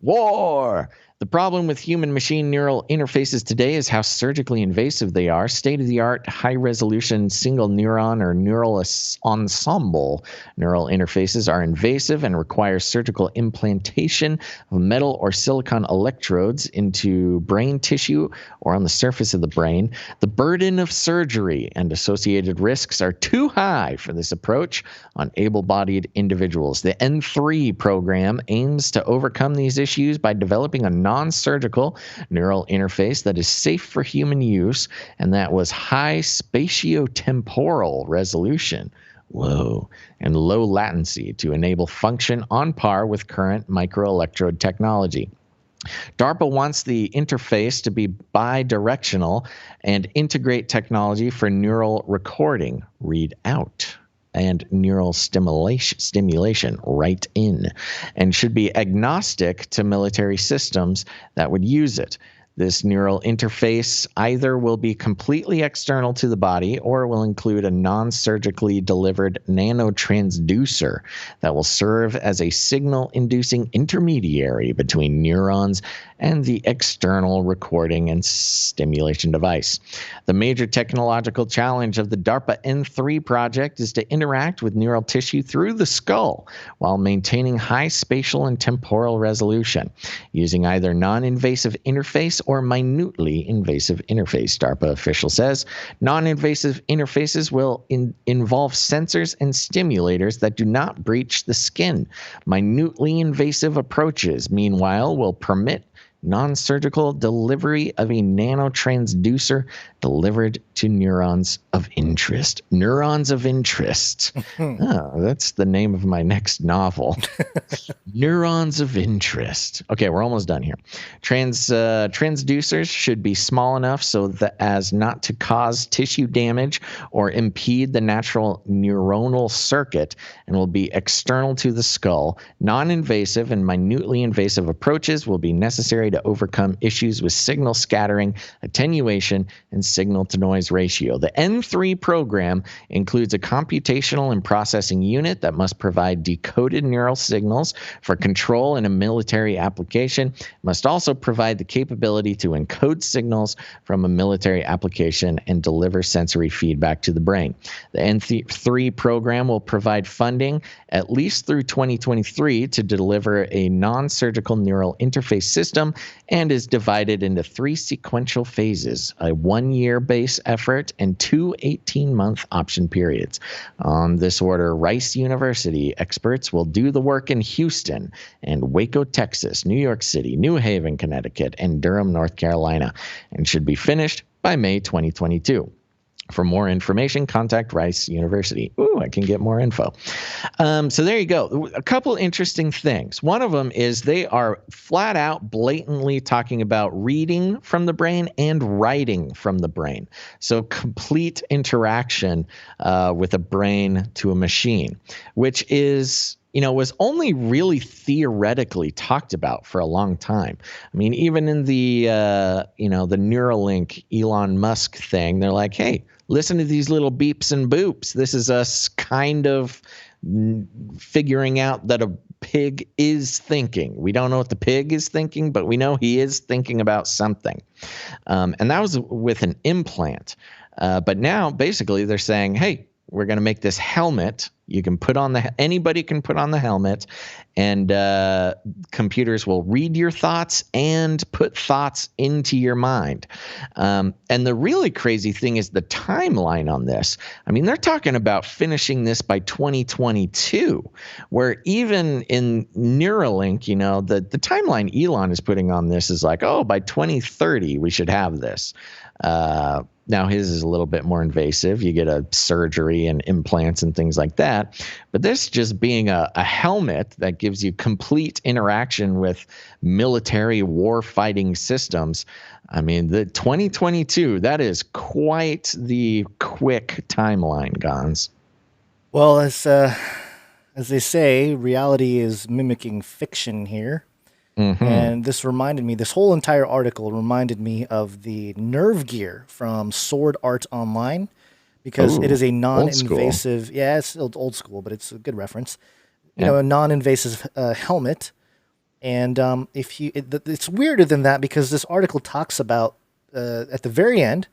War. The problem with human-machine neural interfaces today is how surgically invasive they are. State-of-the-art, high-resolution single neuron or neural ensemble neural interfaces are invasive and require surgical implantation of metal or silicon electrodes into brain tissue or on the surface of the brain. The burden of surgery and associated risks are too high for this approach on able-bodied individuals. The N3 program aims to overcome these issues by developing a non-surgical neural interface that is safe for human use and that was high spatiotemporal resolution, and low latency to enable function on par with current microelectrode technology. DARPA wants the interface to be bidirectional and integrate technology for neural recording, read out, and neural stimulation, write in, and should be agnostic to military systems that would use it. This neural interface either will be completely external to the body or will include a non-surgically delivered nanotransducer that will serve as a signal-inducing intermediary between neurons and the external recording and stimulation device. The major technological challenge of the DARPA N3 project is to interact with neural tissue through the skull while maintaining high spatial and temporal resolution. Using either non-invasive interface or minutely invasive interface, DARPA official says. Non-invasive interfaces will involve sensors and stimulators that do not breach the skin. Minutely invasive approaches, meanwhile, will permit non-surgical delivery of a nanotransducer delivered to neurons of interest. Neurons of interest. Oh, that's the name of my next novel. Neurons of interest. Okay, we're almost done here. Transducers should be small enough so that as not to cause tissue damage or impede the natural neuronal circuit, and will be external to the skull. Non-invasive and minutely invasive approaches will be necessary to overcome issues with signal scattering, attenuation, and signal-to-noise ratio. The N3 program includes a computational and processing unit that must provide decoded neural signals for control in a military application. It must also provide the capability to encode signals from a military application and deliver sensory feedback to the brain. The N3 program will provide funding at least through 2023 to deliver a non-surgical neural interface system, and is divided into 3 sequential phases, a 1-year base effort and 2 18-month option periods. On this order, Rice University experts will do the work in Houston and Waco, Texas, New York City, New Haven, Connecticut, and Durham, North Carolina, and should be finished by May 2022. For more information, contact Rice University. Ooh, I can get more info. So there you go. A couple interesting things. One of them is they are flat out blatantly talking about reading from the brain and writing from the brain. So complete interaction with a brain to a machine, which is, was only really theoretically talked about for a long time. I mean, even in the, the Neuralink Elon Musk thing, they're like, hey, listen to these little beeps and boops. This is us kind of figuring out that a pig is thinking. We don't know what the pig is thinking, but we know he is thinking about something. And that was with an implant. But now, basically, they're saying, hey, we're going to make this helmet. You can put on anybody can put on the helmet, and computers will read your thoughts and put thoughts into your mind. And the really crazy thing is the timeline on this. I mean, they're talking about finishing this by 2022, where even in Neuralink, the timeline Elon is putting on this is like, oh, by 2030, we should have this. Now, his is a little bit more invasive. You get a surgery and implants and things like that. But this just being a helmet that gives you complete interaction with military war fighting systems. I mean, the 2022, that is quite the quick timeline, Gons. Well, as they say, reality is mimicking fiction here. Mm-hmm. And this whole entire article reminded me of the nerve gear from Sword Art Online, because it is a non-invasive, it's old school, but it's a good reference. A non-invasive helmet. And it's weirder than that, because this article talks about, at the very end,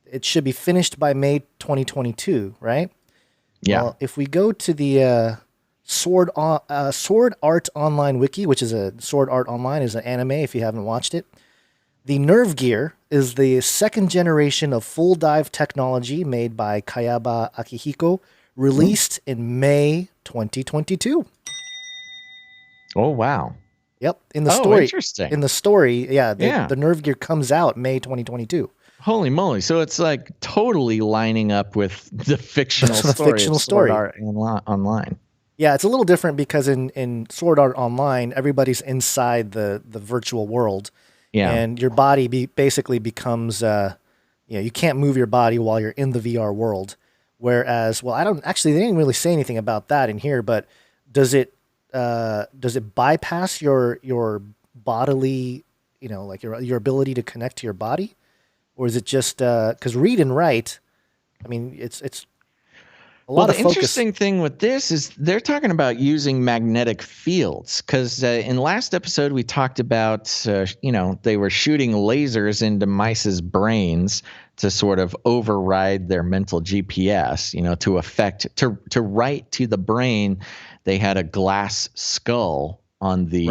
it should be finished by May 2022, right? Yeah. Well, if we go to the Sword Art Online wiki, which is Sword Art Online is an anime if you haven't watched it. The nerve gear is the second generation of full dive technology made by Kayaba Akihiko, released in May 2022. Oh, wow. Yep. In the story, interesting. In the story, the nerve gear comes out May 2022. Holy moly. So it's like totally lining up with the fictional story. Sword Art Online. Yeah, it's a little different because in Sword Art Online, everybody's inside the virtual world. Yeah. And your body basically becomes, you can't move your body while you're in the VR world. Whereas, they didn't really say anything about that in here, but does it bypass your bodily, like your ability to connect to your body? Or is it just, because read and write, I mean, it's the interesting thing with this is they're talking about using magnetic fields, because in last episode we talked about, they were shooting lasers into mice's brains to sort of override their mental GPS, to write to the brain. They had a glass skull on the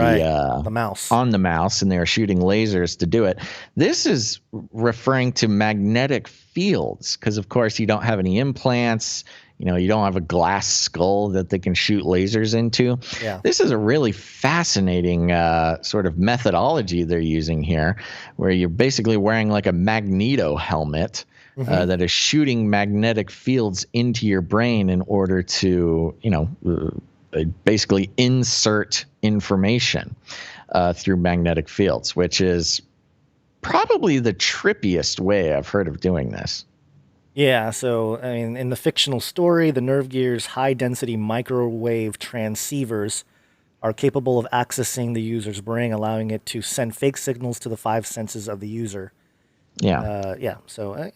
mouse. On the mouse, and they were shooting lasers to do it. This is referring to magnetic fields because, of course, you don't have any implants. You don't have a glass skull that they can shoot lasers into. Yeah. This is a really fascinating sort of methodology they're using here, where you're basically wearing like a magneto helmet that is shooting magnetic fields into your brain in order to, basically insert information through magnetic fields, which is probably the trippiest way I've heard of doing this. Yeah, so, I mean, in the fictional story, the nerve gear's high-density microwave transceivers are capable of accessing the user's brain, allowing it to send fake signals to the 5 senses of the user. Yeah. So,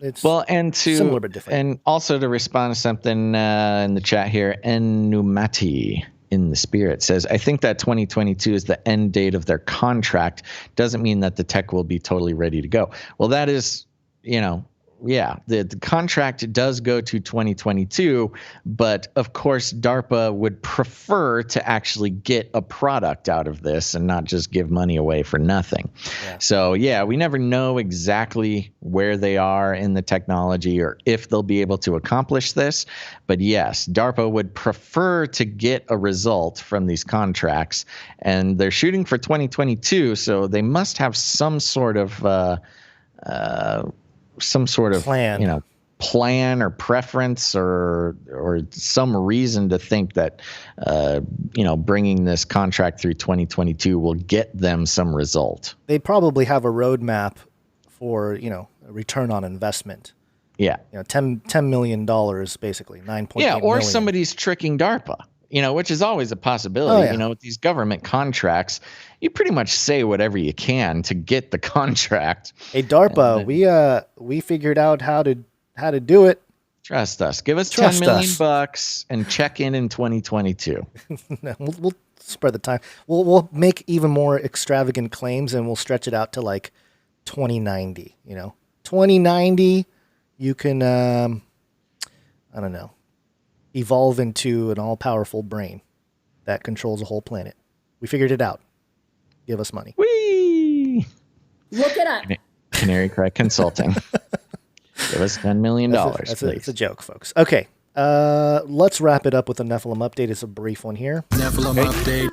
it's similar but different. And also to respond to something in the chat here, Enumati in the spirit says, I think that 2022 is the end date of their contract. Doesn't mean that the tech will be totally ready to go. Well, that is, the contract does go to 2022, but of course, DARPA would prefer to actually get a product out of this and not just give money away for nothing. Yeah. So, we never know exactly where they are in the technology or if they'll be able to accomplish this. But yes, DARPA would prefer to get a result from these contracts, and they're shooting for 2022, so they must have some sort of plan. Plan or preference or some reason to think that bringing this contract through 2022 will get them some result. They probably have a roadmap for a return on investment. Yeah, $10 million basically, 9.8 or million. somebody's tricking DARPA. Which is always a possibility. With these government contracts, you pretty much say whatever you can to get the contract. Hey, DARPA, we figured out how to do it. Trust us. Give us $10 million and check in 2022. We'll spread the time. We'll make even more extravagant claims, and we'll stretch it out to like 2090. 2090, you can I don't know, evolve into an all-powerful brain that controls a whole planet. We figured it out. Give us money. Whee! Look it up. Canary Cry Consulting. Give us $10 million, please. It's a joke, folks. Okay, let's wrap it up with a Nephilim update. It's a brief one here. Nephilim update.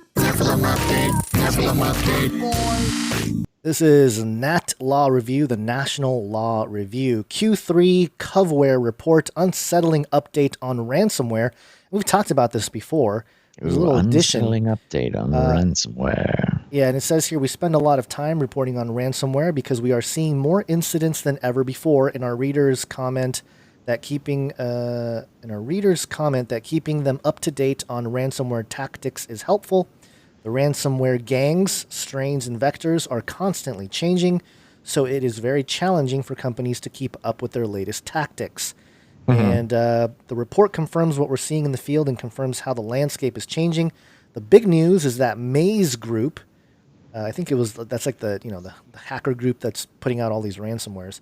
This is Nat Law Review, the National Law Review. Q3 Coveware Report, unsettling update on ransomware. We've talked about this before. There's a little addition. Unsettling update on ransomware. Yeah, and it says here, we spend a lot of time reporting on ransomware because we are seeing more incidents than ever before. In our readers' comment that keeping them up to date on ransomware tactics is helpful. The ransomware gangs, strains, and vectors are constantly changing, so it is very challenging for companies to keep up with their latest tactics. And the report confirms what we're seeing in the field and confirms how the landscape is changing. The big news is that Maze Group, that's like the hacker group that's putting out all these ransomwares,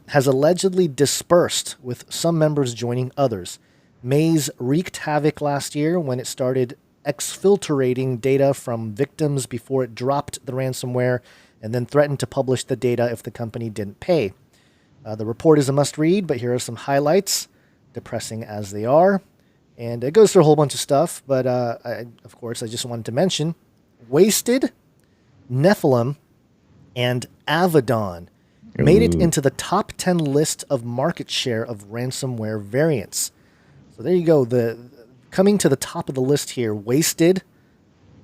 has allegedly dispersed, with some members joining others. Maze wreaked havoc last year when it started exfiltrating data from victims before it dropped the ransomware, and then threatened to publish the data if the company didn't pay. The report is a must-read, but here are some highlights, depressing as they are. And it goes through a whole bunch of stuff, but of course, I just wanted to mention Wasted, Nephilim, and Avedon made it into the top 10 list of market share of ransomware variants. So there you go. Coming to the top of the list here, Wasted,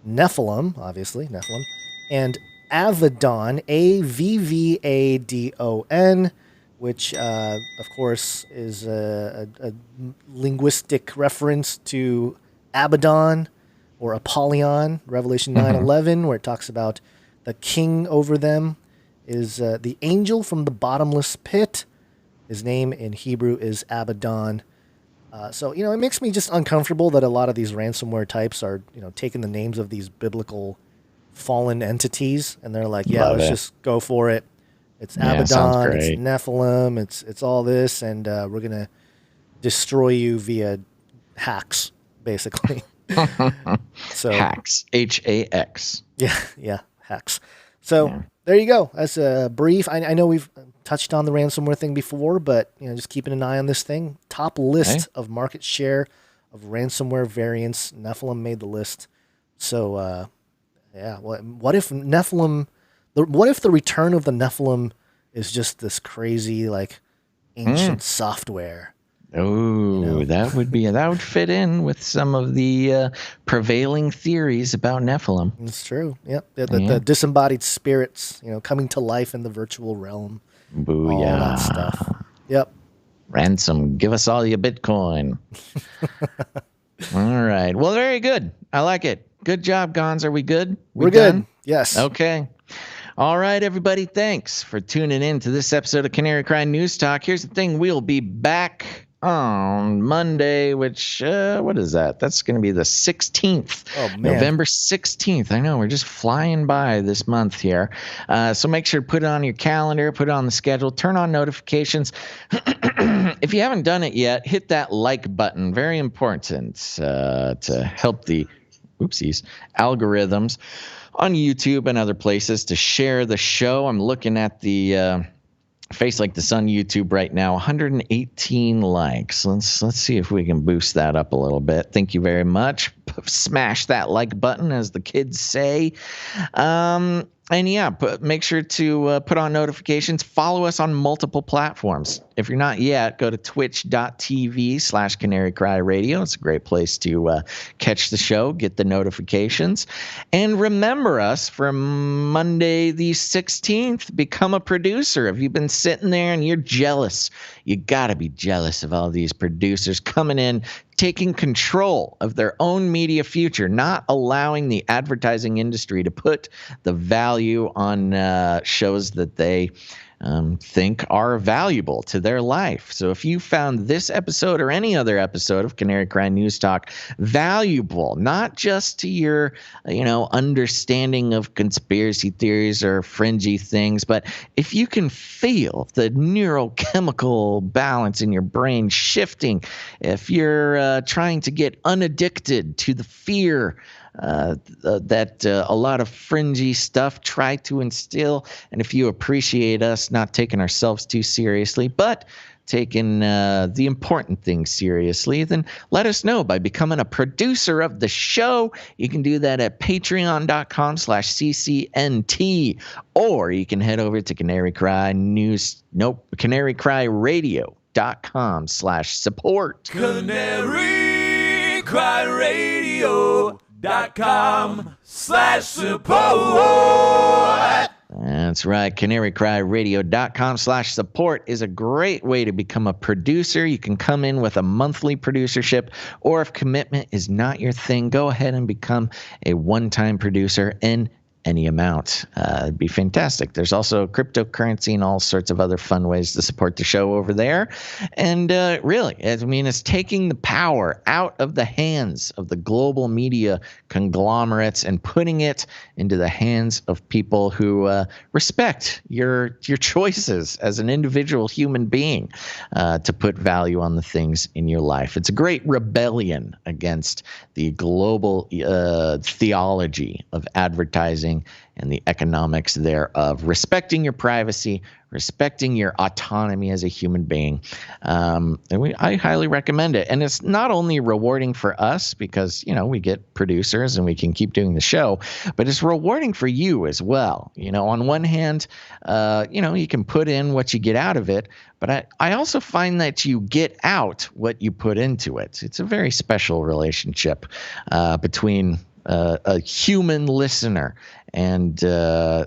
Nephilim, obviously, Nephilim, and Avedon, Avvadon, which, of course, is a linguistic reference to Abaddon or Apollyon, Revelation 9:11, where it talks about the king over them is the angel from the bottomless pit. His name in Hebrew is Abaddon. So, it makes me just uncomfortable that a lot of these ransomware types are, taking the names of these biblical fallen entities, and they're like, let's just go for it. It's Abaddon, it's Nephilim, it's all this, and we're going to destroy you via hacks, basically. So Hacks, H-A-X. Yeah, hacks. So there you go. That's a brief. I know we've touched on the ransomware thing before, but just keeping an eye on this thing. Top list of market share of ransomware variants. Nephilim made the list. So what if Nephilim? What if the return of the Nephilim is just this crazy ancient software? Oh, that would fit in with some of the prevailing theories about Nephilim. It's true. Yep. The disembodied spirits, coming to life in the virtual realm. Booyah. All that stuff. Yep. Ransom, give us all your Bitcoin. All right. Well, very good. I like it. Good job, Gons. Are we good? We're good. Yes. Okay. All right, everybody. Thanks for tuning in to this episode of Canary Cry News Talk. Here's the thing. We'll be back on Monday, which, what is that? That's going to be the 16th. Oh, man. November 16th. I know, we're just flying by this month here. So make sure to put it on your calendar, put it on the schedule, turn on notifications. If you haven't done it yet, hit that like button. Very important to help the algorithms on YouTube and other places to share the show. I'm looking at the Face Like the Sun YouTube right now, 118 likes. Let's see if we can boost that up a little bit. Thank you very much. Smash that like button, as the kids say. And yeah, make sure to put on notifications. Follow us on multiple platforms. If you're not yet, go to twitch.tv/Canary Cry Radio. It's a great place to catch the show, get the notifications. And remember us for Monday the 16th. Become a producer. If you've been sitting there and you're jealous, you got to be jealous of all these producers coming in, taking control of their own media future, not allowing the advertising industry to put the value on shows that they think are valuable to their life. So if you found this episode or any other episode of Canary Cry News Talk valuable, not just to your, understanding of conspiracy theories or fringy things, but if you can feel the neurochemical balance in your brain shifting, if you're trying to get unaddicted to the fear that a lot of fringy stuff try to instill, and if you appreciate us not taking ourselves too seriously, but taking the important things seriously, then let us know by becoming a producer of the show. You can do that at patreon.com/CCNT, or you can head over to canarycryradio.com/support. canarycryradio.com/support. That's right. canarycryradio.com/support is a great way to become a producer. You can come in with a monthly producership, or if commitment is not your thing, go ahead and become a one-time producer in any amount. It'd be fantastic. There's also cryptocurrency and all sorts of other fun ways to support the show over there. And really, it's taking the power out of the hands of the global media conglomerates and putting it into the hands of people who respect your choices as an individual human being, to put value on the things in your life. It's a great rebellion against the global theology of advertising and the economics thereof, respecting your privacy, respecting your autonomy as a human being. I highly recommend it. And it's not only rewarding for us because, we get producers and we can keep doing the show, but it's rewarding for you as well. On one hand, you can put in what you get out of it, but I also find that you get out what you put into it. It's a very special relationship between a human listener and a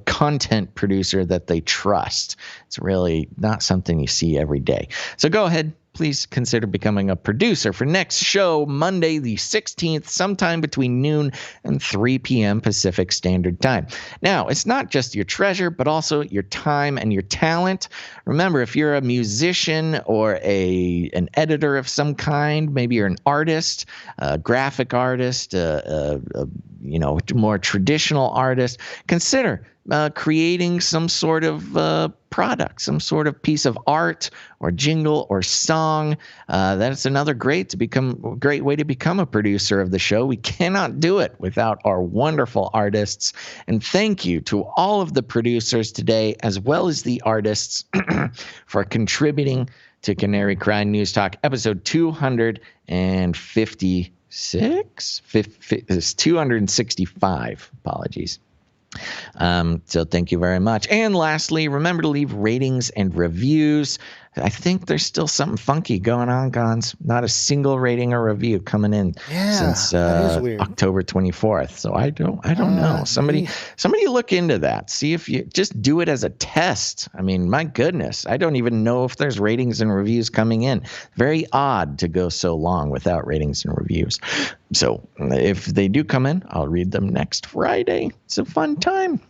content producer that they trust. It's really not something you see every day. So go ahead, please consider becoming a producer for next show, Monday the 16th, sometime between noon and 3 p.m. Pacific Standard Time. Now, it's not just your treasure, but also your time and your talent. Remember, if you're a musician or an editor of some kind, maybe you're an artist, a graphic artist, more traditional artists, consider creating some sort of product, some sort of piece of art or jingle or song. That's another great way to become a producer of the show. We cannot do it without our wonderful artists. And thank you to all of the producers today, as well as the artists, for contributing to Canary Cry News Talk, episode 256. It's 265. Apologies. So thank you very much. And lastly, remember to leave ratings and reviews. I think there's still something funky going on, Gons. Not a single rating or review coming in since October 24th. So I don't know. Somebody look into that. See if you just do it as a test. I mean, my goodness, I don't even know if there's ratings and reviews coming in. Very odd to go so long without ratings and reviews. So if they do come in, I'll read them next Friday. It's a fun time.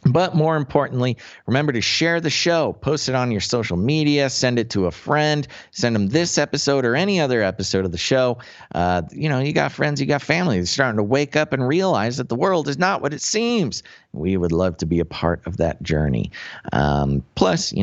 But more importantly, remember to share the show, post it on your social media, send it to a friend, send them this episode or any other episode of the show. You got friends, you got family. They're starting to wake up and realize that the world is not what it seems. We would love to be a part of that journey. Plus,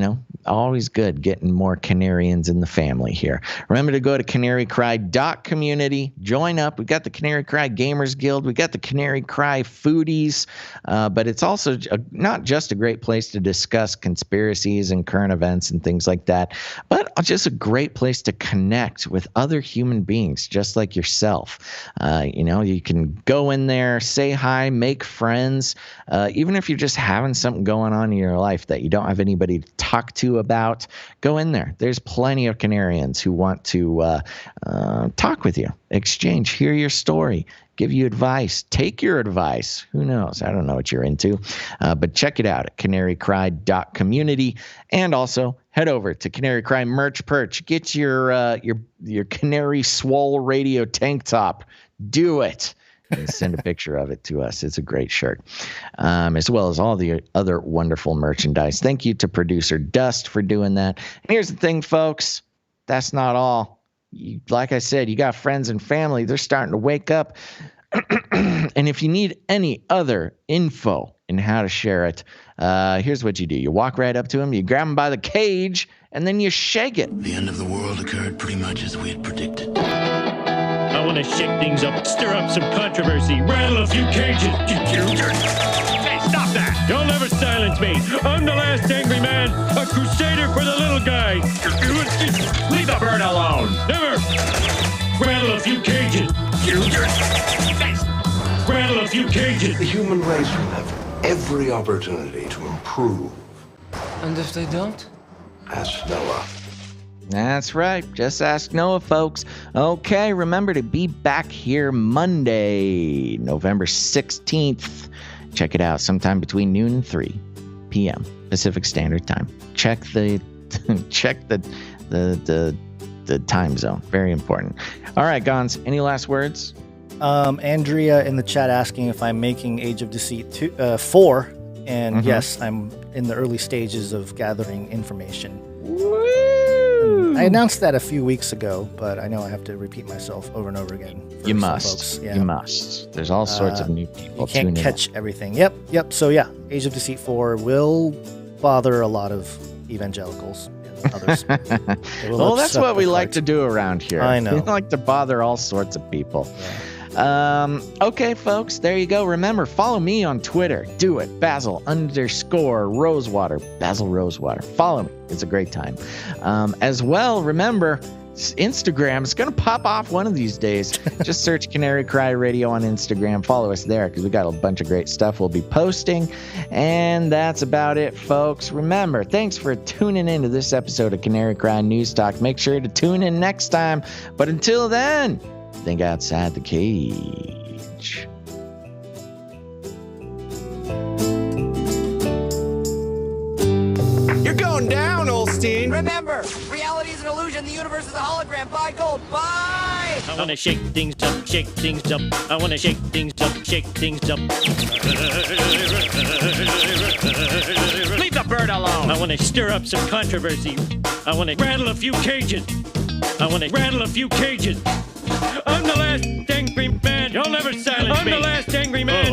always good getting more Canarians in the family here. Remember to go to canarycry.community, join up. We've got the Canary Cry Gamers Guild. We got the Canary Cry Foodies, but it's also not just a great place to discuss conspiracies and current events and things like that, but just a great place to connect with other human beings just like yourself. You can go in there, say hi, make friends. Even if you're just having something going on in your life that you don't have anybody to talk to about, go in there. There's plenty of Canarians who want to talk with you, exchange, hear your story, give you advice, take your advice. Who knows? I don't know what you're into, but check it out at canarycry.community. And also head over to Canary Cry Merch Perch. Get your Canary Swole Radio tank top. Do it. And send a picture of it to us. It's a great shirt, as well as all the other wonderful merchandise. Thank you to producer Dust for doing that. And here's the thing, folks. That's not all. Like I said, you got friends and family. They're starting to wake up. And if you need any other info in how to share it, here's what you do. You walk right up to them. You grab them by the cage, and then you shake it. The end of the world occurred pretty much as we had predicted. I want to shake things up, stir up some controversy, rattle a few cages. Hey, stop that! You'll never silence me. I'm the last angry man, a crusader for the little guy. Leave the bird alone. Never. Rattle a few cages. Rattle a few cages. The human race will have every opportunity to improve. And if they don't? Ask Noah. That's right. Just ask Noah, folks. Okay, remember to be back here Monday, November 16th. Check it out sometime between noon and 3 p.m. Pacific Standard Time. Check the time zone. Very important. All right, Gons, any last words? Andrea in the chat asking if I'm making Age of Deceit 4. And yes, I'm in the early stages of gathering information. I announced that a few weeks ago, but I know I have to repeat myself over and over again. You must. Yeah. You must. There's all sorts of new people. You can't catch everything. Yep. So yeah, Age of Deceit 4 will bother a lot of evangelicals and others. Well, that's what we like to do around here. I know. We like to bother all sorts of people. Yeah. Okay, folks, there you go. Remember, follow me on Twitter. Do it. Basil_Rosewater. Basil Rosewater. Follow me. It's a great time. As well, remember, Instagram is going to pop off one of these days. Just search Canary Cry Radio on Instagram. Follow us there because we got a bunch of great stuff we'll be posting. And that's about it, folks. Remember, thanks for tuning in to this episode of Canary Cry News Talk. Make sure to tune in next time. But until then, think outside the cage. You're going down, Olstein. Remember, reality is an illusion. The universe is a hologram. Buy gold. Buy! I want to shake things up, shake things up. I want to shake things up, shake things up. Leave the bird alone. I want to stir up some controversy. I want to rattle a few cages. I want to rattle a few cages. I'm the last angry man. You'll never silence me. I'm the last angry man.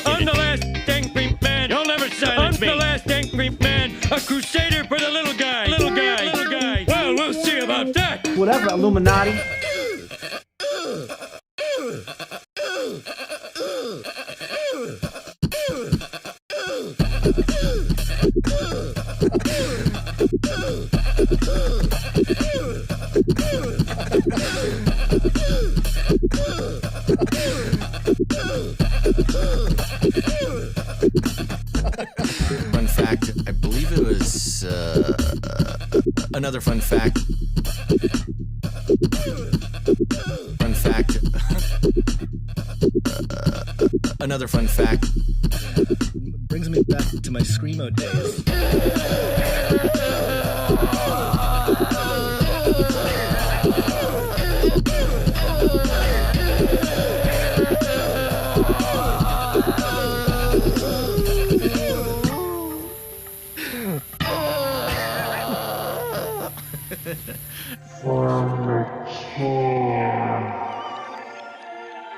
I'm the last angry man. You'll never silence me. I'm the last angry man. A crusader for the little guy. Little guy. Little guy. Well, we'll see about that. Whatever, Illuminati. Fun fact, I believe it was another fun fact. Fun fact. Another fun fact. Brings me back to my Screamo days.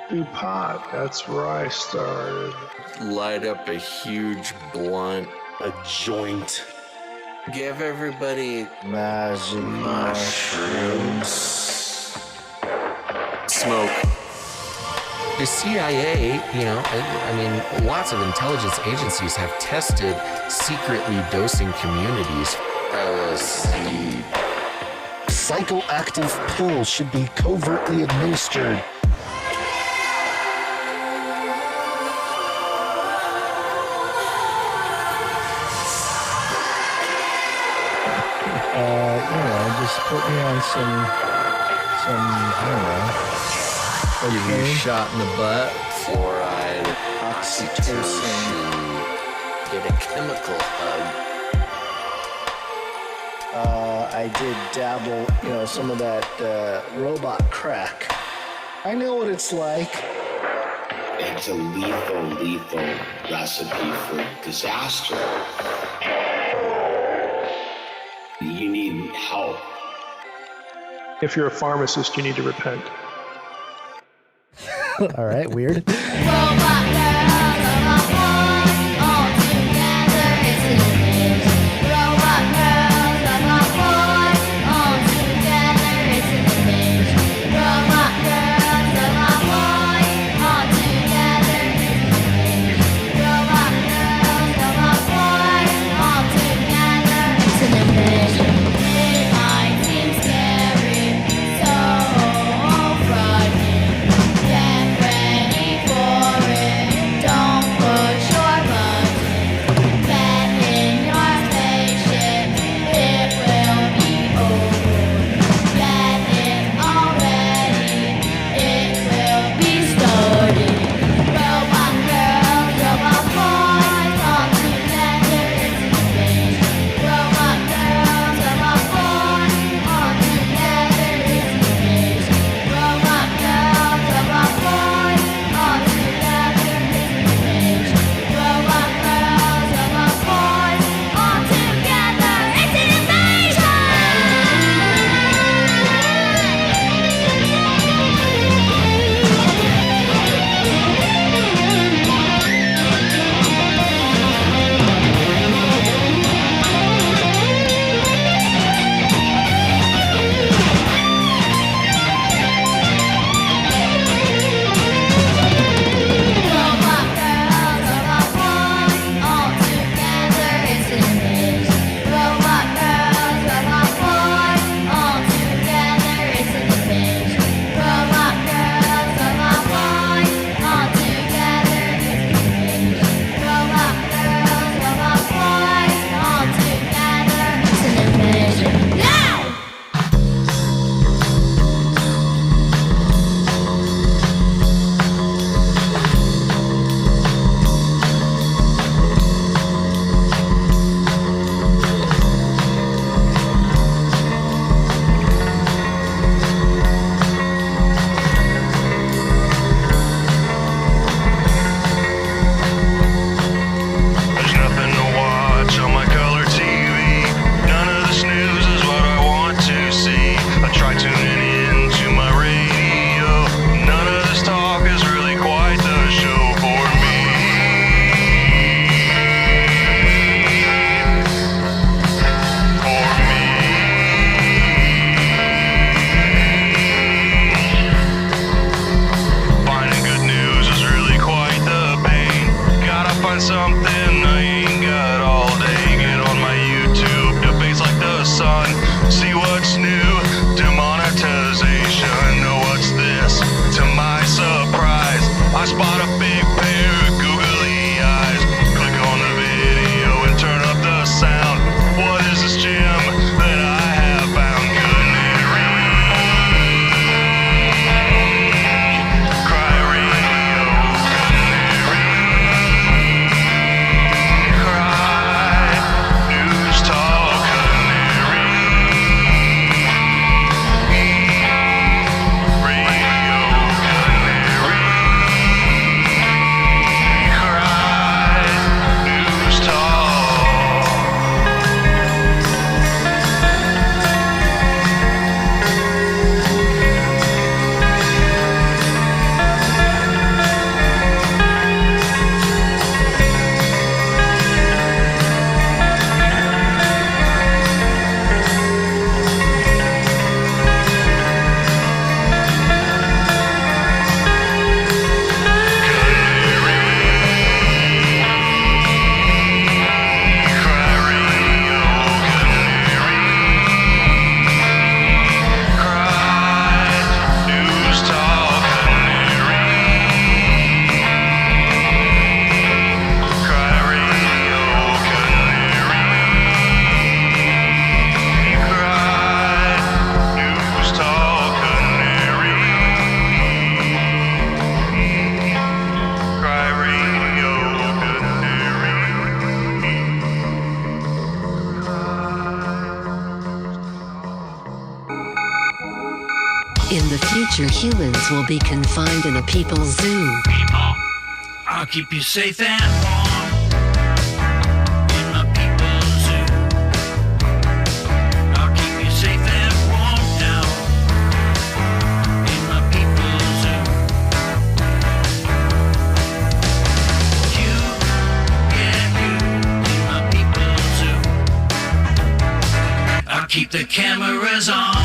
Do pot, that's where I started. Light up a huge blunt. A joint. Give everybody magic mushrooms. Smoke. The CIA, I mean, lots of intelligence agencies have tested secretly dosing communities. LSD. Psychoactive pills should be covertly administered. Just put me on some, I don't know. You get shot in the butt. Fluoride. Oxytocin. Get a chemical hug. I did dabble, some of that robot crack. I know what it's like. It's a lethal recipe for disaster. You need help. If you're a pharmacist, you need to repent. All right, weird. In the future, humans will be confined in a people's zoo. People, I'll keep you safe and warm in my people's zoo. I'll keep you safe and warm now in my people's zoo. You, yeah, you in my people's zoo. I'll keep the cameras on.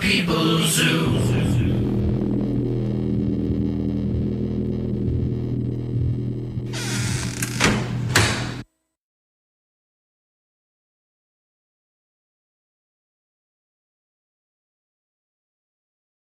People's zoo.